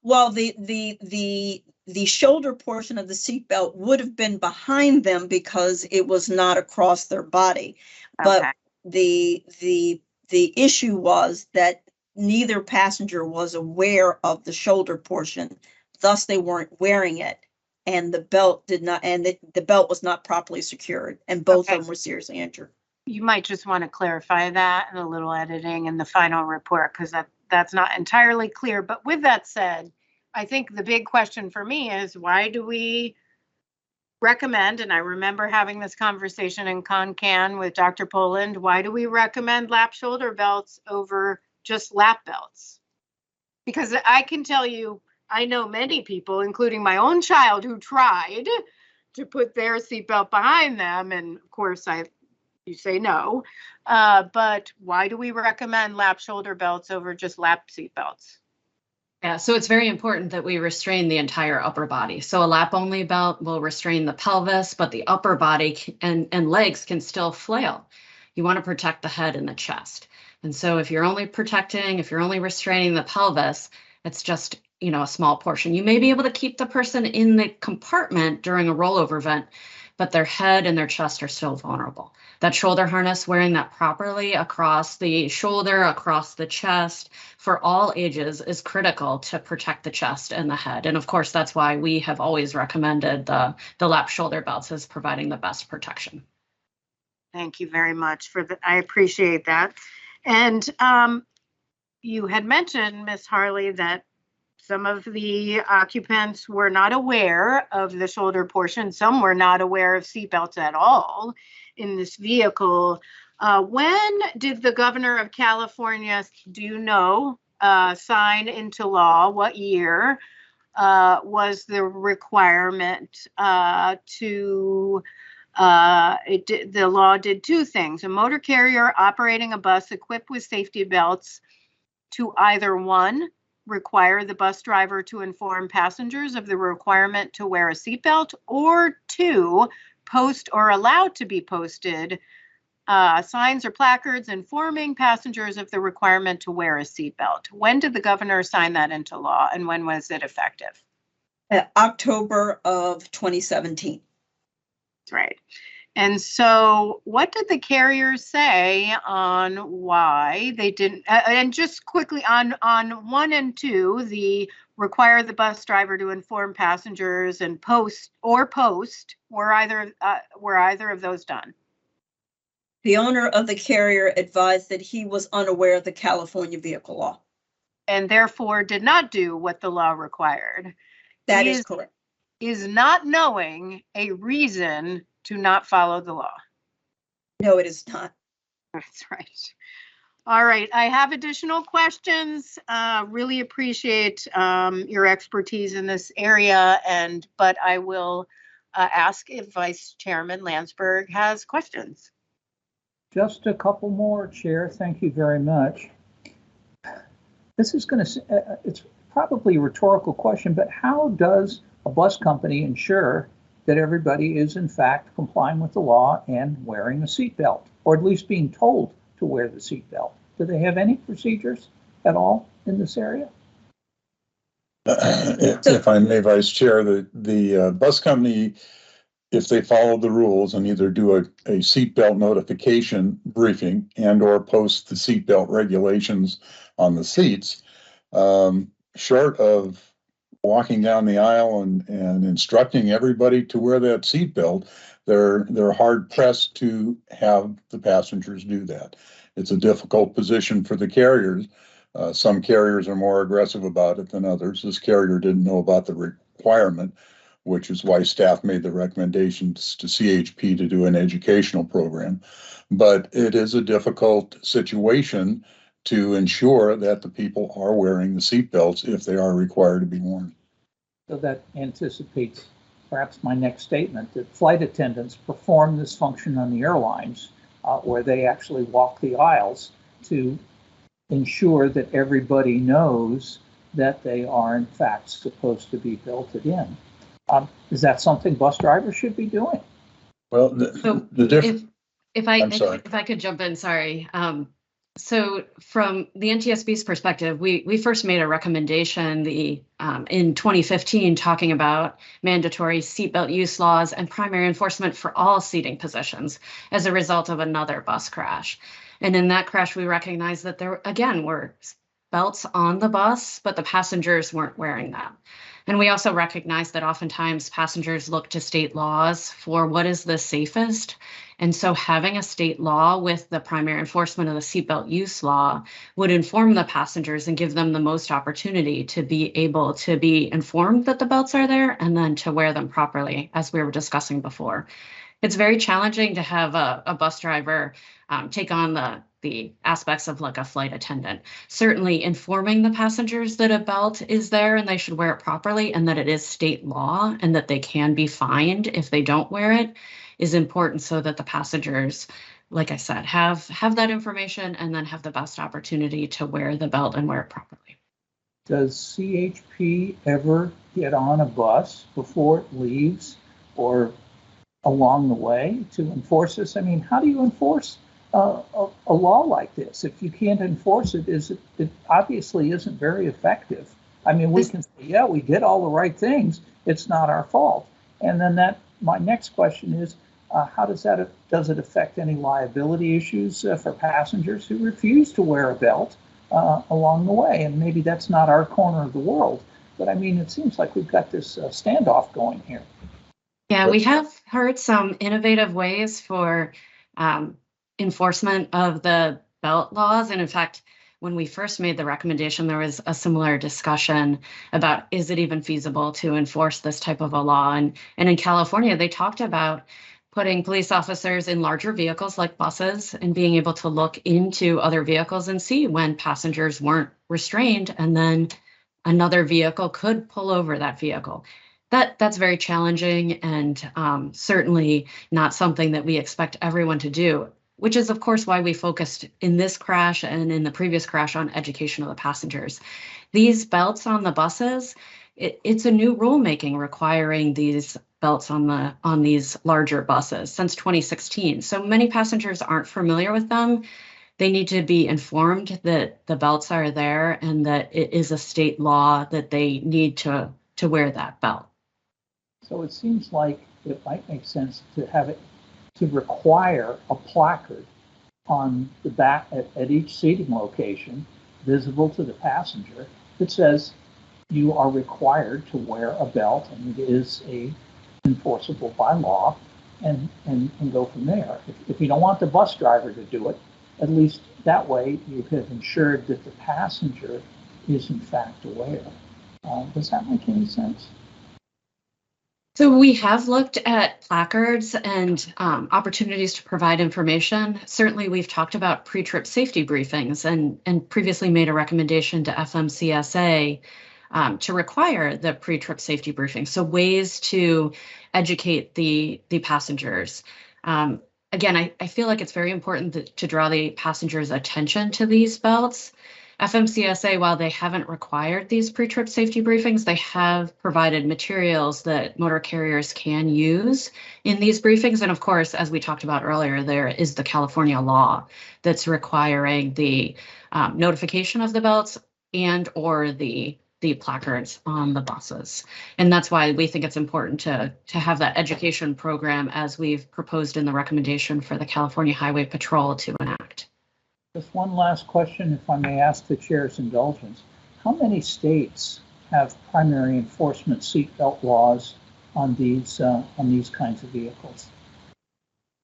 Well, the shoulder portion of the seatbelt would have been behind them because it was not across their body. But Okay. the issue was that neither passenger was aware of the shoulder portion, thus they weren't wearing it, and the belt did not, and the belt was not properly secured, and both Okay. of them were seriously injured. You might just want to clarify that in a little editing in the final report, because that's not entirely clear. But with that said, I think the big question for me is, why do we recommend, and I remember having this conversation in ConCan with Dr. Poland, why do we recommend lap shoulder belts over just lap belts? Because I can tell you, I know many people, including my own child, who tried to put their seatbelt behind them, and of course you say no, but why do we recommend lap shoulder belts over just lap seat belts? Yeah, so it's very important that we restrain the entire upper body. So a lap only belt will restrain the pelvis, but the upper body and legs can still flail. You want to protect the head and the chest. And so if you're only restraining the pelvis, it's just, a small portion. You may be able to keep the person in the compartment during a rollover event, but their head and their chest are still vulnerable. That shoulder harness, wearing that properly across the shoulder, across the chest, for all ages is critical to protect the chest and the head. And of course, that's why we have always recommended the lap shoulder belts as providing the best protection. Thank you very much I appreciate that. And you had mentioned, Ms. Harley, that some of the occupants were not aware of the shoulder portion. Some were not aware of seatbelts at all in this vehicle. When did the governor of California, do you know, sign into law? What year was the requirement the law did two things. A motor carrier operating a bus equipped with safety belts to either one, require the bus driver to inform passengers of the requirement to wear a seatbelt, or two, post or allowed to be posted signs or placards informing passengers of the requirement to wear a seatbelt. When did the governor sign that into law, and when was it effective? October of 2017. That's right. And so what did the carriers say on why they didn't, and just quickly on 1 and 2, the require the bus driver to inform passengers and post, were either of those done? The owner of the carrier advised that he was unaware of the California vehicle law. And therefore did not do what the law required. That is correct. Is not knowing a reason to not follow the law? No, it is not. That's right. All right, I have additional questions. Really appreciate your expertise in this area, but I will ask if Vice Chairman Landsberg has questions. Just a couple more, Chair. Thank you very much. This is going to, it's probably a rhetorical question, but how does a bus company ensure that everybody is in fact complying with the law and wearing a seatbelt, or at least being told to wear the seatbelt? Do they have any procedures at all in this area? If I may, Vice Chair, the bus company, if they follow the rules and either do a seatbelt notification briefing and or post the seatbelt regulations on the seats, short of walking down the aisle and instructing everybody to wear that seatbelt, they're hard pressed to have the passengers do that. It's a difficult position for the carriers. Some carriers are more aggressive about it than others. This carrier didn't know about the requirement, which is why staff made the recommendations to CHP to do an educational program. But it is a difficult situation to ensure that the people are wearing the seatbelts if they are required to be worn. So that anticipates perhaps my next statement, that flight attendants perform this function on the airlines where they actually walk the aisles to ensure that everybody knows that they are in fact supposed to be belted in. Is that something bus drivers should be doing? Well, if I could jump in, sorry. So from the NTSB's perspective, we first made a recommendation in 2015 talking about mandatory seatbelt use laws and primary enforcement for all seating positions as a result of another bus crash. And in that crash, we recognized that there, again, were belts on the bus, but the passengers weren't wearing them. And we also recognize that oftentimes passengers look to state laws for what is the safest. And so having a state law with the primary enforcement of the seatbelt use law would inform the passengers and give them the most opportunity to be able to be informed that the belts are there and then to wear them properly, as we were discussing before. It's very challenging to have a bus driver take on the aspects of like a flight attendant. Certainly informing the passengers that a belt is there and they should wear it properly and that it is state law and that they can be fined if they don't wear it is important so that the passengers, like I said, have that information and then have the best opportunity to wear the belt and wear it properly. Does CHP ever get on a bus before it leaves or along the way to enforce this? I mean, how do you enforce a law like this? If you can't enforce it, it obviously isn't very effective. I mean, we can say, yeah, we did all the right things. It's not our fault. And then my next question is, how does it affect any liability issues for passengers who refuse to wear a belt along the way? And maybe that's not our corner of the world, but I mean, it seems like we've got this standoff going here. Yeah, we have heard some innovative ways for enforcement of the belt laws. And in fact, when we first made the recommendation, there was a similar discussion about, is it even feasible to enforce this type of a law? And in California, they talked about putting police officers in larger vehicles like buses and being able to look into other vehicles and see when passengers weren't restrained, and then another vehicle could pull over that vehicle. That's very challenging and certainly not something that we expect everyone to do, which is, of course, why we focused in this crash and in the previous crash on education of the passengers. These belts on the buses, it's a new rulemaking requiring these belts on these larger buses since 2016. So many passengers aren't familiar with them. They need to be informed that the belts are there and that it is a state law that they need to wear that belt. So it seems like it might make sense to require a placard on the back at each seating location, visible to the passenger, that says you are required to wear a belt and it is enforceable by law, and go from there. If you don't want the bus driver to do it, at least that way you have ensured that the passenger is in fact aware. Does that make any sense? So we have looked at placards and opportunities to provide information. Certainly, we've talked about pre-trip safety briefings and previously made a recommendation to Fmcsa to require the pre-trip safety briefing. So ways to educate the passengers. Again, I feel like it's very important to draw the passengers' attention to these belts. Fmcsa, while they haven't required these pre-trip safety briefings, they have provided materials that motor carriers can use in these briefings. And of course, as we talked about earlier, there is the California law that's requiring the notification of the belts and or the placards on the buses. And that's why we think it's important to have that education program as we've proposed in the recommendation for the California Highway Patrol to enact. Just one last question, if I may ask the chair's indulgence. How many states have primary enforcement seatbelt laws on these kinds of vehicles?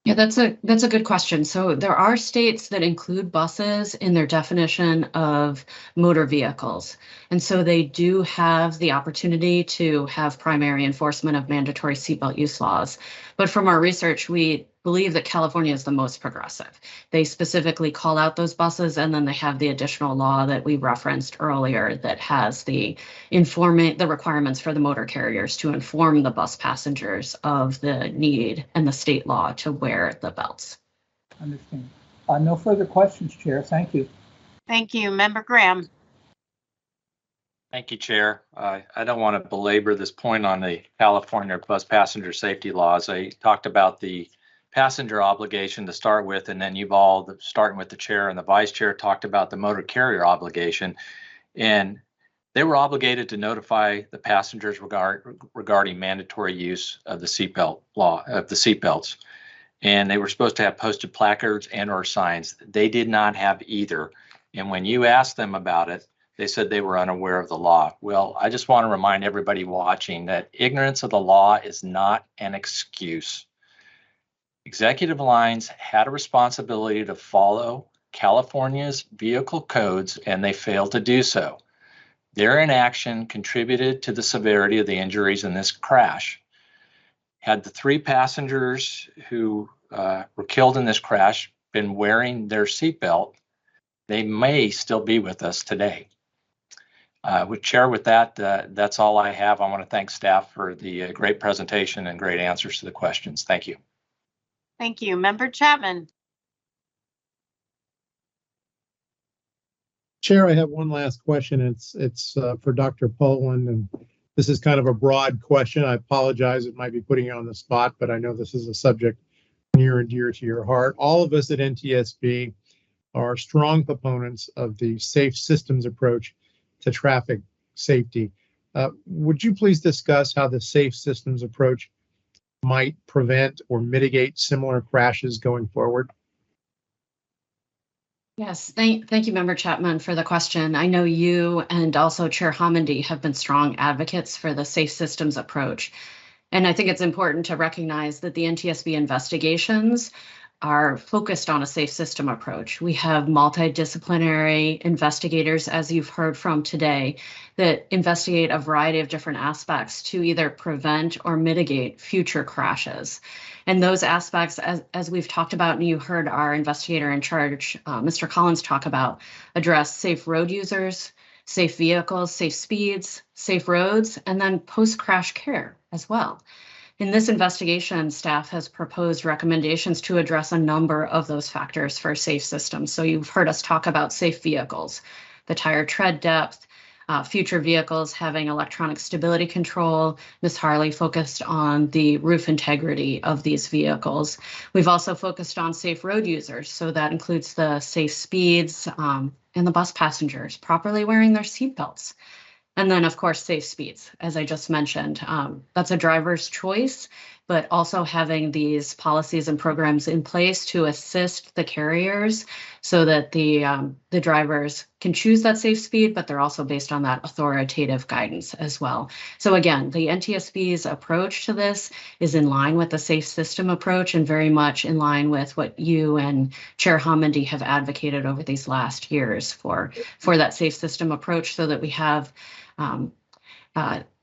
Yeah, that's a good question. So there are states that include buses in their definition of motor vehicles. And so they do have the opportunity to have primary enforcement of mandatory seatbelt use laws. But from our research, we believe that California is the most progressive. They specifically call out those buses, and then they have the additional law that we referenced earlier that has the requirements for the motor carriers to inform the bus passengers of the need and the state law to wear the belts. Understand. No further questions, Chair. Thank you. Thank you. Member Graham. Thank you, Chair. I don't want to belabor this point on the California bus passenger safety laws. I talked about the passenger obligation to start with, and then you've all, starting with the chair and the vice chair, talked about the motor carrier obligation. And they were obligated to notify the passengers regarding mandatory use of the seatbelt law, of the seatbelts. And they were supposed to have posted placards and or signs. They did not have either. And when you asked them about it, they said they were unaware of the law. Well, I just want to remind everybody watching that ignorance of the law is not an excuse. Executive lines had a responsibility to follow California's vehicle codes, and they failed to do so. Their inaction contributed to the severity of the injuries in this crash. Had the 3 passengers who were killed in this crash been wearing their seatbelt, they may still be with us today. With that, that's all I have. I want to thank staff for the great presentation and great answers to the questions. Thank you. Thank you. Member Chapman. Chair, I have one last question. It's for Dr. Poland, and this is kind of a broad question. I apologize. It might be putting you on the spot, but I know this is a subject near and dear to your heart. All of us at NTSB are strong proponents of the safe systems approach to traffic safety. Would you please discuss how the safe systems approach might prevent or mitigate similar crashes going forward? Yes, thank you, Member Chapman, for the question. I know you and also Chair Homendy have been strong advocates for the safe systems approach. And I think it's important to recognize that the NTSB investigations are focused on a safe system approach. We have multidisciplinary investigators, as you've heard from today, that investigate a variety of different aspects to either prevent or mitigate future crashes. And those aspects, as we've talked about, and you heard our investigator in charge, Mr. Collins, talk about, address safe road users, safe vehicles, safe speeds, safe roads, and then post-crash care as well. In this investigation, staff has proposed recommendations to address a number of those factors for safe systems. So you've heard us talk about safe vehicles, the tire tread depth, future vehicles having electronic stability control. Ms. Harley focused on the roof integrity of these vehicles. We've also focused on safe road users. So that includes the safe speeds and the bus passengers properly wearing their seatbelts. And then, of course, safe speeds, as I just mentioned. That's a driver's choice, but also having these policies and programs in place to assist the carriers so that the drivers can choose that safe speed, but they're also based on that authoritative guidance as well. So again, the NTSB's approach to this is in line with the safe system approach and very much in line with what you and Chair Homendy have advocated over these last years for that safe system approach, so that we have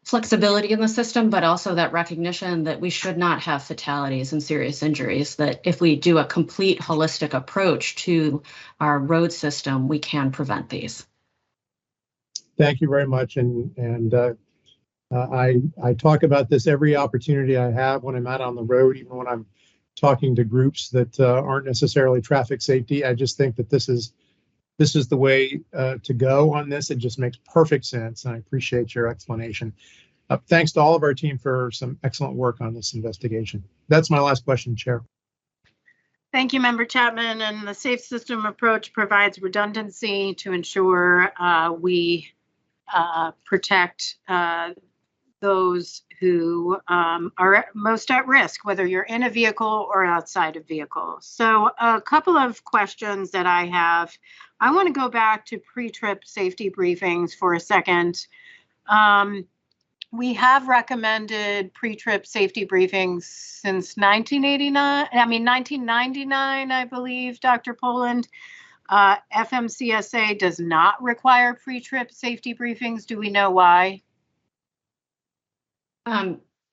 flexibility in the system, but also that recognition that we should not have fatalities and serious injuries, that if we do a complete holistic approach to our road system, we can prevent these. Thank you very much. And I talk about this every opportunity I have when I'm out on the road, even when I'm talking to groups that aren't necessarily traffic safety. I just think that this is the way to go on this. It just makes perfect sense, and I appreciate your explanation. Thanks to all of our team for some excellent work on this investigation. That's my last question, Chair. Thank you, Member Chapman. And the safe system approach provides redundancy to ensure we protect those who are most at risk, whether you're in a vehicle or outside of vehicle. So a couple of questions that I have. I want to go back to pre-trip safety briefings for a second. We have recommended pre-trip safety briefings since 1999, I believe, Dr. Poland. Fmcsa does not require pre-trip safety briefings. Do we know why?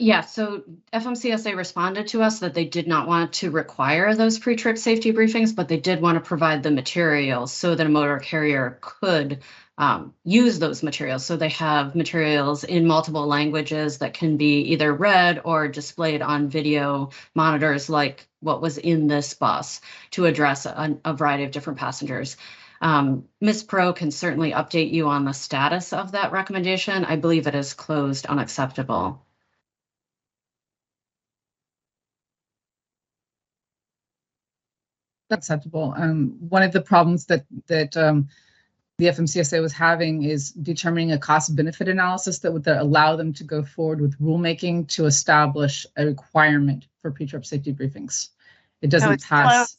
Yeah, so FMCSA responded to us that they did not want to require those pre-trip safety briefings, but they did want to provide the materials so that a motor carrier could use those materials. So they have materials in multiple languages that can be either read or displayed on video monitors like what was in this bus to address a variety of different passengers. Ms. Pro can certainly update you on the status of that recommendation. I believe it is closed unacceptable. Acceptable. One of the problems that the FMCSA was having is determining a cost-benefit analysis that would allow them to go forward with rulemaking to establish a requirement for pre-trip safety briefings. It doesn't pass.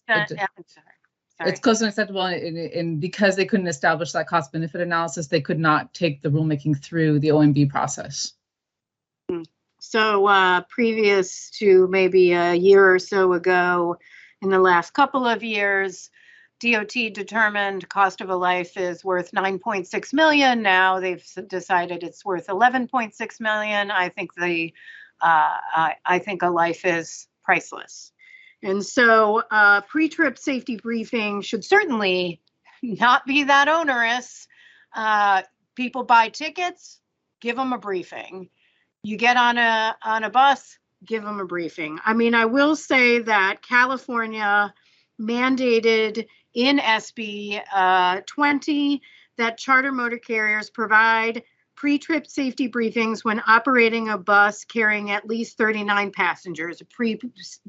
It's close and acceptable, and because they couldn't establish that cost-benefit analysis, they could not take the rulemaking through the OMB process. So previous to maybe a year or so ago, in the last couple of years, DOT determined cost of a life is worth 9.6 million. Now they've decided it's worth 11.6 million. I think I think a life is priceless. And so pre-trip safety briefing should certainly not be that onerous. People buy tickets, give them a briefing. You get on a bus, give them a briefing. I mean, I will say that California mandated in SB 20 that charter motor carriers provide pre-trip safety briefings when operating a bus carrying at least 39 passengers. A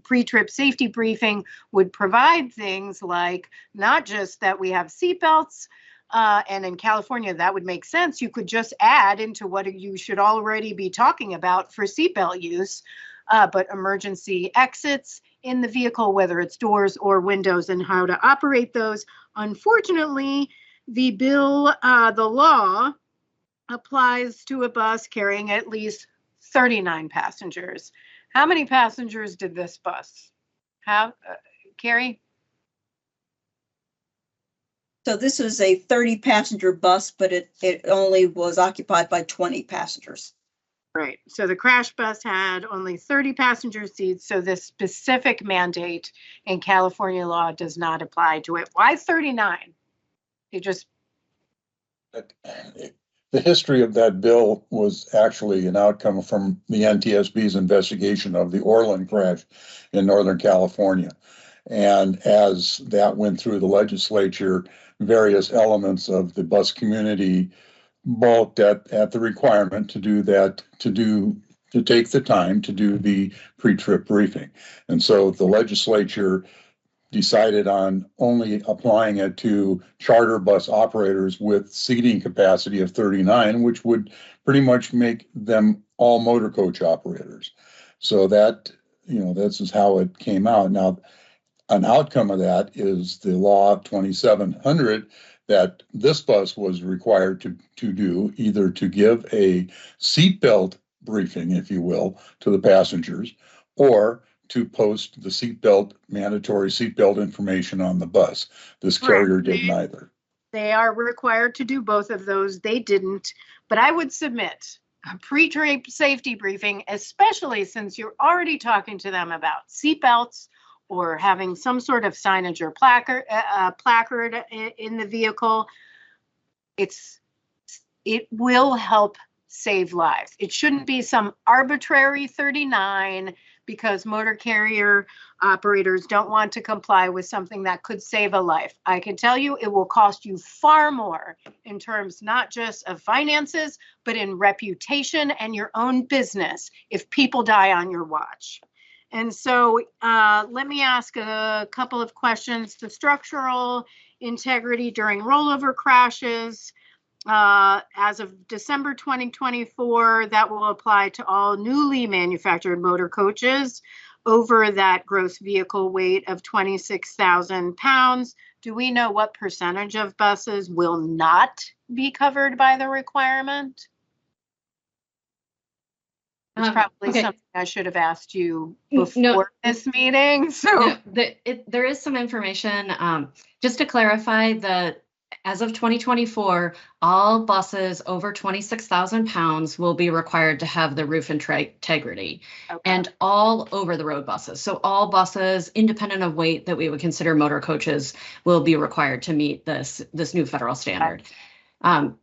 pre-trip safety briefing would provide things like not just that we have seatbelts, and in California, that would make sense. You could just add into what you should already be talking about for seatbelt use, but emergency exits in the vehicle, whether it's doors or windows, and how to operate those. Unfortunately, the law applies to a bus carrying at least 39 passengers. How many passengers did this bus have, Carrie? So this is a 30-passenger bus, but it only was occupied by 20 passengers. Right. So the crash bus had only 30 passenger seats. So this specific mandate in California law does not apply to it. Why 39? It just. The history of that bill was actually an outcome from the NTSB's investigation of the Orland crash in Northern California. And as that went through the legislature, various elements of the bus community balked at the requirement to do that, to take the time to do the pre-trip briefing. And so the legislature decided on only applying it to charter bus operators with seating capacity of 39, which would pretty much make them all motor coach operators. So that, this is how it came out. Now, an outcome of that is the law 2700 that this bus was required to do, either to give a seatbelt briefing, if you will, to the passengers, or to post the mandatory seatbelt information on the bus. This carrier did neither. They are required to do both of those. They didn't, but I would submit a pre-trip safety briefing, especially since you're already talking to them about seatbelts or having some sort of signage or placard in the vehicle. It will help save lives. It shouldn't be some arbitrary 39 because motor carrier operators don't want to comply with something that could save a life. I can tell you it will cost you far more in terms not just of finances, but in reputation and your own business if people die on your watch. And so let me ask a couple of questions. The structural integrity during rollover crashes, as of December 2024, that will apply to all newly manufactured motor coaches over that gross vehicle weight of 26,000 pounds. Do we know what percentage of buses will not be covered by the requirement? It's probably something I should have asked you before this meeting. So there is some information. Just to clarify, the As of 2024, all buses over 26,000 pounds will be required to have the roof integrity, and all over the road buses. So all buses, independent of weight, that we would consider motor coaches, will be required to meet this new federal standard.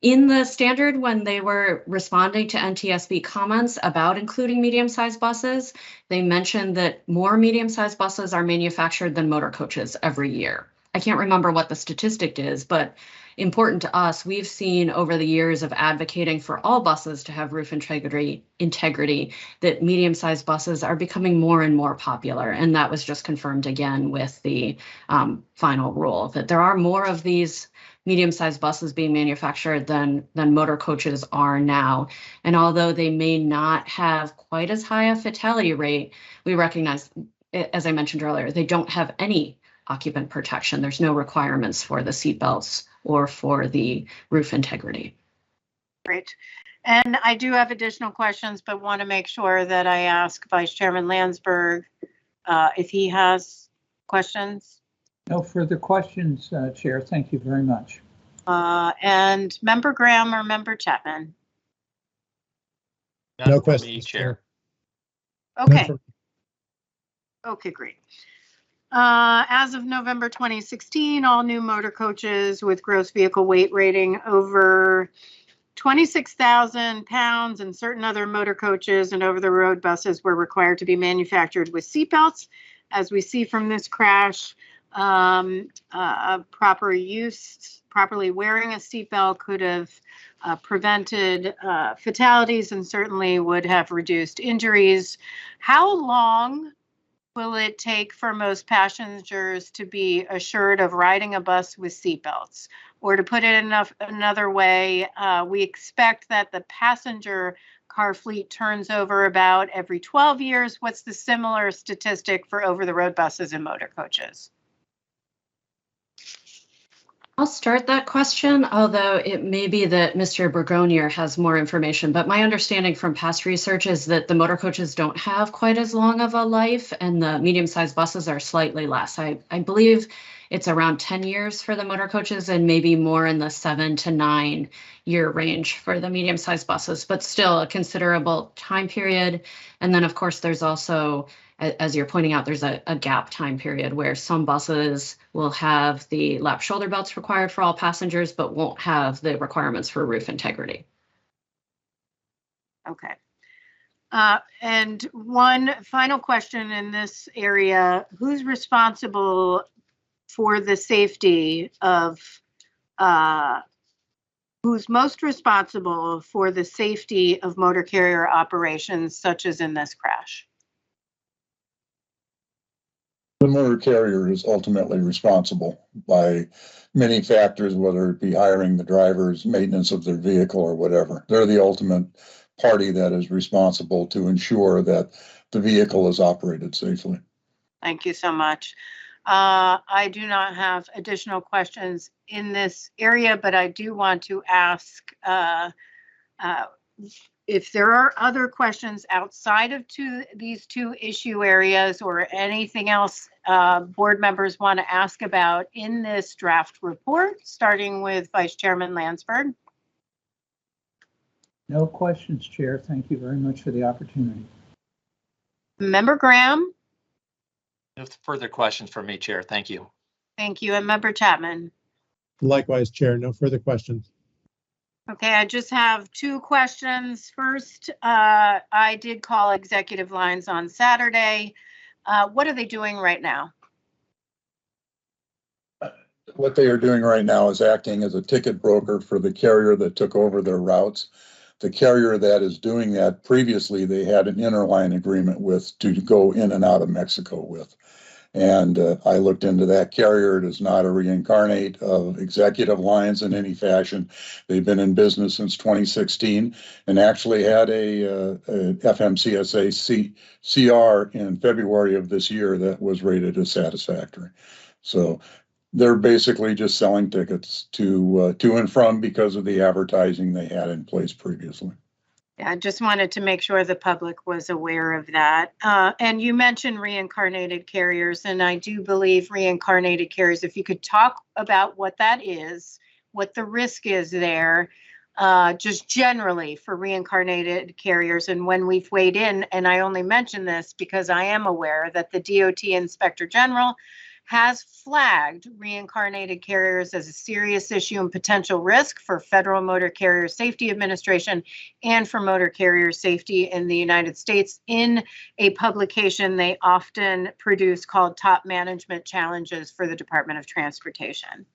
In the standard, when they were responding to NTSB comments about including medium-sized buses, they mentioned that more medium-sized buses are manufactured than motor coaches every year. I can't remember what the statistic is, but important to us, we've seen over the years of advocating for all buses to have roof integrity that medium-sized buses are becoming more and more popular. And that was just confirmed again with the final rule, that there are more of these medium-sized buses being manufactured than motor coaches are now. And although they may not have quite as high a fatality rate, we recognize, as I mentioned earlier, they don't have any occupant protection. There's no requirements for the seatbelts or for the roof integrity. Great. And I do have additional questions, but want to make sure that I ask Vice Chairman Landsberg if he has questions. No further questions, Chair. Thank you very much. And Member Graham or Member Chapman? No questions, Chair. Okay. Okay, great. As of November 2016, all new motor coaches with gross vehicle weight rating over 26,000 pounds and certain other motor coaches and over-the-road buses were required to be manufactured with seatbelts. As we see from this crash, properly wearing a seatbelt could have prevented fatalities and certainly would have reduced injuries. How long will it take for most passengers to be assured of riding a bus with seatbelts? Or to put it another way, we expect that the passenger car fleet turns over about every 12 years. What's the similar statistic for over-the-road buses and motor coaches? I'll start that question, although it may be that Mr. Burgonier has more information, but my understanding from past research is that the motor coaches don't have quite as long of a life and the medium-sized buses are slightly less. I believe it's around 10 years for the motor coaches and maybe more in the 7 to 9 year range for the medium-sized buses, but still a considerable time period. And then of course there's also, as you're pointing out, there's a gap time period where some buses will have the lap shoulder belts required for all passengers, but won't have the requirements for roof integrity. Okay. And one final question in this area, who's responsible for the safety of, who's most responsible for the safety of motor carrier operations such as in this crash? The motor carrier is ultimately responsible by many factors, whether it be hiring the drivers, maintenance of their vehicle, or whatever. They're the ultimate party that is responsible to ensure that the vehicle is operated safely. Thank you so much. I do not have additional questions in this area, but I do want to ask if there are other questions outside of these two issue areas or anything else board members want to ask about in this draft report, starting with Vice Chairman Landsberg. No questions, Chair. Thank you very much for the opportunity. Member Graham? No further questions from me, Chair. Thank you. Thank you. And Member Chapman? Likewise, Chair, no further questions. Okay, I just have two questions. First, I did call executive lines on Saturday. What are they doing right now? What they are doing right now is acting as a ticket broker for the carrier that took over their routes. The carrier that is doing that, previously they had an interline agreement with to go in and out of Mexico with. And I looked into that carrier. It is not a reincarnate of executive lines in any fashion. They've been in business since 2016 and actually had a Fmcsa CR in February of this year that was rated as satisfactory. So they're basically just selling tickets to and from because of the advertising they had in place previously. Yeah, I just wanted to make sure the public was aware of that. And you mentioned reincarnated carriers, and I do believe reincarnated carriers, if you could talk about what that is, what the risk is there, just generally for reincarnated carriers. And when we've weighed in, and I only mention this because I am aware that the DOT Inspector General has flagged reincarnated carriers as a serious issue and potential risk for Federal Motor Carrier Safety Administration and for motor carrier safety in the United States in a publication they often produce called Top Management Challenges for the Department of Transportation.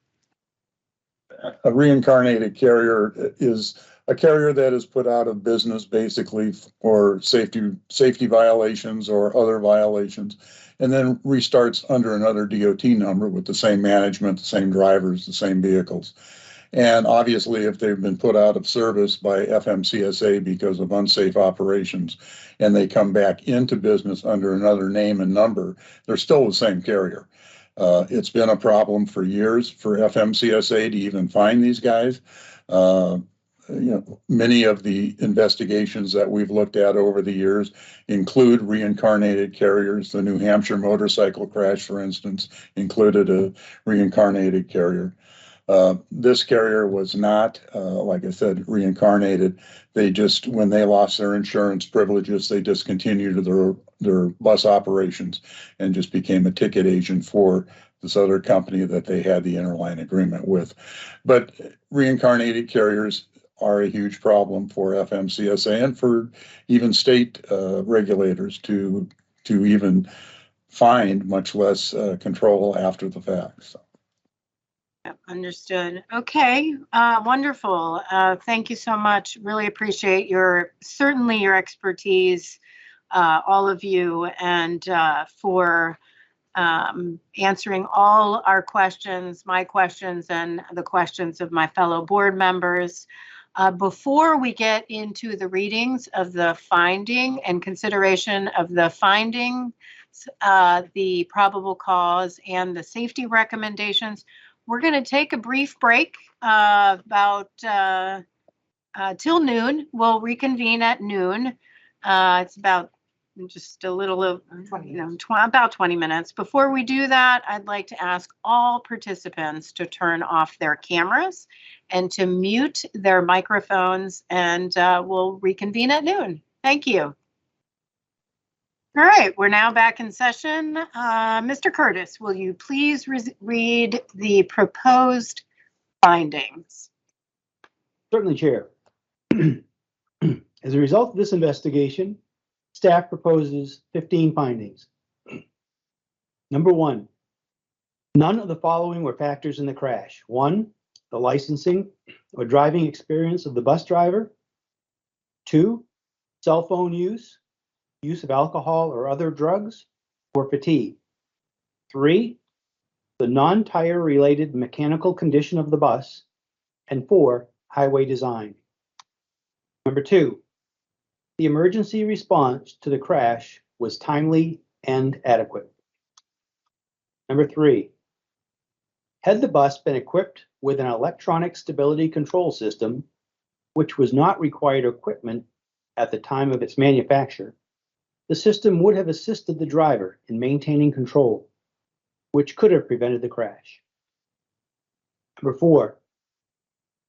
A reincarnated carrier is a carrier that is put out of business basically for safety violations or other violations, and then restarts under another DOT number with the same management, the same drivers, the same vehicles. And obviously, if they've been put out of service by Fmcsa because of unsafe operations, and they come back into business under another name and number, they're still the same carrier. It's been a problem for years for Fmcsa to even find these guys. Many of the investigations that we've looked at over the years include reincarnated carriers. The New Hampshire motorcycle crash, for instance, included a reincarnated carrier. This carrier was not, like I said, reincarnated. They just, when they lost their insurance privileges, they discontinued their bus operations and just became a ticket agent for this other company that they had the interline agreement with. But reincarnated carriers are a huge problem for Fmcsa and for even state regulators to even find, much less control after the fact. So. Understood. Okay, wonderful. Thank you so much. Really appreciate certainly your expertise, all of you, and for answering all our questions, my questions, and the questions of my fellow board members. Before we get into the readings of the finding and consideration of the findings, the probable cause, and the safety recommendations, we're going to take a brief break about till noon. We'll reconvene at noon. It's about just a little of, about 20 minutes. Before we do that, I'd like to ask all participants to turn off their cameras and to mute their microphones, and we'll reconvene at noon. Thank you. All right, we're now back in session. Mr. Curtis, will you please read the proposed findings? Certainly, Chair. As a result of this investigation, staff proposes 15 findings. Number 1, none of the following were factors in the crash. 1, the licensing or driving experience of the bus driver. 2, cell phone use of alcohol or other drugs, or fatigue. 3, the non-tire related mechanical condition of the bus. And 4, highway design. Number 2, the emergency response to the crash was timely and adequate. Number 3, had the bus been equipped with an electronic stability control system, which was not required equipment at the time of its manufacture, the system would have assisted the driver in maintaining control, which could have prevented the crash. Number 4,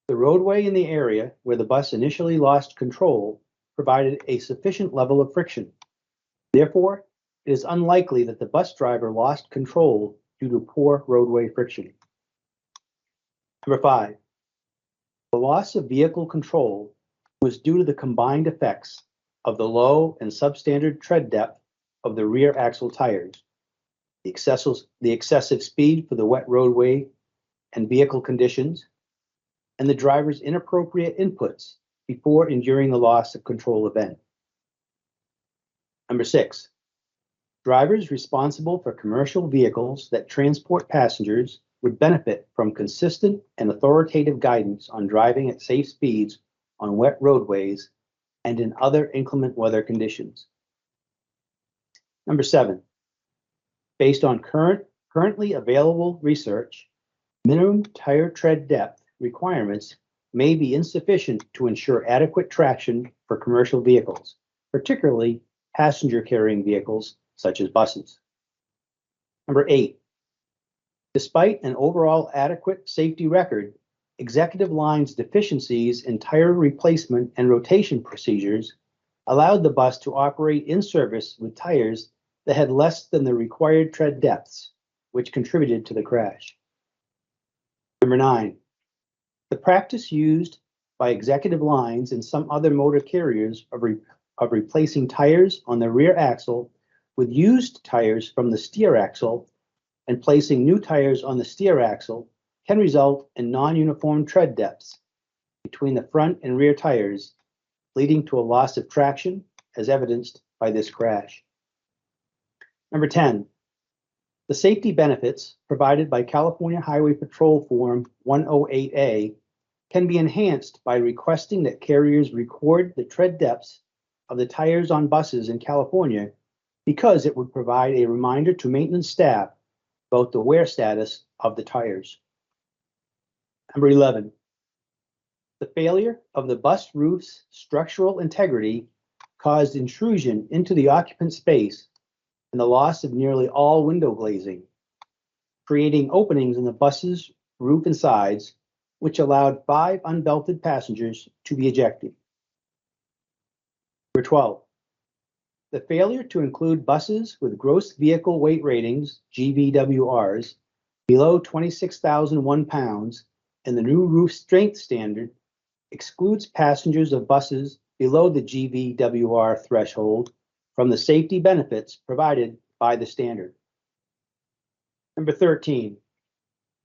the roadway in the area where the bus initially lost control provided a sufficient level of friction. Therefore, it is unlikely that the bus driver lost control due to poor roadway friction. Number 5, the loss of vehicle control was due to the combined effects of the low and substandard tread depth of the rear axle tires, the excessive speed for the wet roadway and vehicle conditions, and the driver's inappropriate inputs before and during the loss of control event. Number 6, drivers responsible for commercial vehicles that transport passengers would benefit from consistent and authoritative guidance on driving at safe speeds on wet roadways and in other inclement weather conditions. Number 7, based on currently available research, minimum tire tread depth requirements may be insufficient to ensure adequate traction for commercial vehicles, particularly passenger carrying vehicles such as buses. Number 8, despite an overall adequate safety record, Executive Line's deficiencies in tire replacement and rotation procedures allowed the bus to operate in service with tires that had less than the required tread depths, which contributed to the crash. Number 9, the practice used by Executive Lines and some other motor carriers of replacing tires on the rear axle with used tires from the steer axle and placing new tires on the steer axle can result in non-uniform tread depths between the front and rear tires, leading to a loss of traction as evidenced by this crash. Number 10, the safety benefits provided by California Highway Patrol Form 108A can be enhanced by requesting that carriers record the tread depths of the tires on buses in California because it would provide a reminder to maintenance staff about the wear status of the tires. Number 11, the failure of the bus roof's structural integrity caused intrusion into the occupant space and the loss of nearly all window glazing, creating openings in the bus's roof and sides, which allowed 5 unbelted passengers to be ejected. Number 12, the failure to include buses with gross vehicle weight ratings, GVWRs, below 26,001 pounds in the new roof strength standard excludes passengers of buses below the GVWR threshold from the safety benefits provided by the standard. Number 13,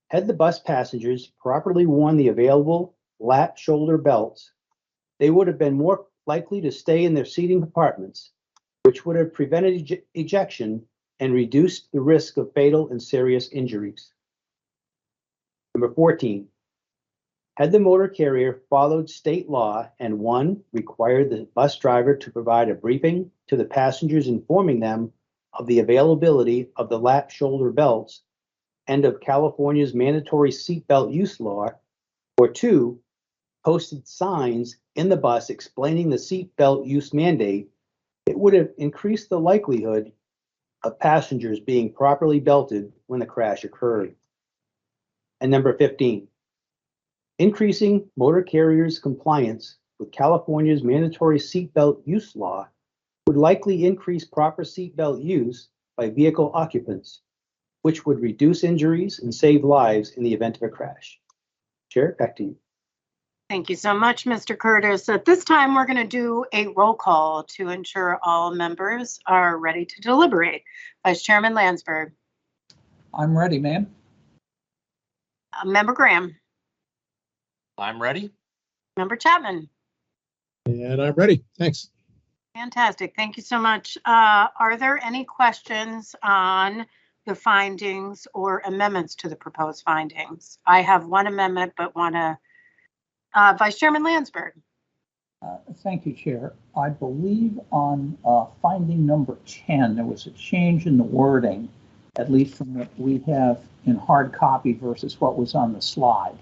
had the bus passengers properly worn the available lap shoulder belts, they would have been more likely to stay in their seating compartments, which would have prevented ejection and reduced the risk of fatal and serious injuries. Number 14, had the motor carrier followed state law and 1, required the bus driver to provide a briefing to the passengers informing them of the availability of the lap shoulder belts and of California's mandatory seatbelt use law, or 2, posted signs in the bus explaining the seatbelt use mandate, it would have increased the likelihood of passengers being properly belted when the crash occurred. And number 15, increasing motor carriers' compliance with California's mandatory seatbelt use law would likely increase proper seatbelt use by vehicle occupants, which would reduce injuries and save lives in the event of a crash. Chair, back to you. Thank you so much, Mr. Curtis. At this time, we're going to do a roll call to ensure all members are ready to deliberate. Vice Chairman Landsberg. I'm ready, ma'am. Member Graham. I'm ready. Member Chapman. And I'm ready. Thanks. Fantastic. Thank you so much. Are there any questions on the findings or amendments to the proposed findings? I have one amendment, but want to Vice Chairman Landsberg. Thank you, Chair. I believe on finding number 10, there was a change in the wording, at least from what we have in hard copy versus what was on the slide.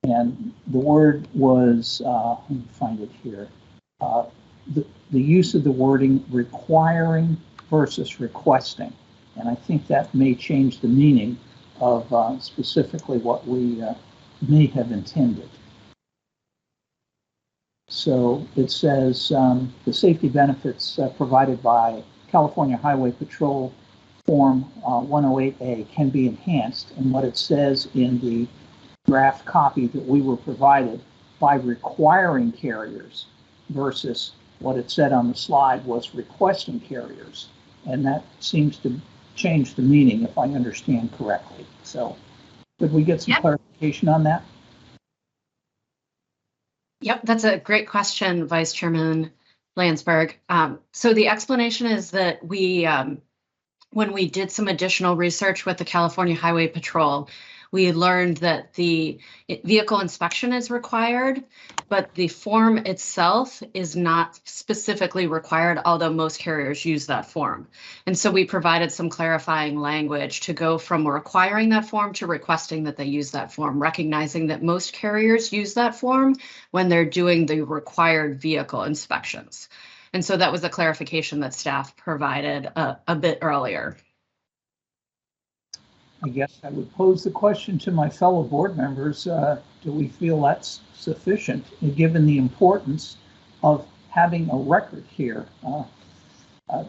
And the word was, let me find it here, the use of the wording requiring versus requesting. And I think that may change the meaning of specifically what we may have intended. So it says the safety benefits provided by California Highway Patrol Form 108A can be enhanced. And what it says in the draft copy that we were provided by requiring carriers versus what it said on the slide was requesting carriers. And that seems to change the meaning if I understand correctly. So could we get some clarification on that? Yep, that's a great question, Vice Chairman Landsberg. So the explanation is that we, when we did some additional research with the California Highway Patrol, we learned that the vehicle inspection is required, but the form itself is not specifically required, although most carriers use that form. And so we provided some clarifying language to go from requiring that form to requesting that they use that form, recognizing that most carriers use that form when they're doing the required vehicle inspections. And so that was a clarification that staff provided a bit earlier. I guess I would pose the question to my fellow board members, do we feel that's sufficient, given the importance of having a record here?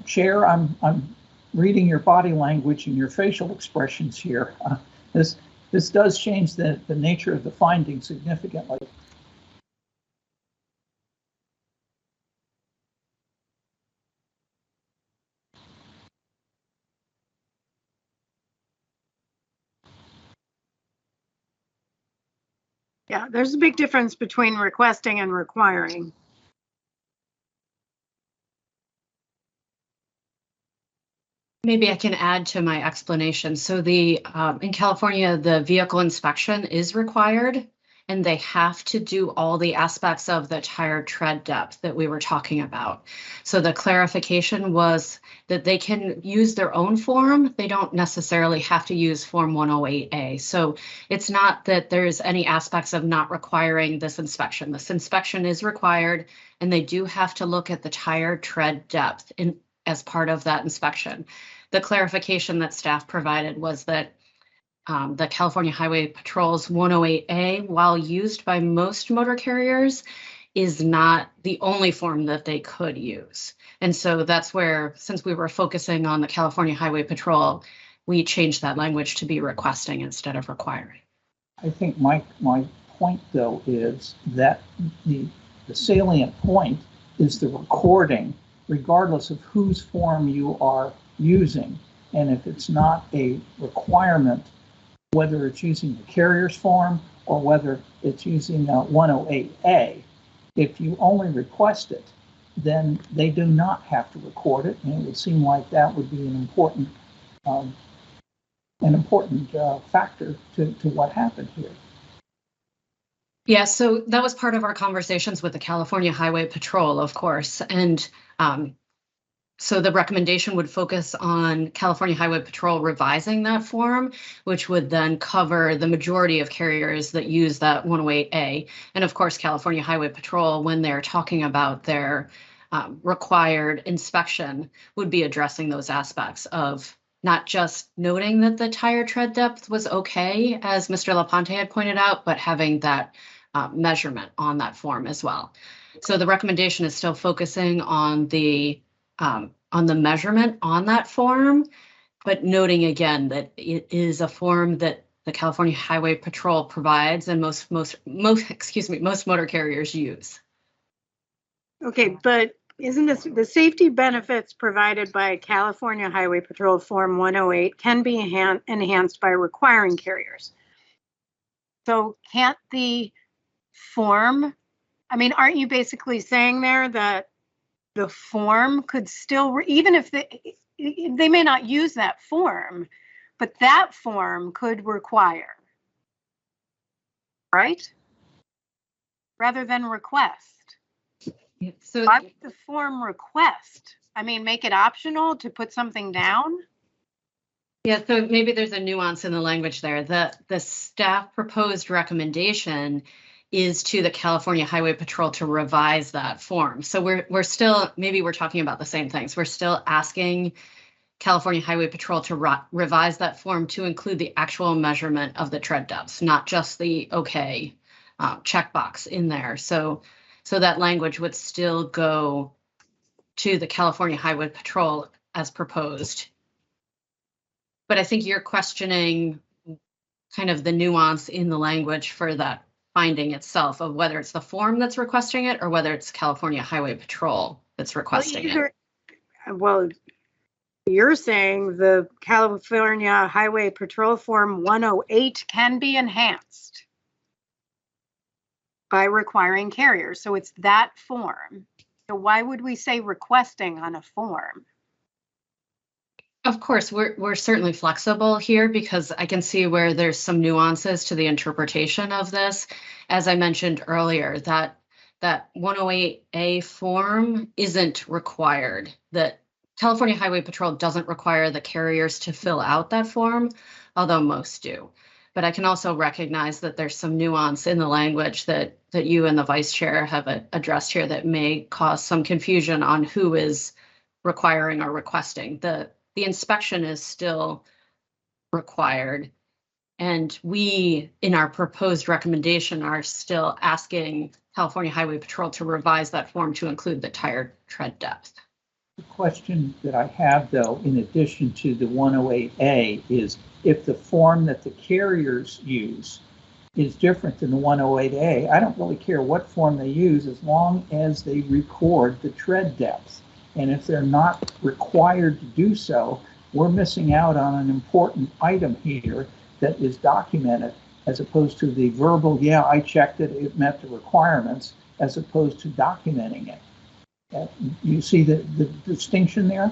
Chair, I'm reading your body language and your facial expressions here. This does change the nature of the finding significantly. Yeah, there's a big difference between requesting and requiring. Maybe I can add to my explanation. So the in California, the vehicle inspection is required, and they have to do all the aspects of the tire tread depth that we were talking about. So the clarification was that they can use their own form. They don't necessarily have to use Form 108A. So it's not that there's any aspects of not requiring this inspection. This inspection is required, and they do have to look at the tire tread depth as part of that inspection. The clarification that staff provided was that the California Highway Patrol's 108A, while used by most motor carriers, is not the only form that they could use. And so that's where, since we were focusing on the California Highway Patrol, we changed that language to be requesting instead of requiring. I think my point, though, is that the salient point is the recording, regardless of whose form you are using. And if it's not a requirement, whether it's using the carrier's form or whether it's using 108A, if you only request it, then they do not have to record it. And it would seem like that would be an important factor to what happened here. Yeah, so that was part of our conversations with the California Highway Patrol, of course. And so the recommendation would focus on California Highway Patrol revising that form, which would then cover the majority of carriers that use that 108A. And of course, California Highway Patrol, when they're talking about their required inspection, would be addressing those aspects of not just noting that the tire tread depth was okay, as Mr. LaPonte had pointed out, but having that measurement on that form as well. So the recommendation is still focusing on the measurement on that form, but noting again that it is a form that the California Highway Patrol provides and most motor carriers use. Okay, but isn't this the safety benefits provided by California Highway Patrol Form 108 can be enhanced by requiring carriers? So can't the form, I mean, aren't you basically saying there that the form could still, even if they may not use that form, but that form could require, right? Rather than request. So why would the form request? I mean, make it optional to put something down? Yeah, so maybe there's a nuance in the language there. The staff proposed recommendation is to the California Highway Patrol to revise that form. So we're still, maybe we're talking about the same things. We're still asking California Highway Patrol to revise that form to include the actual measurement of the tread depths, not just the okay checkbox in there. So that language would still go to the California Highway Patrol as proposed. But I think you're questioning kind of the nuance in the language for that finding itself of whether it's the form that's requesting it or whether it's California Highway Patrol that's requesting it. Well, you're saying the California Highway Patrol Form 108 can be enhanced by requiring carriers. So it's that form. So why would we say requesting on a form? Of course, we're certainly flexible here because I can see where there's some nuances to the interpretation of this. As I mentioned earlier, that 108A form isn't required. That California Highway Patrol doesn't require the carriers to fill out that form, although most do. But I can also recognize that there's some nuance in the language that you and the vice chair have addressed here that may cause some confusion on who is requiring or requesting. The inspection is still required. And we, in our proposed recommendation, are still asking California Highway Patrol to revise that form to include the tire tread depth. The question that I have, though, in addition to the 108A, is if the form that the carriers use is different than the 108A, I don't really care what form they use as long as they record the tread depth. And if they're not required to do so, we're missing out on an important item here that is documented, as opposed to the verbal, yeah, I checked it, it met the requirements, as opposed to documenting it. You see the distinction there?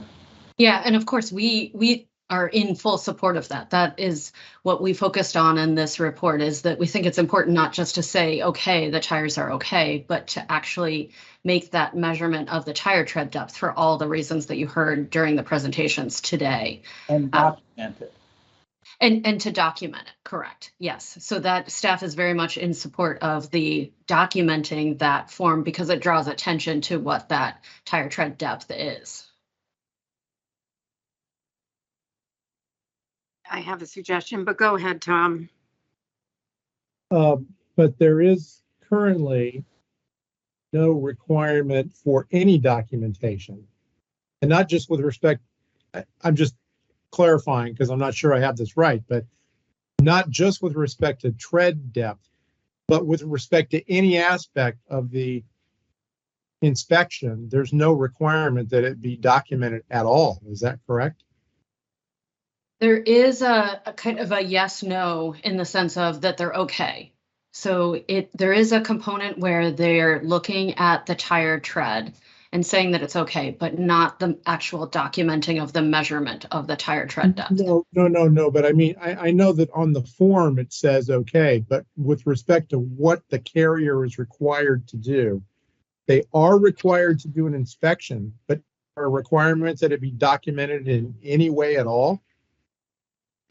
Yeah, and of course, we are in full support of that. That is what we focused on in this report, is that we think it's important not just to say, okay, the tires are okay, but to actually make that measurement of the tire tread depth for all the reasons that you heard during the presentations today. And document it. And to document it, correct, yes. So that staff is very much in support of the documenting that form because it draws attention to what that tire tread depth is. I have a suggestion, but go ahead, Tom. But there is currently no requirement for any documentation. And not just with respect, I'm just clarifying because I'm not sure I have this right, but not just with respect to tread depth, but with respect to any aspect of the inspection, there's no requirement that it be documented at all. Is that correct? There is a kind of a yes/no in the sense of that they're okay. So there is a component where they're looking at the tire tread and saying that it's okay, but not the actual documenting of the measurement of the tire tread depth. No. But I mean, I know that on the form it says okay, but with respect to what the carrier is required to do, they are required to do an inspection, but are requirements that it be documented in any way at all?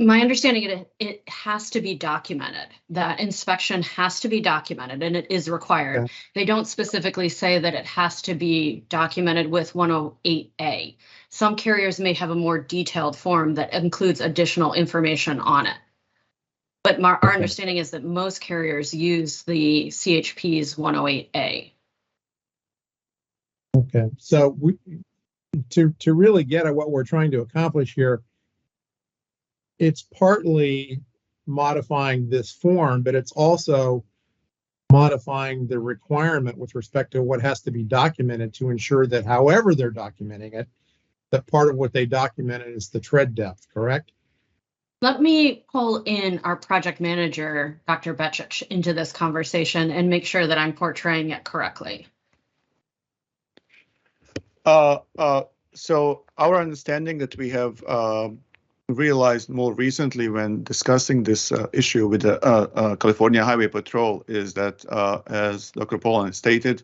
My understanding is it has to be documented. That inspection has to be documented and it is required. Okay. They don't specifically say that it has to be documented with 108A. Some carriers may have a more detailed form that includes additional information on it. But our understanding is that most carriers use the CHP's 108A. Okay, so to really get at what we're trying to accomplish here, it's partly modifying this form, but it's also modifying the requirement with respect to what has to be documented to ensure that however they're documenting it, that part of what they documented is the tread depth, correct? Let me pull in our project manager, Dr. Betchich, into this conversation and make sure that I'm portraying it correctly. So our understanding that we have realized more recently when discussing this issue with the California Highway Patrol is that, as Dr. Poland stated,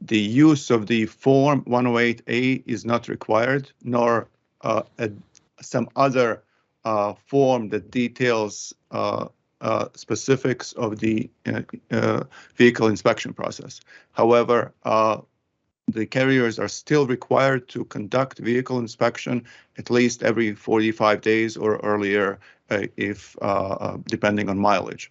the use of the Form 108A is not required, nor some other form that details specifics of the vehicle inspection process. However, the carriers are still required to conduct vehicle inspection at least every 45 days or earlier, if depending on mileage.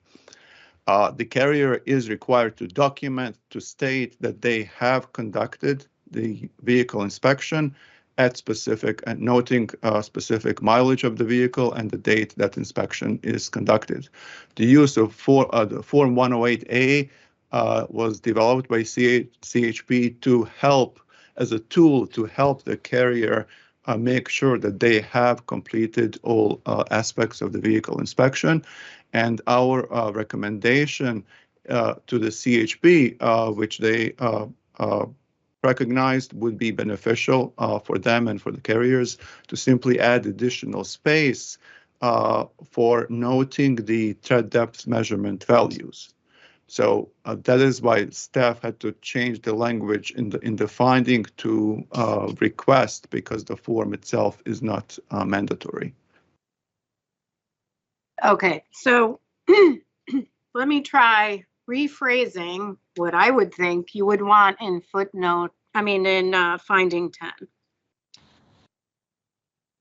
The carrier is required to document, to state that they have conducted the vehicle inspection at specific and noting specific mileage of the vehicle and the date that inspection is conducted. The use of the Form 108A was developed by CHP to help as a tool to help the carrier make sure that they have completed all aspects of the vehicle inspection. And our recommendation to the CHP, which they recognized would be beneficial for them and for the carriers, to simply add additional space for noting the tread depth measurement values. So that is why staff had to change the language in the finding to request, because the form itself is not mandatory. Okay, so let me try rephrasing what I would think you would want in finding 10.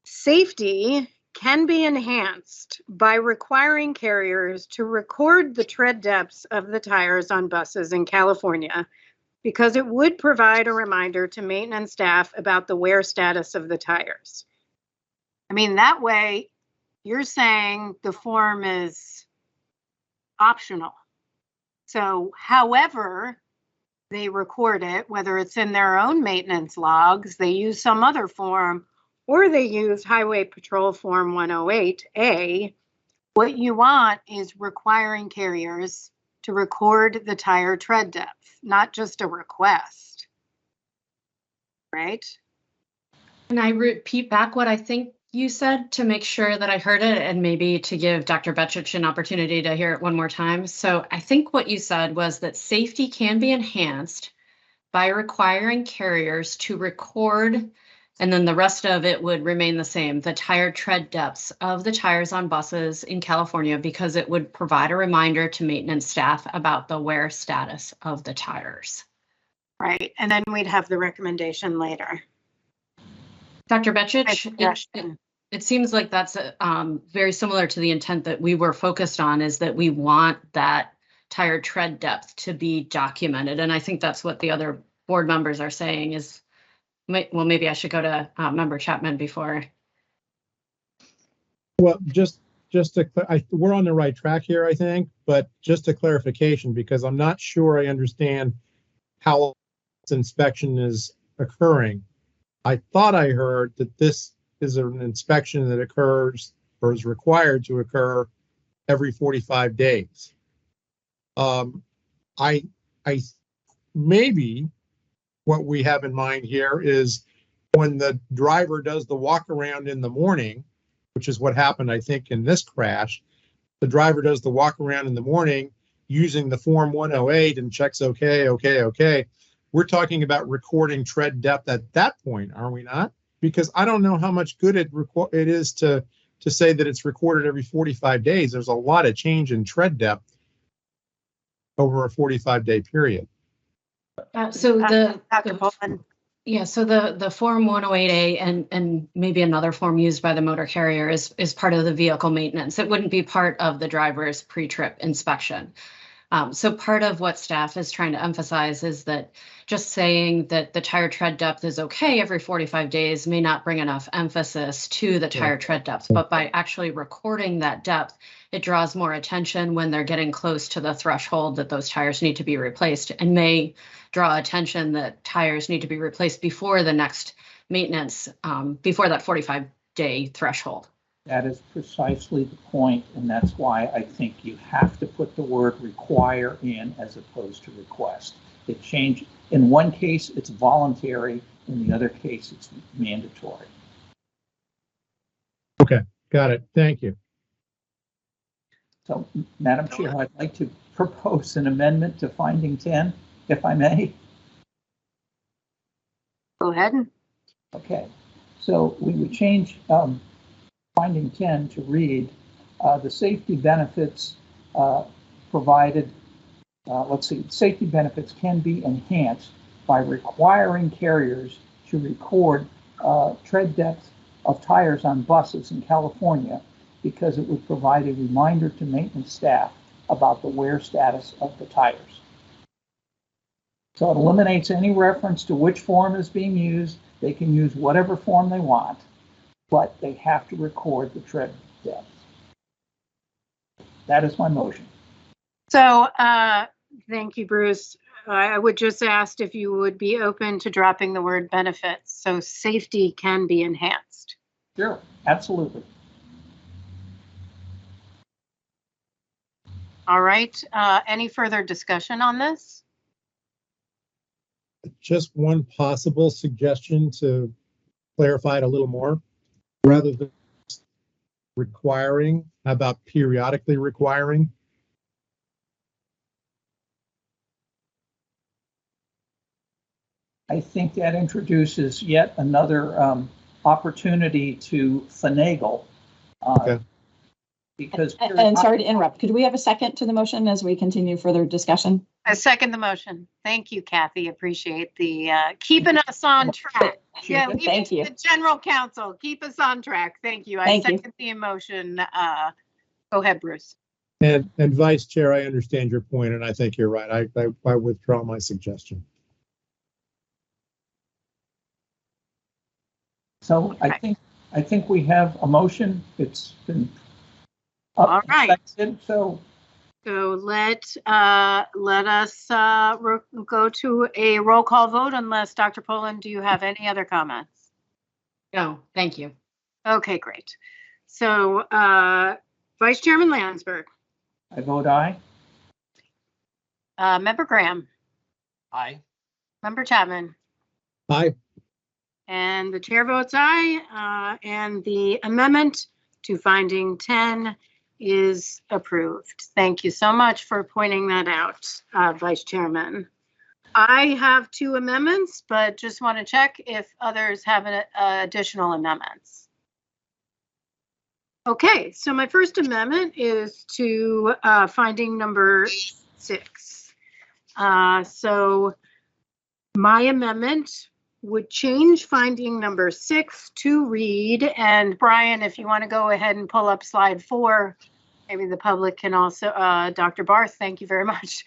Safety can be enhanced by requiring carriers to record the tread depths of the tires on buses in California because it would provide a reminder to maintenance staff about the wear status of the tires. I mean, that way you're saying the form is optional. So however they record it, whether it's in their own maintenance logs, they use some other form, or they use Highway Patrol Form 108A, what you want is requiring carriers to record the tire tread depth, not just a request. Right? Can I repeat back what I think you said to make sure that I heard it, and maybe to give Dr. Betchich an opportunity to hear it one more time? So I think what you said was that safety can be enhanced by requiring carriers to record, and then the rest of it would remain the same, the tire tread depths of the tires on buses in California, because it would provide a reminder to maintenance staff about the wear status of the tires. Right, and then we'd have the recommendation later. Dr. Betchich, it seems like that's very similar to the intent that we were focused on, is that we want that tire tread depth to be documented. And I think that's what the other board members are saying is, well, maybe I should go to Member Chapman before. Well, just to, we're on the right track here, I think, but just a clarification, because I'm not sure I understand how this inspection is occurring. I thought I heard that this is an inspection that occurs or is required to occur every 45 days. I maybe what we have in mind here is when the driver does the walk around in the morning, which is what happened, I think, in this crash. The driver does the walk around in the morning using the Form 108 and checks okay. We're talking about recording tread depth at that point, are we not? Because I don't know how much good it is to say that it's recorded every 45 days. There's a lot of change in tread depth over a 45-day period. So the Form 108A and maybe another form used by the motor carrier is part of the vehicle maintenance. It wouldn't be part of the driver's pre-trip inspection. So part of what staff is trying to emphasize is that just saying that the tire tread depth is okay every 45 days may not bring enough emphasis to the tire tread depth, but by actually recording that depth, it draws more attention when they're getting close to the threshold that those tires need to be replaced, and may draw attention that tires need to be replaced before the next maintenance, before that 45-day threshold. That is precisely the point, and that's why I think you have to put the word require in as opposed to request. It changed. In one case, it's voluntary. In the other case, it's mandatory. Okay, got it. Thank you. So, Madam Chair, I'd like to propose an amendment to finding 10, if I may. Go ahead. Okay, so we would change finding 10 to read the safety benefits provided. Safety benefits can be enhanced by requiring carriers to record tread depth of tires on buses in California, because it would provide a reminder to maintenance staff about the wear status of the tires. So it eliminates any reference to which form is being used. They can use whatever form they want, but they have to record the tread depth. That is my motion. So thank you, Bruce. I would just ask if you would be open to dropping the word benefits, so safety can be enhanced. Sure, absolutely. All right, any further discussion on this? Just one possible suggestion to clarify it a little more. Rather than requiring, how about periodically requiring? I think that introduces yet another opportunity to finagle. Okay. Because. And sorry to interrupt, could we have a second to the motion as we continue further discussion? I second the motion. Thank you, Kathy. Appreciate the keeping us on track. Yeah, Thank you. The general counsel, keep us on track. Thank you. I second the motion. Go ahead, Bruce. And Vice Chair, I understand your point, and I think you're right. I withdraw my suggestion. So Okay. I think we have a motion. It's been All right. So let us go to a roll call vote unless Dr. Poland, do you have any other comments? No, thank you. Okay, great. So Vice Chairman Landsberg. I vote aye. Member Graham. Aye. Member Chapman. Aye. And the chair votes aye, and the amendment to finding 10 is approved. Thank you so much for pointing that out, Vice Chairman. I have 2 amendments, but just want to check if others have additional amendments. Okay, so my first amendment is to finding number 6. So my amendment would change finding number 6 to read, and Brian, if you want to go ahead and pull up slide 4, maybe the public can also, Dr. Barth, thank you very much.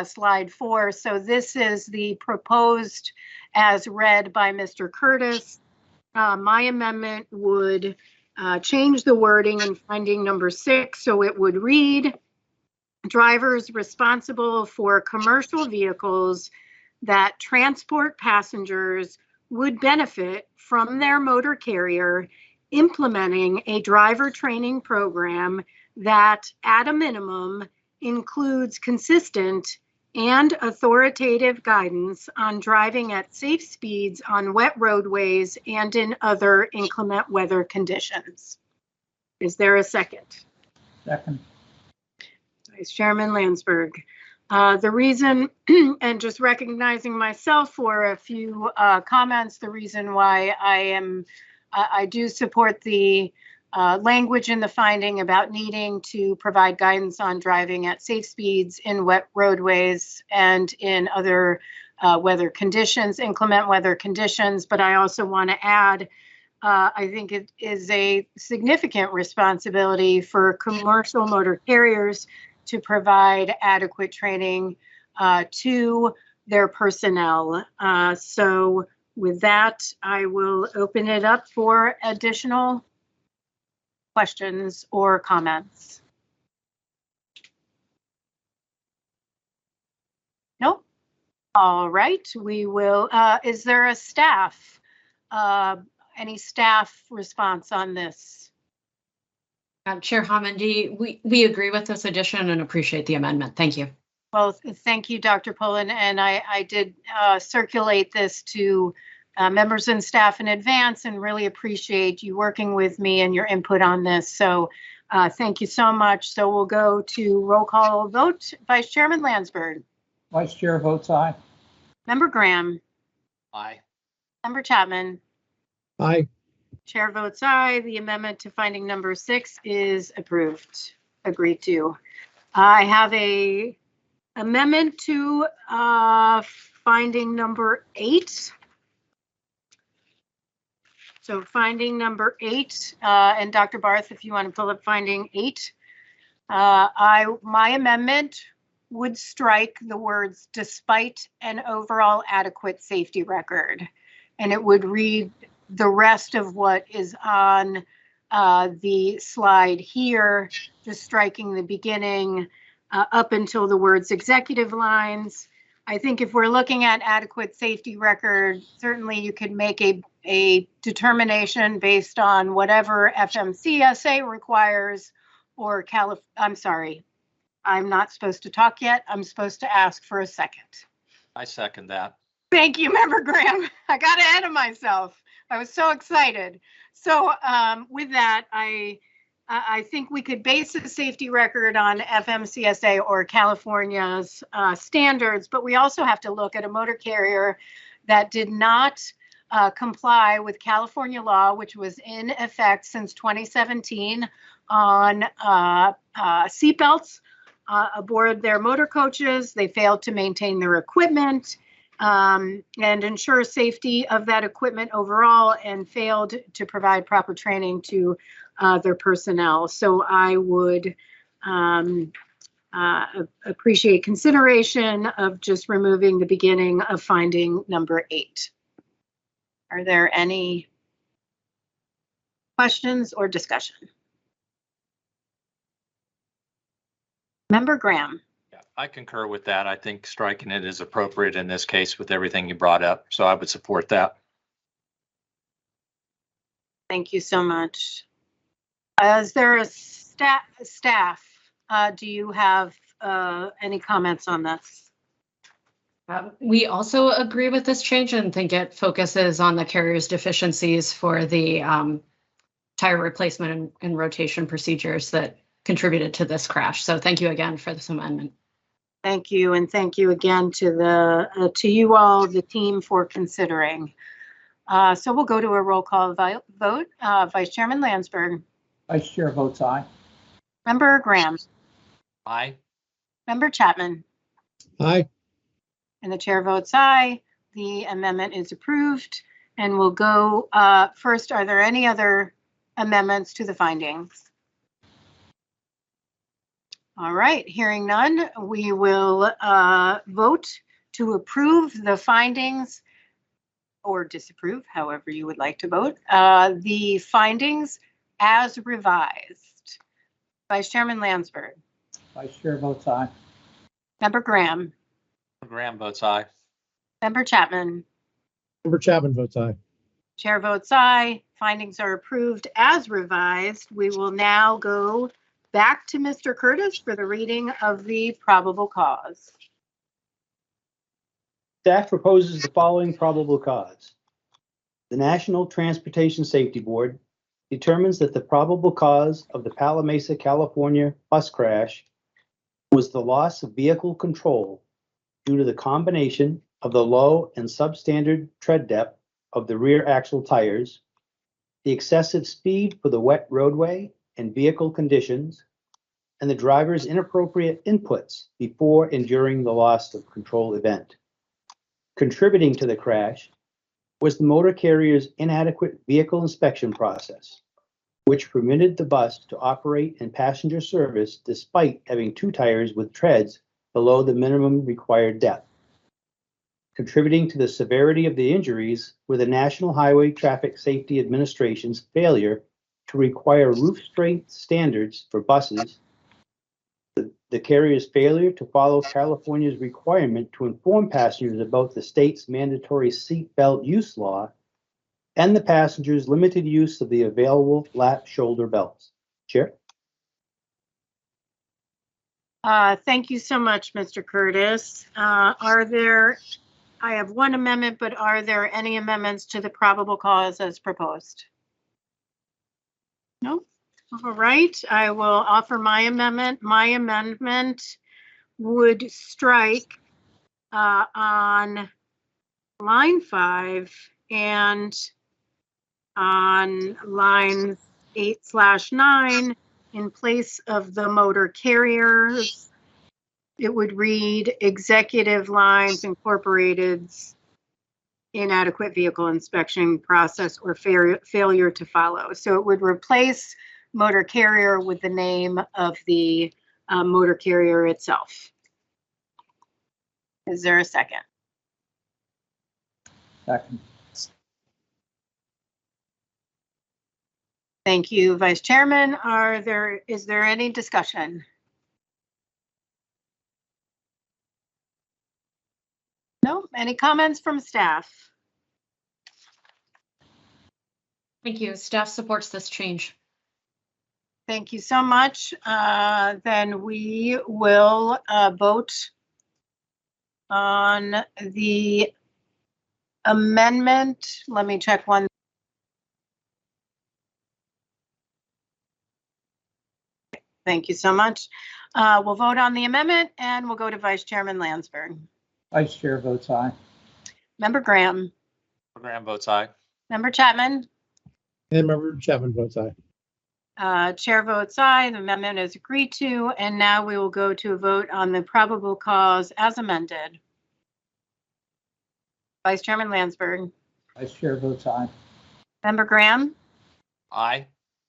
Slide 4, so this is the proposed as read by Mr. Curtis. My amendment would change the wording in finding number 6, so it would read, drivers responsible for commercial vehicles that transport passengers would benefit from their motor carrier implementing a driver training program that, at a minimum, includes consistent and authoritative guidance on driving at safe speeds on wet roadways and in other inclement weather conditions. Is there a second? Second. Vice Chairman Landsberg. The reason, and just recognizing myself for a few comments, the reason why I do support the language in the finding about needing to provide guidance on driving at safe speeds in wet roadways and in other weather conditions, inclement weather conditions. But I also want to add, I think it is a significant responsibility for commercial motor carriers to provide adequate training to their personnel. So with that, I will open it up for additional questions or comments. Nope. All right, we will, is there a staff, any staff response on this? Chair Homendy, we agree with this addition and appreciate the amendment. Thank you. Well, thank you, Dr. Poland, and I did circulate this to members and staff in advance and really appreciate you working with me and your input on this. So thank you so much. So we'll go to roll call vote. Vice Chairman Landsberg. Vice Chair votes aye. Member Graham. Aye. Member Chapman. Aye. Chair votes aye. The amendment to finding number 6 is approved. Agreed to. I have a amendment to finding number 8. So finding number 8, and Dr. Barth, if you want to pull up finding 8, my amendment would strike the words despite an overall adequate safety record, and it would read the rest of what is on the slide here, just striking the beginning up until the words executive lines. I think if we're looking at adequate safety record, certainly you could make a determination based on whatever Fmcsa requires, or I'm sorry, I'm not supposed to talk yet. I'm supposed to ask for a second. I second that. Thank you, Member Graham. I got ahead of myself. I was so excited. So with that, I think we could base a safety record on Fmcsa or California's standards, but we also have to look at a motor carrier that did not comply with California law, which was in effect since 2017, on seatbelts aboard their motor coaches. They failed to maintain their equipment and ensure safety of that equipment overall, and failed to provide proper training to their personnel. So I would appreciate consideration of just removing the beginning of finding number 8. Are there any questions or discussion? Member Graham. Yeah, I concur with that. I think striking it is appropriate in this case with everything you brought up. So I would support that. Thank you so much. Is there a staff? Do you have any comments on this? We also agree with this change and think it focuses on the carrier's deficiencies for the tire replacement and rotation procedures that contributed to this crash. So thank you again for this amendment. Thank you, and thank you again to you all, the team, for considering. So we'll go to a roll call vote. Vice Chairman Landsberg. Vice Chair votes aye. Member Graham. Aye. Member Chapman. Aye. And the chair votes aye. The amendment is approved. And we'll go first. Are there any other amendments to the findings? All right, hearing none, we will vote to approve the findings or disapprove, however you would like to vote, the findings as revised. Vice Chairman Landsberg. Vice Chair votes aye. Member Graham. Graham votes aye. Member Chapman. Member Chapman votes aye. Chair votes aye. Findings are approved as revised. We will now go back to Mr. Curtis for the reading of the probable cause. Staff proposes the following probable cause. The National Transportation Safety Board determines that the probable cause of the Pala Mesa, California bus crash was the loss of vehicle control due to the combination of the low and substandard tread depth of the rear axle tires, the excessive speed for the wet roadway and vehicle conditions, and the driver's inappropriate inputs before and during the loss of control event. Contributing to the crash was the motor carrier's inadequate vehicle inspection process, which permitted the bus to operate in passenger service despite having 2 tires with treads below the minimum required depth. Contributing to the severity of the injuries were the National Highway Traffic Safety Administration's failure to require roof strength standards for buses, the carrier's failure to follow California's requirement to inform passengers about the state's mandatory seat belt use law, and the passengers' limited use of the available lap shoulder belts. Chair? Thank you so much, Mr. Curtis. I have one amendment, but are there any amendments to the probable cause as proposed? No? All right, I will offer my amendment. My amendment would strike on line 5 and on lines 8/9 in place of the motor carriers. It would read Executive Lines Incorporated's inadequate vehicle inspection process or failure to follow. So it would replace motor carrier with the name of the motor carrier itself. Is there a second? Second. Thank you, Vice Chairman. Is there any discussion? No? Any comments from staff? Thank you. Staff supports this change. Thank you so much. Then we will vote on the amendment. Let me check one. Thank you so much. We'll vote on the amendment and we'll go to Vice Chairman Landsberg. Vice Chair votes aye. Member Graham. Graham votes aye. Member Chapman. And Member Chapman votes aye. Chair votes aye, the amendment is agreed to, and now we will go to a vote on the probable cause as amended. Vice Chairman Landsberg. Vice Chair votes aye. Member Graham. Aye.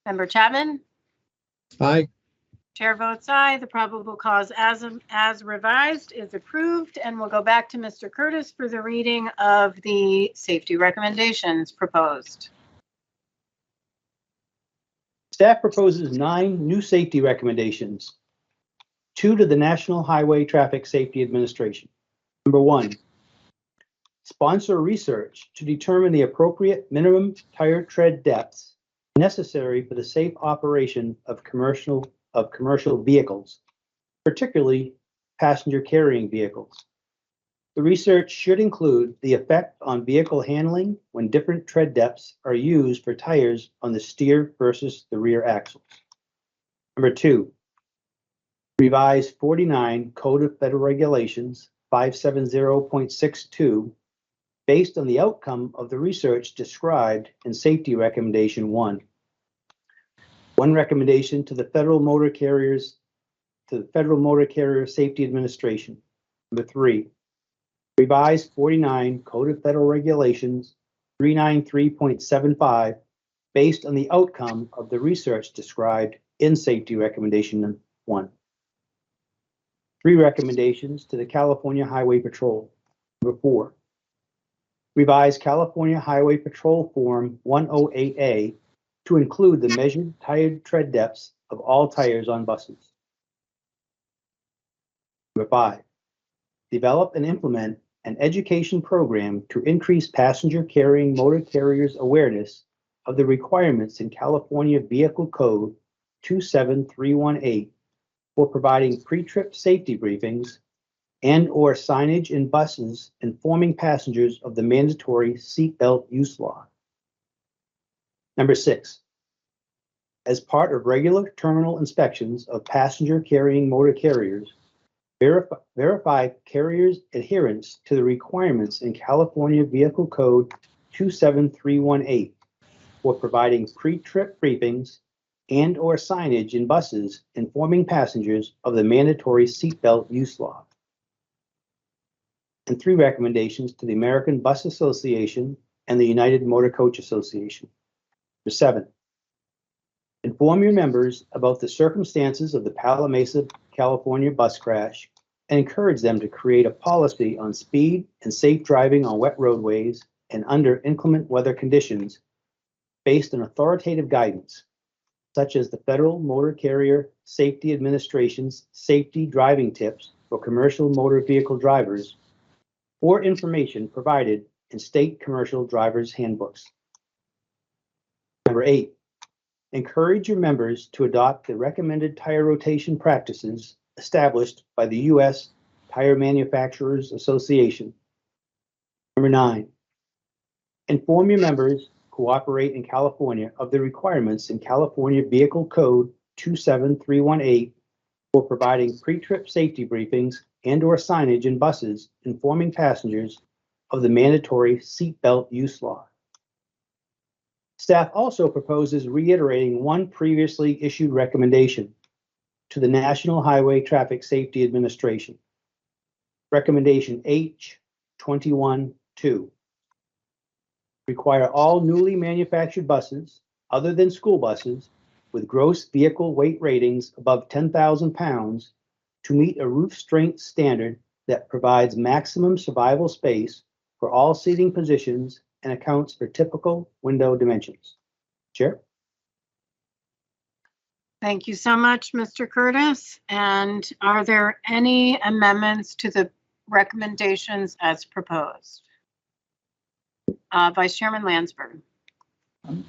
Member Chapman. Aye. Chair votes aye. The probable cause as revised is approved, and we'll go back to Mr. Curtis for the reading of the safety recommendations proposed. Staff proposes 9 new safety recommendations. 2 to the National Highway Traffic Safety Administration. Number 1, sponsor research to determine the appropriate minimum tire tread depths necessary for the safe operation of commercial vehicles, particularly passenger carrying vehicles. The research should include the effect on vehicle handling when different tread depths are used for tires on the steer versus the rear axles. Number 2, revise 49 Code of Federal Regulations 570.62 based on the outcome of the research described in Safety Recommendation 1. One recommendation to the Federal Motor Carrier Safety Administration. Number 3, revise 49 Code of Federal Regulations 393.75 based on the outcome of the research described in Safety Recommendation 1. 3 recommendations to the California Highway Patrol. Number 4, revise California Highway Patrol Form 108A to include the measured tire tread depths of all tires on buses. Number 5, develop and implement an education program to increase passenger carrying motor carriers' awareness of the requirements in California Vehicle Code 27318 for providing pre-trip safety briefings and/or signage in buses informing passengers of the mandatory seatbelt use law. Number 6, as part of regular terminal inspections of passenger carrying motor carriers, verify carriers' adherence to the requirements in California Vehicle Code 27318 for providing pre-trip briefings and/or signage in buses informing passengers of the mandatory seatbelt use law. And 3 recommendations to the American Bus Association and the United Motor Coach Association. Number 7, inform your members about the circumstances of the Pala Mesa, California bus crash and encourage them to create a policy on speed and safe driving on wet roadways and under inclement weather conditions based on authoritative guidance, such as the Federal Motor Carrier Safety Administration's Safety Driving Tips for Commercial Motor Vehicle Drivers, or information provided in state commercial drivers' handbooks. Number 8, encourage your members to adopt the recommended tire rotation practices established by the U.S. Tire Manufacturers Association. Number 9, inform your members who operate in California of the requirements in California Vehicle Code 27318 for providing pre-trip safety briefings and/or signage in buses informing passengers of the mandatory seatbelt use law. Staff also proposes reiterating one previously issued recommendation to the National Highway Traffic Safety Administration. Recommendation H21-2. Require all newly manufactured buses, other than school buses, with gross vehicle weight ratings above 10,000 pounds to meet a roof strength standard that provides maximum survival space for all seating positions and accounts for typical window dimensions. Chair? Thank you so much, Mr. Curtis. And are there any amendments to the recommendations as proposed? Vice Chairman Landsberg.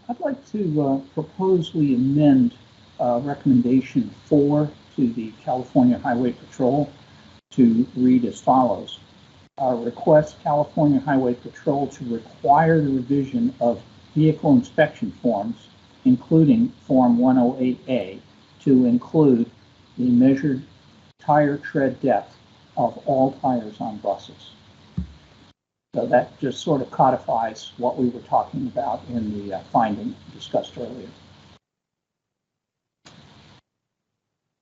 I'd like to propose we amend recommendation 4 to the California Highway Patrol to read as follows. Request California Highway Patrol to require the revision of vehicle inspection forms, including Form 108A, to include the measured tire tread depth of all tires on buses. So that just sort of codifies what we were talking about in the finding discussed earlier.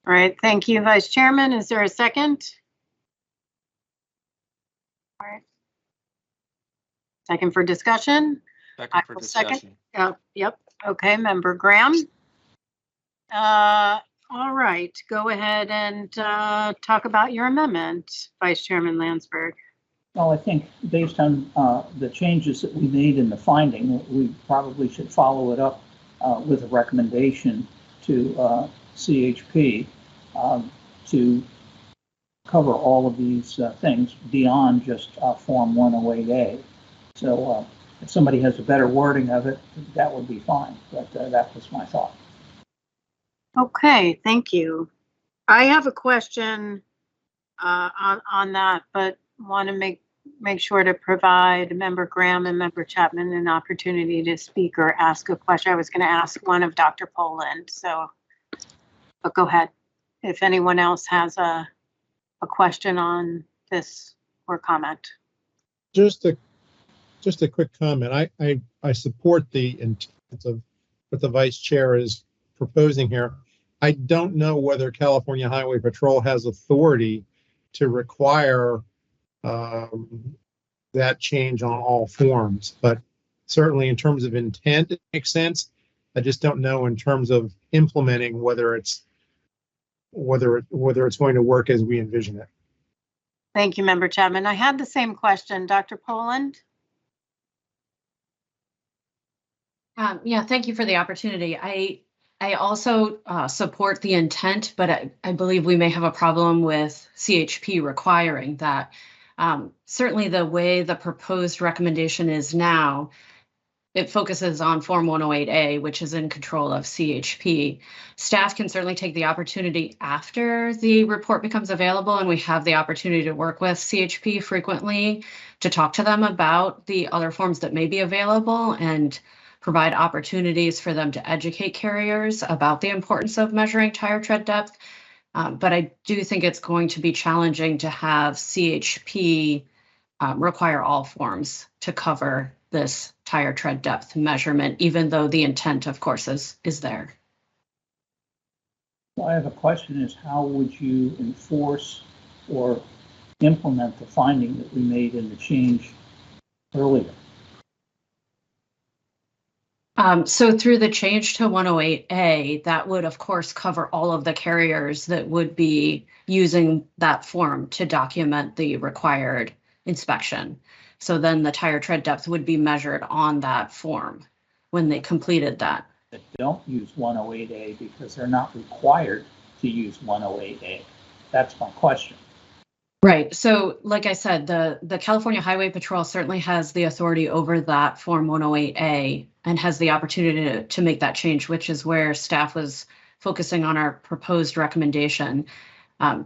All right, thank you, Vice Chairman. Is there a second? All right. Second for discussion? Second for discussion. Oh, yep. Okay, Member Graham. All right, go ahead and talk about your amendment, Vice Chairman Landsberg. Well, I think based on the changes that we made in the finding, we probably should follow it up with a recommendation to CHP to cover all of these things beyond just Form 108A. So if somebody has a better wording of it, that would be fine. But that was my thought. Okay, thank you. I have a question on that, but want to make sure to provide Member Graham and Member Chapman an opportunity to speak or ask a question. I was going to ask one of Dr. Poland, so, but go ahead. If anyone else has a question on this or comment. Just a quick comment. I support the intent of what the Vice Chair is proposing here. I don't know whether California Highway Patrol has authority to require that change on all forms, but certainly in terms of intent, it makes sense. I just don't know in terms of implementing whether it's going to work as we envision it. Thank you, Member Chapman. I had the same question. Dr. Poland? Yeah, thank you for the opportunity. I also support the intent, but I believe we may have a problem with CHP requiring that. Certainly the way the proposed recommendation is now, it focuses on Form 108A, which is in control of CHP. Staff can certainly take the opportunity after the report becomes available, and we have the opportunity to work with CHP frequently to talk to them about the other forms that may be available and provide opportunities for them to educate carriers about the importance of measuring tire tread depth. But I do think it's going to be challenging to have CHP require all forms to cover this tire tread depth measurement, even though the intent, of course, is there. Well, I have a question is how would you enforce or implement the finding that we made in the change earlier? So through the change to 108A, that would, of course, cover all of the carriers that would be using that form to document the required inspection. So then the tire tread depth would be measured on that form when they completed that. That don't use 108A because they're not required to use 108A. That's my question. Right. So like I said, the California Highway Patrol certainly has the authority over that Form 108A and has the opportunity to make that change, which is where staff was focusing on our proposed recommendation.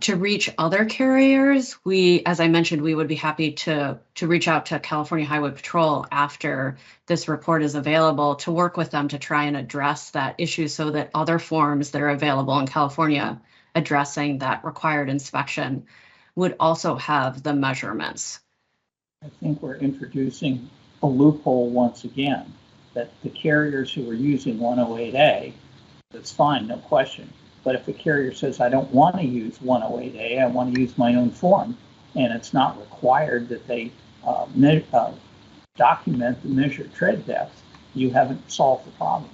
To reach other carriers, as I mentioned, we would be happy to reach out to California Highway Patrol after this report is available to work with them to try and address that issue so that other forms that are available in California addressing that required inspection would also have the measurements. I think we're introducing a loophole once again, that the carriers who are using 108A, that's fine, no question. But if the carrier says, I don't want to use 108A, I want to use my own form, and it's not required that they document the measured tread depth, you haven't solved the problem.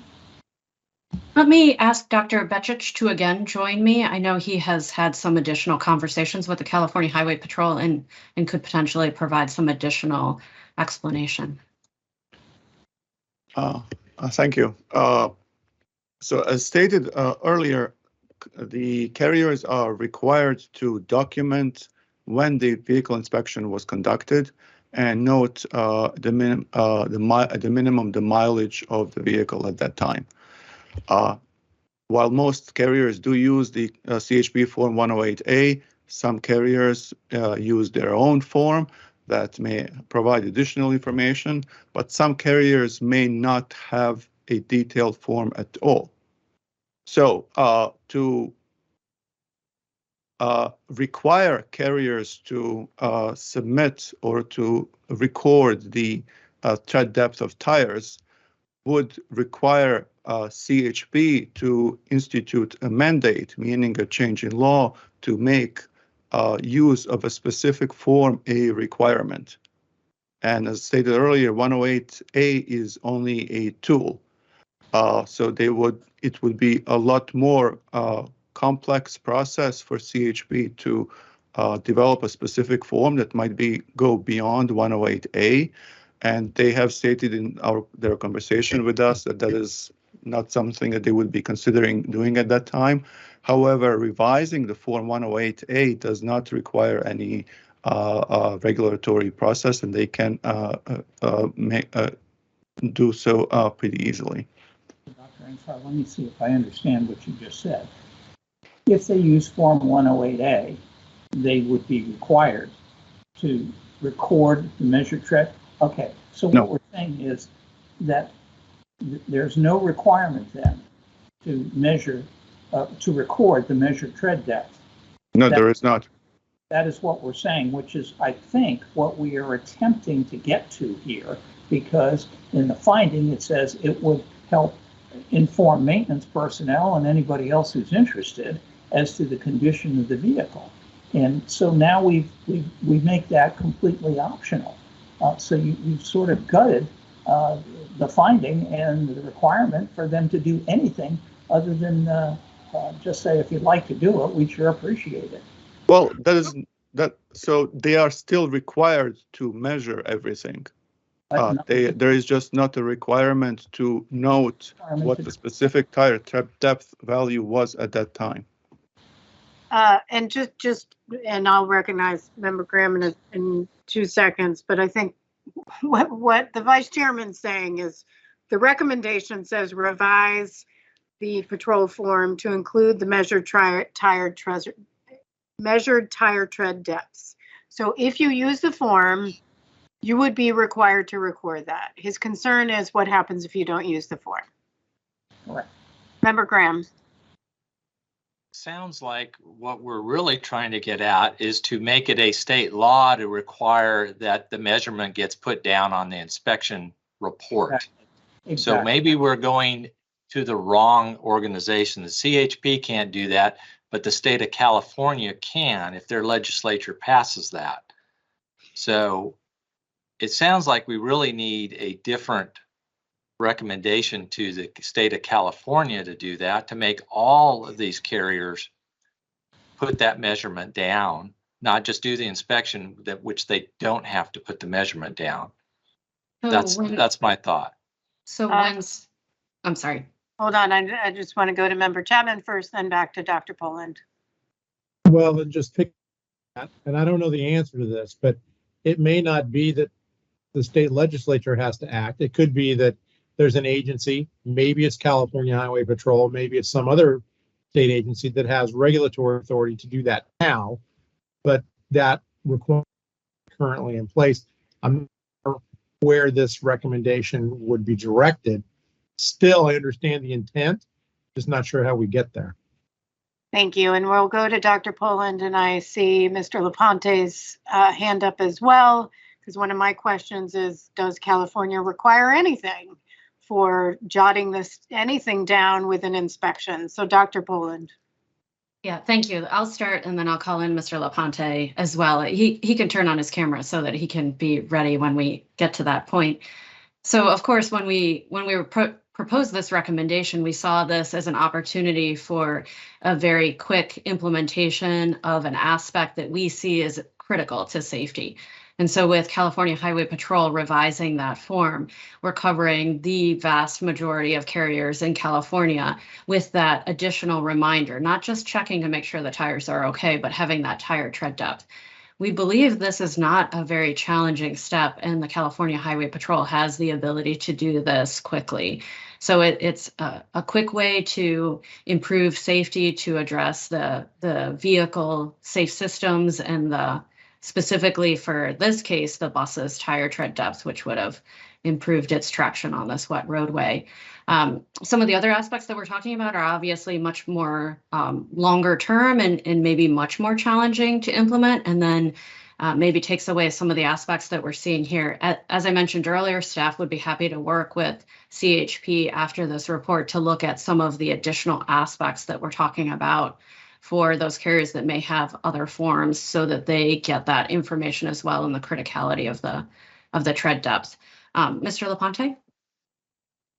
Let me ask Dr. Becic to again join me. I know he has had some additional conversations with the California Highway Patrol and could potentially provide some additional explanation. Thank you. So as stated earlier, the carriers are required to document when the vehicle inspection was conducted and note the minimum mileage of the vehicle at that time. While most carriers do use the CHP Form 108A, some carriers use their own form that may provide additional information, but some carriers may not have a detailed form at all. So to require carriers to submit or to record the tread depth of tires would require CHP to institute a mandate, meaning a change in law to make use of a specific Form A requirement. And as stated earlier, 108A is only a tool. So it would be a lot more complex process for CHP to develop a specific form that might go beyond 108A. And they have stated in their conversation with us that that is not something that they would be considering doing at that time. However, revising the Form 108A does not require any regulatory process, and they can do so pretty easily. Dr. Ansar, let me see if I understand what you just said. If they use Form 108A, they would be required to record the measured tread. Okay, so No. what we're saying is that there's no requirement then to measure, to record the measured tread depth. No, there is not. That is what we're saying, which is, I think, what we are attempting to get to here, because in the finding, it says it would help inform maintenance personnel and anybody else who's interested as to the condition of the vehicle. And so now we make that completely optional. So you've sort of gutted the finding and the requirement for them to do anything other than just say, if you'd like to do it, we'd sure appreciate it. Well, so they are still required to measure everything. There is just not a requirement to note what the specific tire tread depth value was at that time. And and I'll recognize Member Graham in 2 seconds, but I think what the Vice Chairman's saying is the recommendation says revise the patrol form to include the measured tire tread depths. So if you use the form, you would be required to record that. His concern is what happens if you don't use the form. Correct. Member Graham. Sounds like what we're really trying to get at is to make it a state law to require that the measurement gets put down on the inspection report. Exactly. So maybe we're going to the wrong organization. The CHP can't do that, but the state of California can if their legislature passes that. So it sounds like we really need a different recommendation to the state of California to do that, to make all of these carriers put that measurement down, not just do the inspection, which they don't have to put the measurement down. So that's my thought. So I'm sorry. Hold on, I just want to go to Member Chapman first, then back to Dr. Poland. Well, then just pick that, and I don't know the answer to this, but it may not be that the state legislature has to act. It could be that there's an agency, maybe it's California Highway Patrol, maybe it's some other state agency that has regulatory authority to do that now, but that requirement is currently in place. I'm not sure where this recommendation would be directed. Still, I understand the intent, just not sure how we get there. Thank you, and we'll go to Dr. Poland, and I see Mr. LaPonte's hand up as well, because one of my questions is, does California require anything for jotting anything down with an inspection? So Dr. Poland. Yeah, thank you. I'll start and then I'll call in Mr. LaPonte as well. He can turn on his camera so that he can be ready when we get to that point. So of course, when we proposed this recommendation, we saw this as an opportunity for a very quick implementation of an aspect that we see as critical to safety. And so with California Highway Patrol revising that form, we're covering the vast majority of carriers in California with that additional reminder, not just checking to make sure the tires are okay, but having that tire tread depth. We believe this is not a very challenging step, and the California Highway Patrol has the ability to do this quickly. So it's a quick way to improve safety, to address the vehicle safe systems and specifically for this case, the bus's tire tread depth, which would have improved its traction on this wet roadway. Some of the other aspects that we're talking about are obviously much more longer term and maybe much more challenging to implement. And then maybe takes away some of the aspects that we're seeing here. As I mentioned earlier, staff would be happy to work with CHP after this report to look at some of the additional aspects that we're talking about for those carriers that may have other forms, so that they get that information as well, and the criticality of the tread depth. Mr. LaPonte?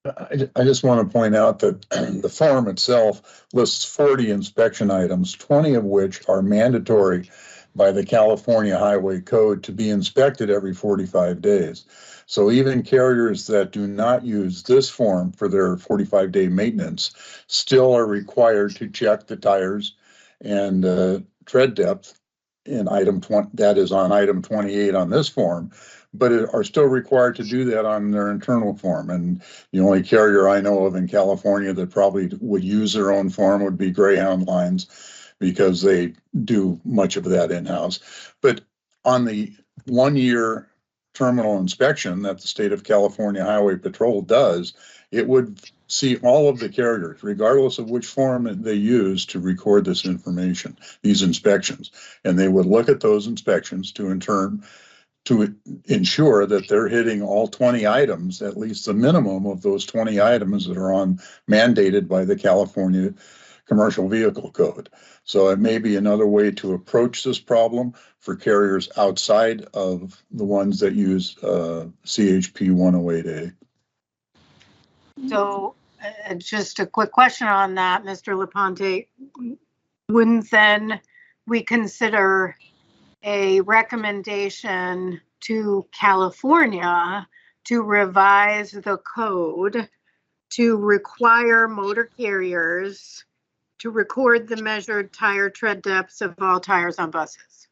I just want to point out that the form itself lists 40 inspection items, 20 of which are mandatory by the California Highway Code to be inspected every 45 days. So even carriers that do not use this form for their 45-day maintenance still are required to check the tires and tread depth in item 20, that is on item 28 on this form, but are still required to do that on their internal form. And the only carrier I know of in California that probably would use their own form would be Greyhound Lines, because they do much of that in-house. But on the 1-year terminal inspection that the state of California Highway Patrol does, it would see all of the carriers, regardless of which form they use to record this information, these inspections. And they would look at those inspections to in turn to ensure that they're hitting all 20 items, at least the minimum of those 20 items that are mandated by the California Commercial Vehicle Code. So it may be another way to approach this problem for carriers outside of the ones that use CHP 108A. So just a quick question on that, Mr. LaPonte. Wouldn't then we consider a recommendation to California to revise the code to require motor carriers to record the measured tire tread depths of all tires on buses?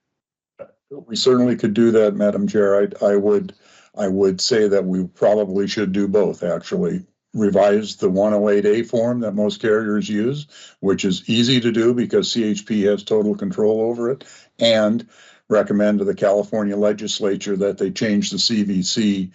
We certainly could do that, Madam Chair. I would say that we probably should do both, actually. Revise the 108A form that most carriers use, which is easy to do because CHP has total control over it, and recommend to the California legislature that they change the CVC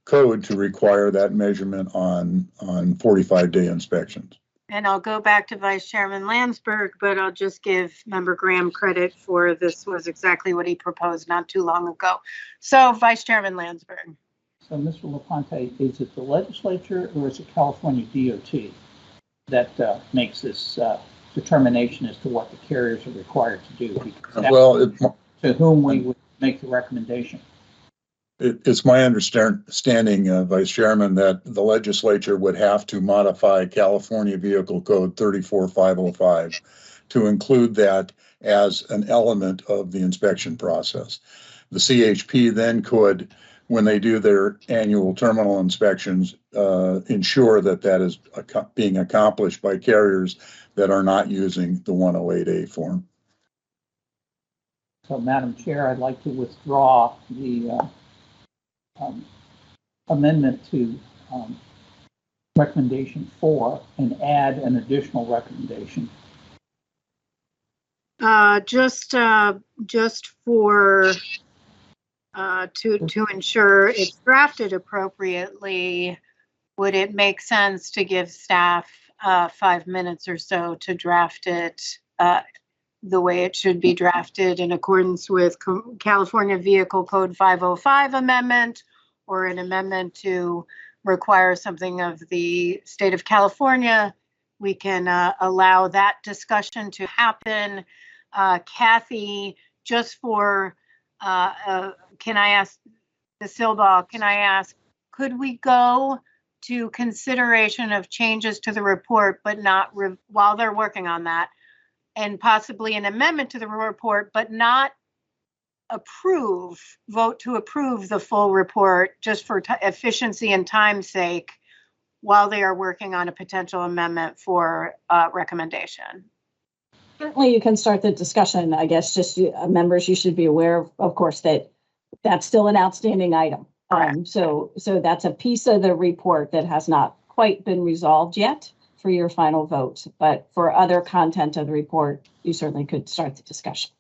code to require that measurement on 45-day inspections. And I'll go back to Vice Chairman Landsberg, but I'll just give Member Graham credit for this was exactly what he proposed not too long ago. So Vice Chairman Landsberg. So Mr. LaPonte, is it the legislature or is it California DOT that makes this determination as to what the carriers are required to do? Well, to whom we would make the recommendation. It's my understanding, Vice Chairman, that the legislature would have to modify California Vehicle Code 34505 to include that as an element of the inspection process. The CHP then could, when they do their annual terminal inspections, ensure that that is being accomplished by carriers that are not using the 108A form. So, Madam Chair, I'd like to withdraw the amendment to recommendation 4 and add an additional recommendation. Just for to ensure it's drafted appropriately, would it make sense to give staff 5 minutes or so to draft it the way it should be drafted in accordance with California Vehicle Code 505 amendment, or an amendment to require something of the state of California? We can allow that discussion to happen. Kathy, just for, can I ask the Silball, can I ask, could we go to consideration of changes to the report, but not, while they're working on that, and possibly an amendment to the report, but not vote to approve the full report just for efficiency and time's sake while they are working on a potential amendment for recommendation? Certainly you can start the discussion. I guess just members, you should be aware, of course, that that's still an outstanding item. So that's a piece of the report that has not quite been resolved yet for your final vote, but for other content of the report, you certainly could start the discussion.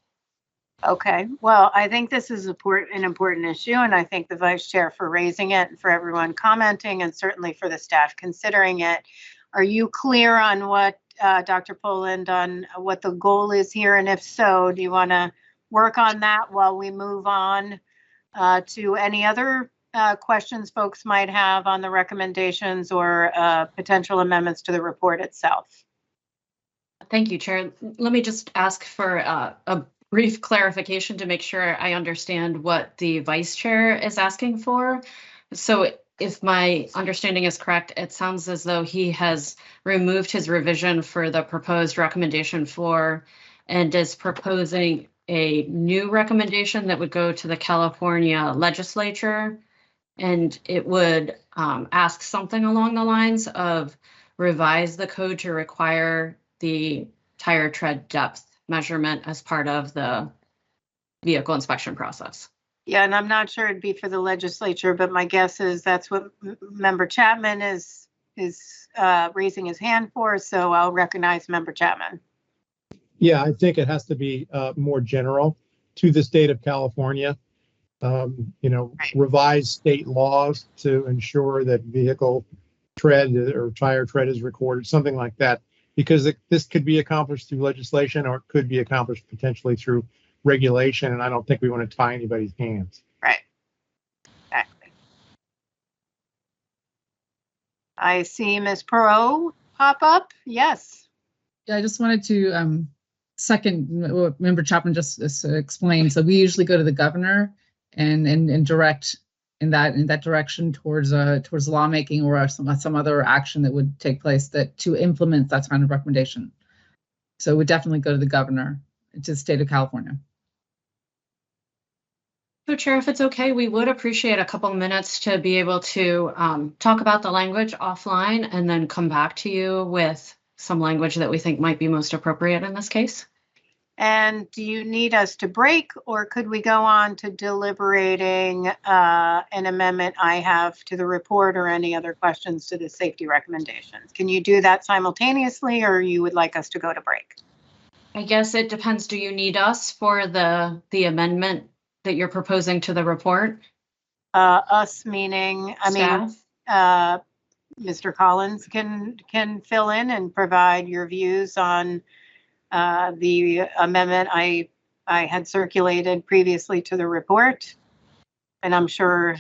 Okay, well, I think this is an important issue, and I thank the Vice Chair for raising it and for everyone commenting, and certainly for the staff considering it. Are you clear on what, Dr. Poland, on what the goal is here? And if so, do you want to work on that while we move on to any other questions folks might have on the recommendations or potential amendments to the report itself. Thank you, Chair. Let me just ask for a brief clarification to make sure I understand what the Vice Chair is asking for. So if my understanding is correct, it sounds as though he has removed his revision for the proposed recommendation 4 and is proposing a new recommendation that would go to the California legislature. And it would ask something along the lines of revise the code to require the tire tread depth measurement as part of the vehicle inspection process. Yeah, and I'm not sure it'd be for the legislature, but my guess is that's what Member Chapman is raising his hand for. So I'll recognize Member Chapman. Yeah, I think it has to be more general to the state of California. Revise state laws to ensure that vehicle tread or tire tread is recorded, something like that, because this could be accomplished through legislation or it could be accomplished potentially through regulation, and I don't think we want to tie anybody's hands. Right. Exactly. I see Ms. Perot pop up. Yes. Yeah, I just wanted to second what Member Chapman just explained. So we usually go to the governor and direct in that direction towards lawmaking or some other action that would take place to implement that kind of recommendation. So we definitely go to the governor, to the state of California. So Chair, if it's okay, we would appreciate a couple of minutes to be able to talk about the language offline and then come back to you with some language that we think might be most appropriate in this case. And do you need us to break, or could we go on to deliberating an amendment I have to the report or any other questions to the safety recommendations? Can you do that simultaneously, or you would like us to go to break? I guess it depends. Do you need us for the amendment that you're proposing to the report? Us meaning, Staff? Mr. Collins can fill in and provide your views on the amendment I had circulated previously to the report, and I'm sure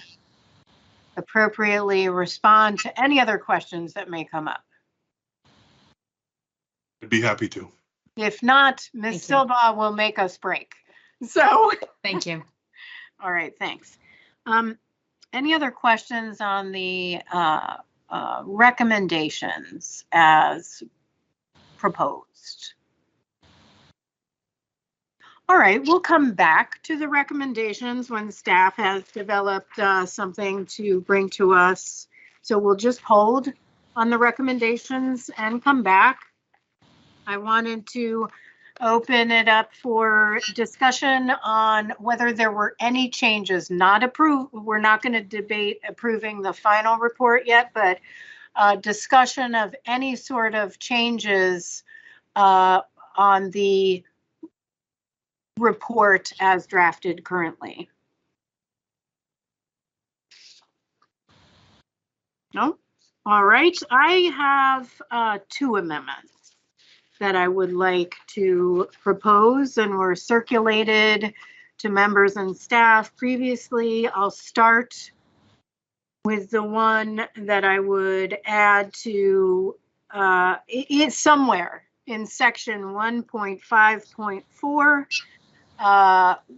appropriately respond to any other questions that may come up. I'd be happy to. If not, Ms. Silva will make us break. So thank you. All right, thanks. Any other questions on the recommendations as proposed? All right, we'll come back to the recommendations when staff has developed something to bring to us. So we'll just hold on the recommendations and come back. I wanted to open it up for discussion on whether there were any changes not approved. We're not going to debate approving the final report yet, but discussion of any sort of changes on the report as drafted currently. No? All right. I have 2 amendments that I would like to propose and were circulated to members and staff previously. I'll start with the one that I would add to it's somewhere in section 1.5.4.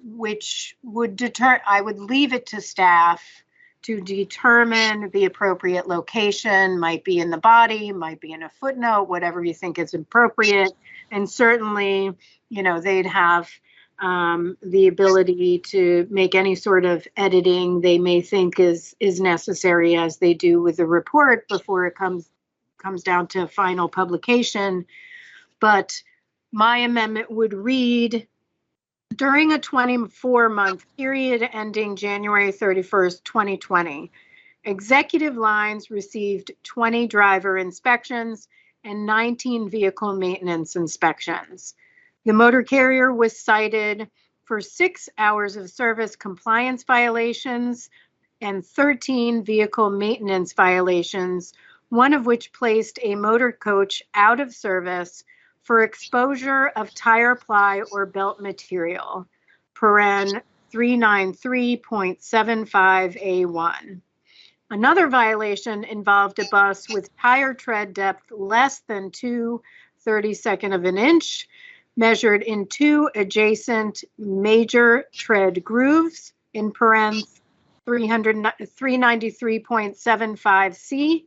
Which would I would leave it to staff to determine the appropriate location, might be in the body, might be in a footnote, whatever you think is appropriate. And certainly, they'd have the ability to make any sort of editing they may think is necessary, as they do with the report before it comes down to final publication. But my amendment would read, during a 24-month period ending January 31st, 2020, executive lines received 20 driver inspections and 19 vehicle maintenance inspections. The motor carrier was cited for 6 hours of service compliance violations and 13 vehicle maintenance violations, one of which placed a motor coach out of service for exposure of tire ply or belt material. paren 393.75A1. Another violation involved a bus with tire tread depth less than 2/32 of an inch, measured in 2 adjacent major tread grooves in paren 393.75C.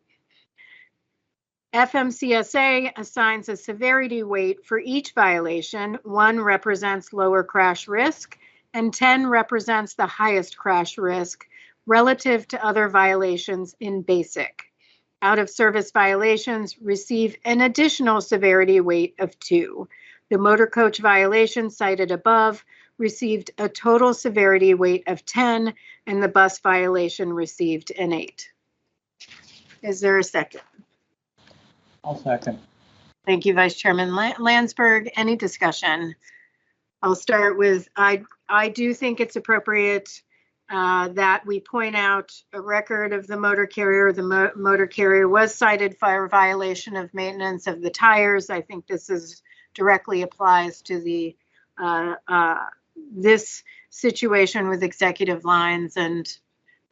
Fmcsa assigns a severity weight for each violation. 1 represents lower crash risk, and 10 represents the highest crash risk relative to other violations in basic. Out of service violations receive an additional severity weight of 2. The motor coach violation cited above received a total severity weight of 10, and the bus violation received an 8. Is there a second? I'll second. Thank you, Vice Chairman Landsberg. Any discussion? I'll start with, I do think it's appropriate that we point out a record of the motor carrier. The motor carrier was cited for a violation of maintenance of the tires. I think this directly applies to the this situation with executive lines, and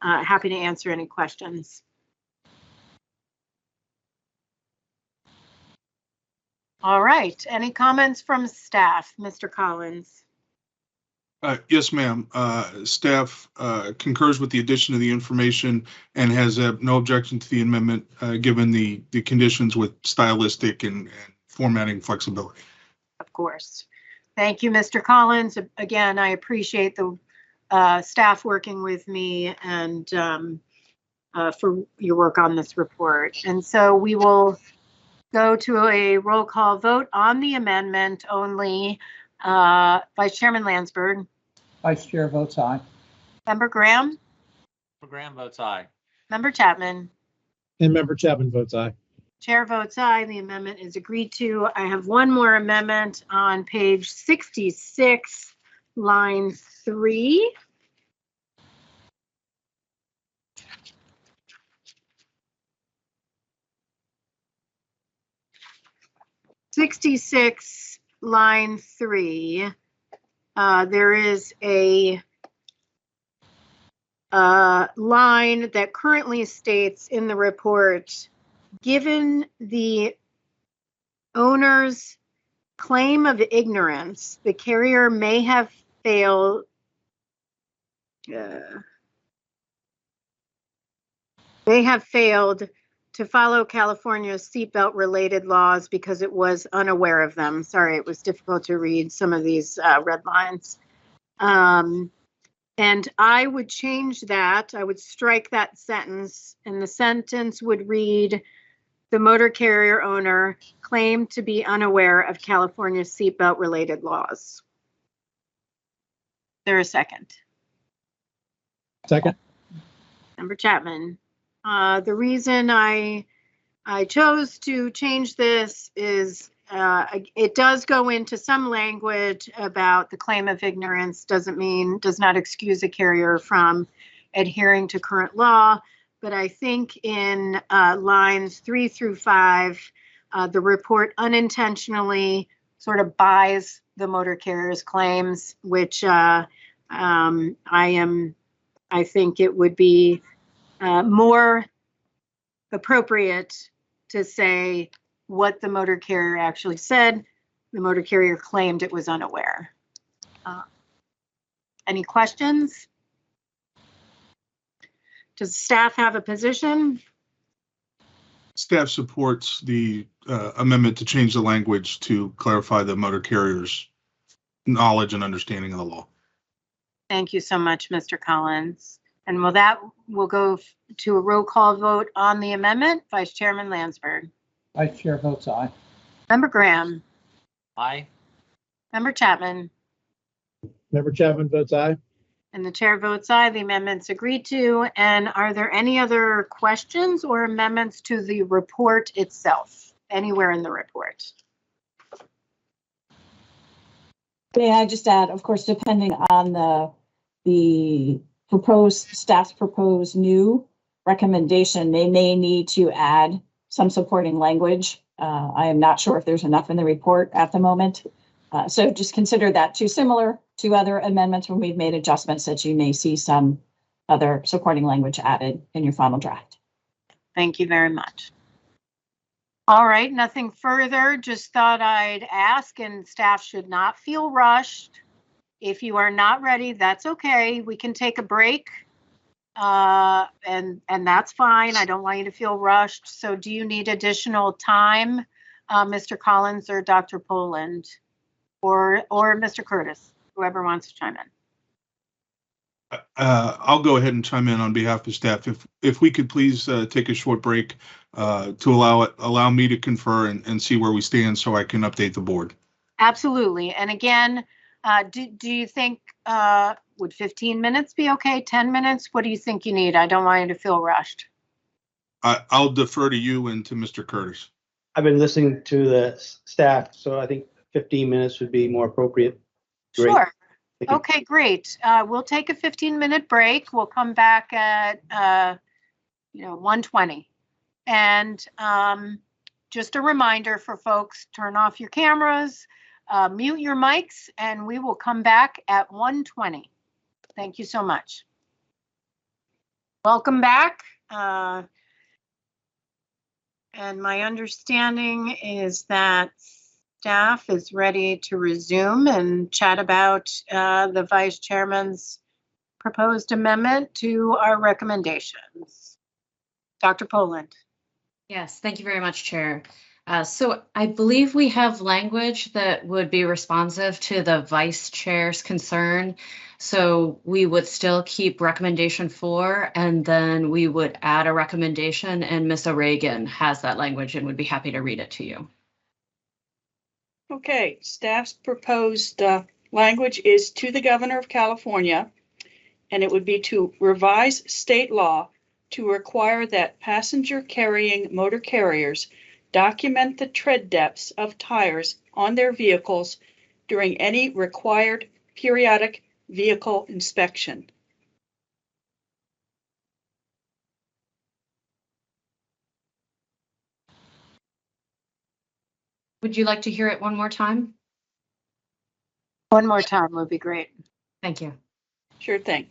happy to answer any questions. All right, any comments from staff? Mr. Collins. Yes, ma'am. Staff concurs with the addition of the information and has no objection to the amendment, given the conditions with stylistic and formatting flexibility. Of course. Thank you, Mr. Collins. Again, I appreciate the staff working with me and for your work on this report. And so we will go to a roll call vote on the amendment only. Vice Chairman Landsberg. Vice Chair votes aye. Member Graham. Member Graham votes aye. Member Chapman. And Member Chapman votes aye. Chair votes aye. The amendment is agreed to. I have one more amendment on page 66, line 3. Line 3, there is a line that currently states in the report, given the owner's claim of ignorance, the carrier may have failed to follow California's seatbelt related laws because it was unaware of them. Sorry, it was difficult to read some of these red lines. And I would change that. I would strike that sentence, and the sentence would read, the motor carrier owner claimed to be unaware of California's seatbelt related laws. Is there a second? Second. Member Chapman. The reason I chose to change this is it does go into some language about the claim of ignorance does not excuse a carrier from adhering to current law. But I think in lines 3 through 5, the report unintentionally sort of buys the motor carrier's claims, which I think it would be more appropriate to say what the motor carrier actually said. The motor carrier claimed it was unaware. Any questions? Does staff have a position? Staff supports the amendment to change the language to clarify the motor carrier's knowledge and understanding of the law. Thank you so much, Mr. Collins. And we'll go to a roll call vote on the amendment. Vice Chairman Landsberg. Vice Chair votes aye. Member Graham. Aye. Member Chapman. Member Chapman votes aye. And the chair votes aye. The amendment's agreed to. And are there any other questions or amendments to the report itself, anywhere in the report? May I just add, of course, depending on the staff's proposed new recommendation, they may need to add some supporting language. I am not sure if there's enough in the report at the moment, So just consider that too similar to other amendments when we've made adjustments that you may see some other supporting language added in your final draft. Thank you very much. All right, nothing further. Just thought I'd ask, and staff should not feel rushed. If you are not ready, that's okay. We can take a break, and that's fine. I don't want you to feel rushed. So do you need additional time, Mr. Collins or Dr. Poland, or Mr. Curtis, whoever wants to chime in? I'll go ahead and chime in on behalf of staff. If we could please take a short break to allow me to confer and see where we stand so I can update the board. Absolutely. And again, do you think, would 15 minutes be okay? 10 minutes? What do you think you need? I don't want you to feel rushed. I'll defer to you and to Mr. Curtis. I've been listening to the staff, so I think 15 minutes would be more appropriate. Great. Sure. Okay, great. We'll take a 15-minute break. We'll come back at 1:20. And just a reminder for folks, turn off your cameras, mute your mics, and we will come back at 1:20. Thank you so much. Welcome back. And my understanding is that staff is ready to resume and chat about the vice chairman's proposed amendment to our recommendations. Dr. Poland. Yes, thank you very much, Chair. So I believe we have language that would be responsive to the Vice Chair's concern. So we would still keep recommendation 4, and then we would add a recommendation, and Ms. O'Regan has that language and would be happy to read it to you. Okay, staff's proposed language is to the Governor of California, and it would be to revise state law to require that passenger carrying motor carriers document the tread depths of tires on their vehicles during any required periodic vehicle inspection. Would you like to hear it one more time? One more time would be great. Thank you. Sure thing.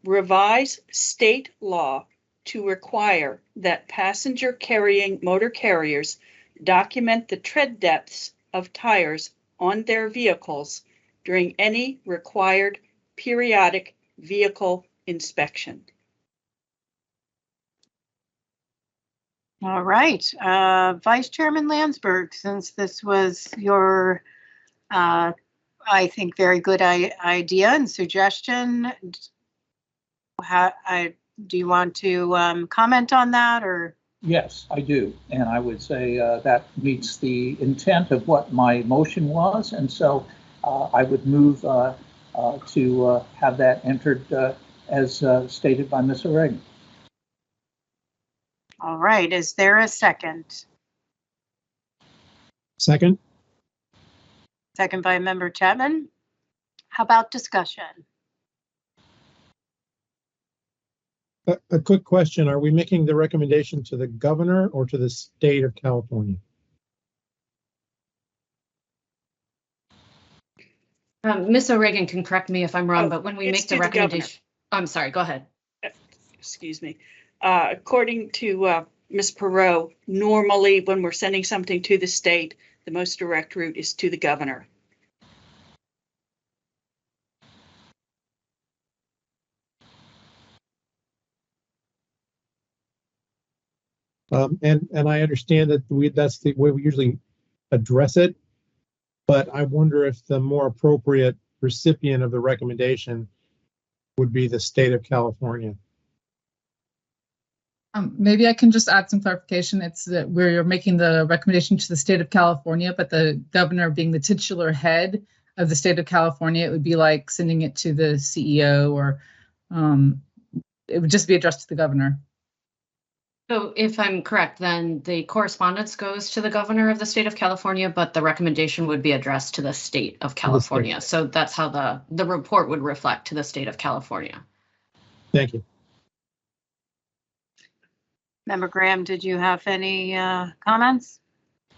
Revise state law to require that passenger carrying motor carriers document the tread depths of tires on their vehicles during any required periodic vehicle inspection. All right, Vice Chairman Landsberg, since this was your, I think, very good idea and suggestion, do you want to comment on that, or? Yes, I do. And I would say that meets the intent of what my motion was. And so I would move to have that entered as stated by Ms. O'Regan. All right, is there a second? Second. Second by Member Chapman. How about discussion? A quick question. Are we making the recommendation to the governor or to the state of California? Ms. O'Regan can correct me if I'm wrong, but when we make the recommendation, I'm sorry, go ahead. Excuse me. According to Ms. Perot, normally when we're sending something to the state, the most direct route is to the governor. And I understand that that's the way we usually address it, but I wonder if the more appropriate recipient of the recommendation would be the state of California. Maybe I can just add some clarification. It's that we're making the recommendation to the state of California, but the governor being the titular head of the state of California, it would be like sending it to the CEO, or it would just be addressed to the governor. So if I'm correct, then the correspondence goes to the governor of the state of California, but the recommendation would be addressed to the state of California. So that's how the report would reflect to the state of California. Thank you. Member Graham, did you have any comments?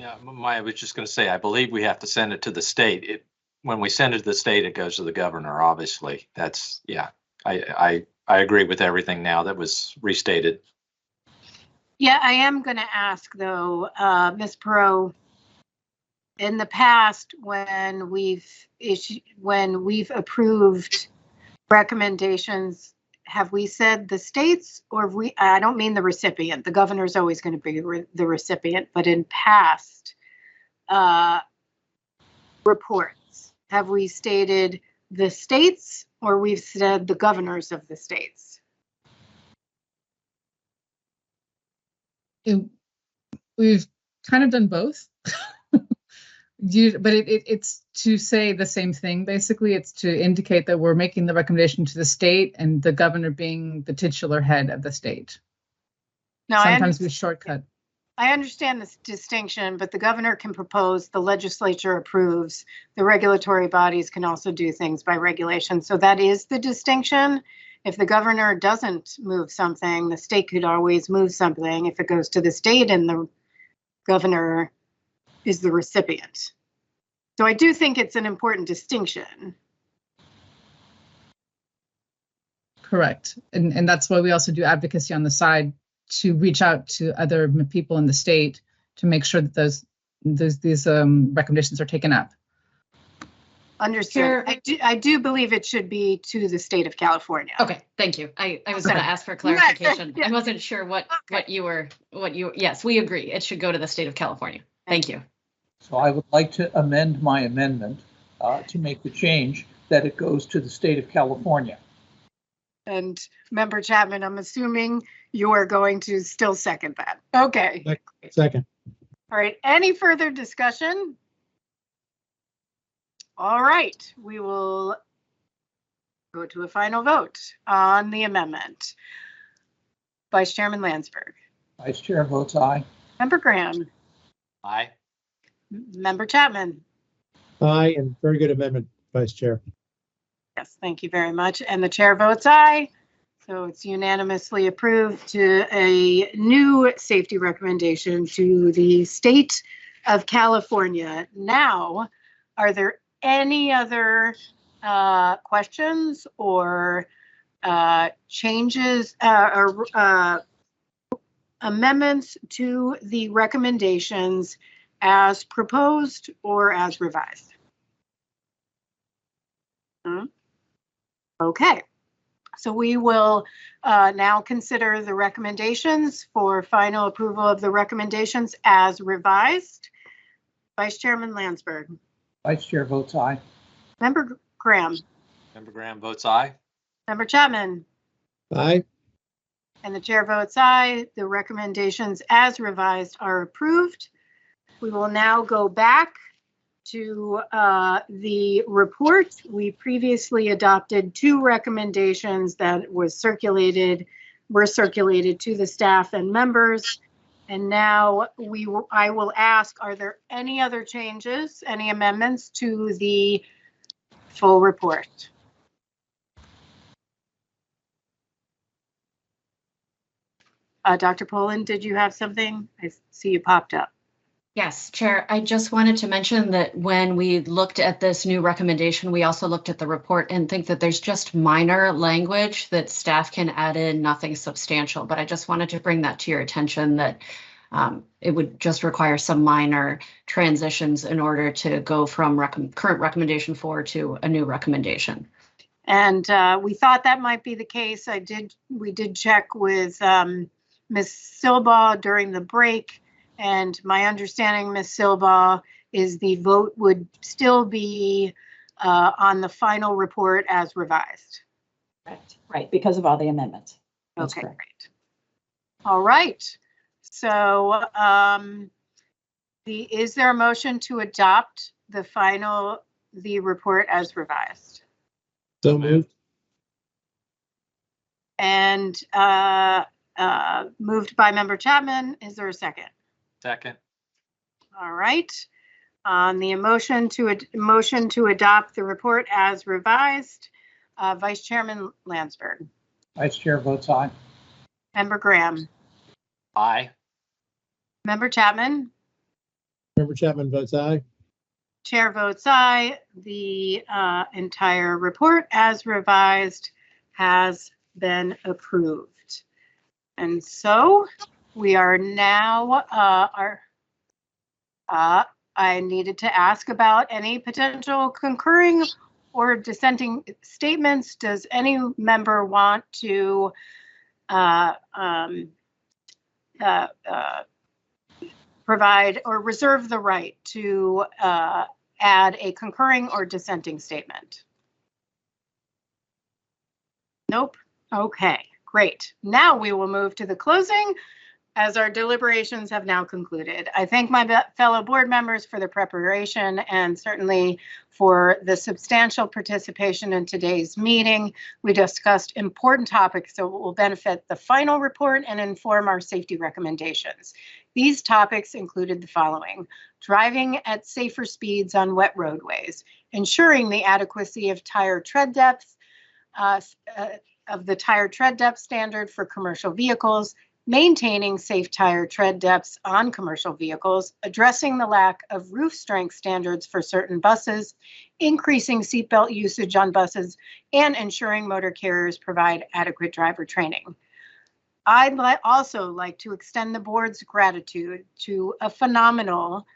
Yeah, I was just going to say, I believe we have to send it to the state. When we send it to the state, it goes to the governor, obviously. That's, yeah, I agree with everything now that was restated. Yeah, I am going to ask though, Ms. Perot, in the past, when we've approved recommendations, have we said the states, or have we, I don't mean the recipient, the governor's always going to be the recipient, but in past reports, have we stated the states, or we've said the governors of the states? We've kind of done both. But it's to say the same thing. Basically, it's to indicate that we're making the recommendation to the state and the governor being the titular head of the state. Now, sometimes we shortcut. I understand this distinction, but the governor can propose, the legislature approves, the regulatory bodies can also do things by regulation. So that is the distinction. If the governor doesn't move something, the state could always move something if it goes to the state and the governor is the recipient. So I do think it's an important distinction. Correct. And that's why we also do advocacy on the side to reach out to other people in the state to make sure that these recommendations are taken up. Understood. I do believe it should be to the state of California. Okay, thank you. I was going to ask for clarification. Yeah. I wasn't sure what you yes, we agree. It should go to the state of California. Thank you. So I would like to amend my amendment to make the change that it goes to the state of California. And Member Chapman, I'm assuming you are going to still second that. Okay. Second. All right. Any further discussion? All right. We will go to a final vote on the amendment. Vice Chairman Landsberg. Vice Chair votes aye. Member Graham. Aye. Member Chapman. Aye, and very good amendment, Vice Chair. Yes, thank you very much. And the chair votes aye. So it's unanimously approved to a new safety recommendation to the state of California. Now, are there any other questions or changes or amendments to the recommendations as proposed or as revised? Okay, so we will now consider the recommendations for final approval of the recommendations as revised. Vice Chairman Landsberg. Vice Chair votes aye. Member Graham. Member Graham votes aye. Member Chapman. Aye. And the chair votes aye. The recommendations as revised are approved. We will now go back to the report. We previously adopted two recommendations that were circulated to the staff and members. And now I will ask, are there any other changes, any amendments to the full report? Dr. Poland, did you have something? I see you popped up. Yes, Chair, I just wanted to mention that when we looked at this new recommendation, we also looked at the report and think that there's just minor language that staff can add in, nothing substantial. But I just wanted to bring that to your attention that it would just require some minor transitions in order to go from current recommendation 4 to a new recommendation. And we thought that might be the case. We did check with Ms. Silbaugh during the break. And my understanding, Ms. Silbaugh, is the vote would still be on the final report as revised. Right, because of all the amendments. That's okay, correct. great. All right. So is there a motion to adopt the report as revised? So moved. And moved by Member Chapman. Is there a second? Second. All right. On the motion to adopt the report as revised, Vice Chairman Landsberg. Vice Chair votes aye. Member Graham. Aye. Member Chapman. Member Chapman votes aye. Chair votes aye. The entire report as revised has been approved. And so we are now, I needed to ask about any potential concurring or dissenting statements. Does any member want to provide or reserve the right to add a concurring or dissenting statement? Nope. Okay, great. Now we will move to the closing as our deliberations have now concluded. I thank my fellow board members for their preparation and certainly for the substantial participation in today's meeting. We discussed important topics that will benefit the final report and inform our safety recommendations. These topics included the following: driving at safer speeds on wet roadways, ensuring the adequacy of tire tread depth, of the tire tread depth standard for commercial vehicles, maintaining safe tire tread depths on commercial vehicles, addressing the lack of roof strength standards for certain buses, increasing seatbelt usage on buses, and ensuring motor carriers provide adequate driver training. I'd also like to extend the board's gratitude to a phenomenal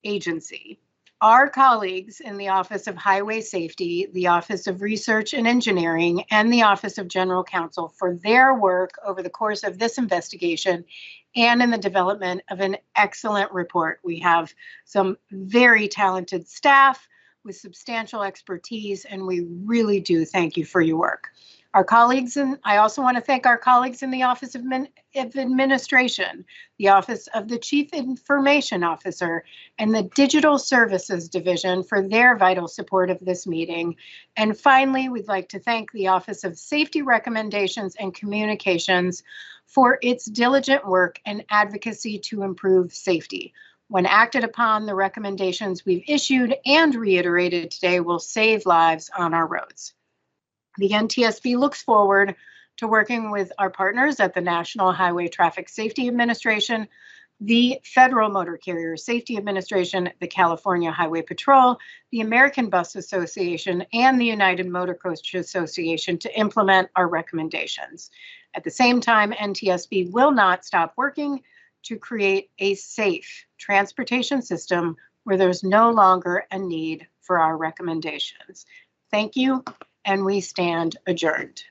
agency. Our colleagues in the Office of Highway Safety, the Office of Research and Engineering, and the Office of General Counsel for their work over the course of this investigation and in the development of an excellent report. We have some very talented staff with substantial expertise, and we really do thank you for your work. Our colleagues, and I also want to thank our colleagues in the Office of Administration, the Office of the Chief Information Officer, and the Digital Services Division for their vital support of this meeting. And finally, we'd like to thank the Office of Safety Recommendations and Communications for its diligent work and advocacy to improve safety. When acted upon, the recommendations we've issued and reiterated today will save lives on our roads. The NTSB looks forward to working with our partners at the National Highway Traffic Safety Administration, the Federal Motor Carrier Safety Administration, the California Highway Patrol, the American Bus Association, and the United Motor Coach Association to implement our recommendations. At the same time, NTSB will not stop working to create a safe transportation system where there's no longer a need for our recommendations. Thank you, and we stand adjourned.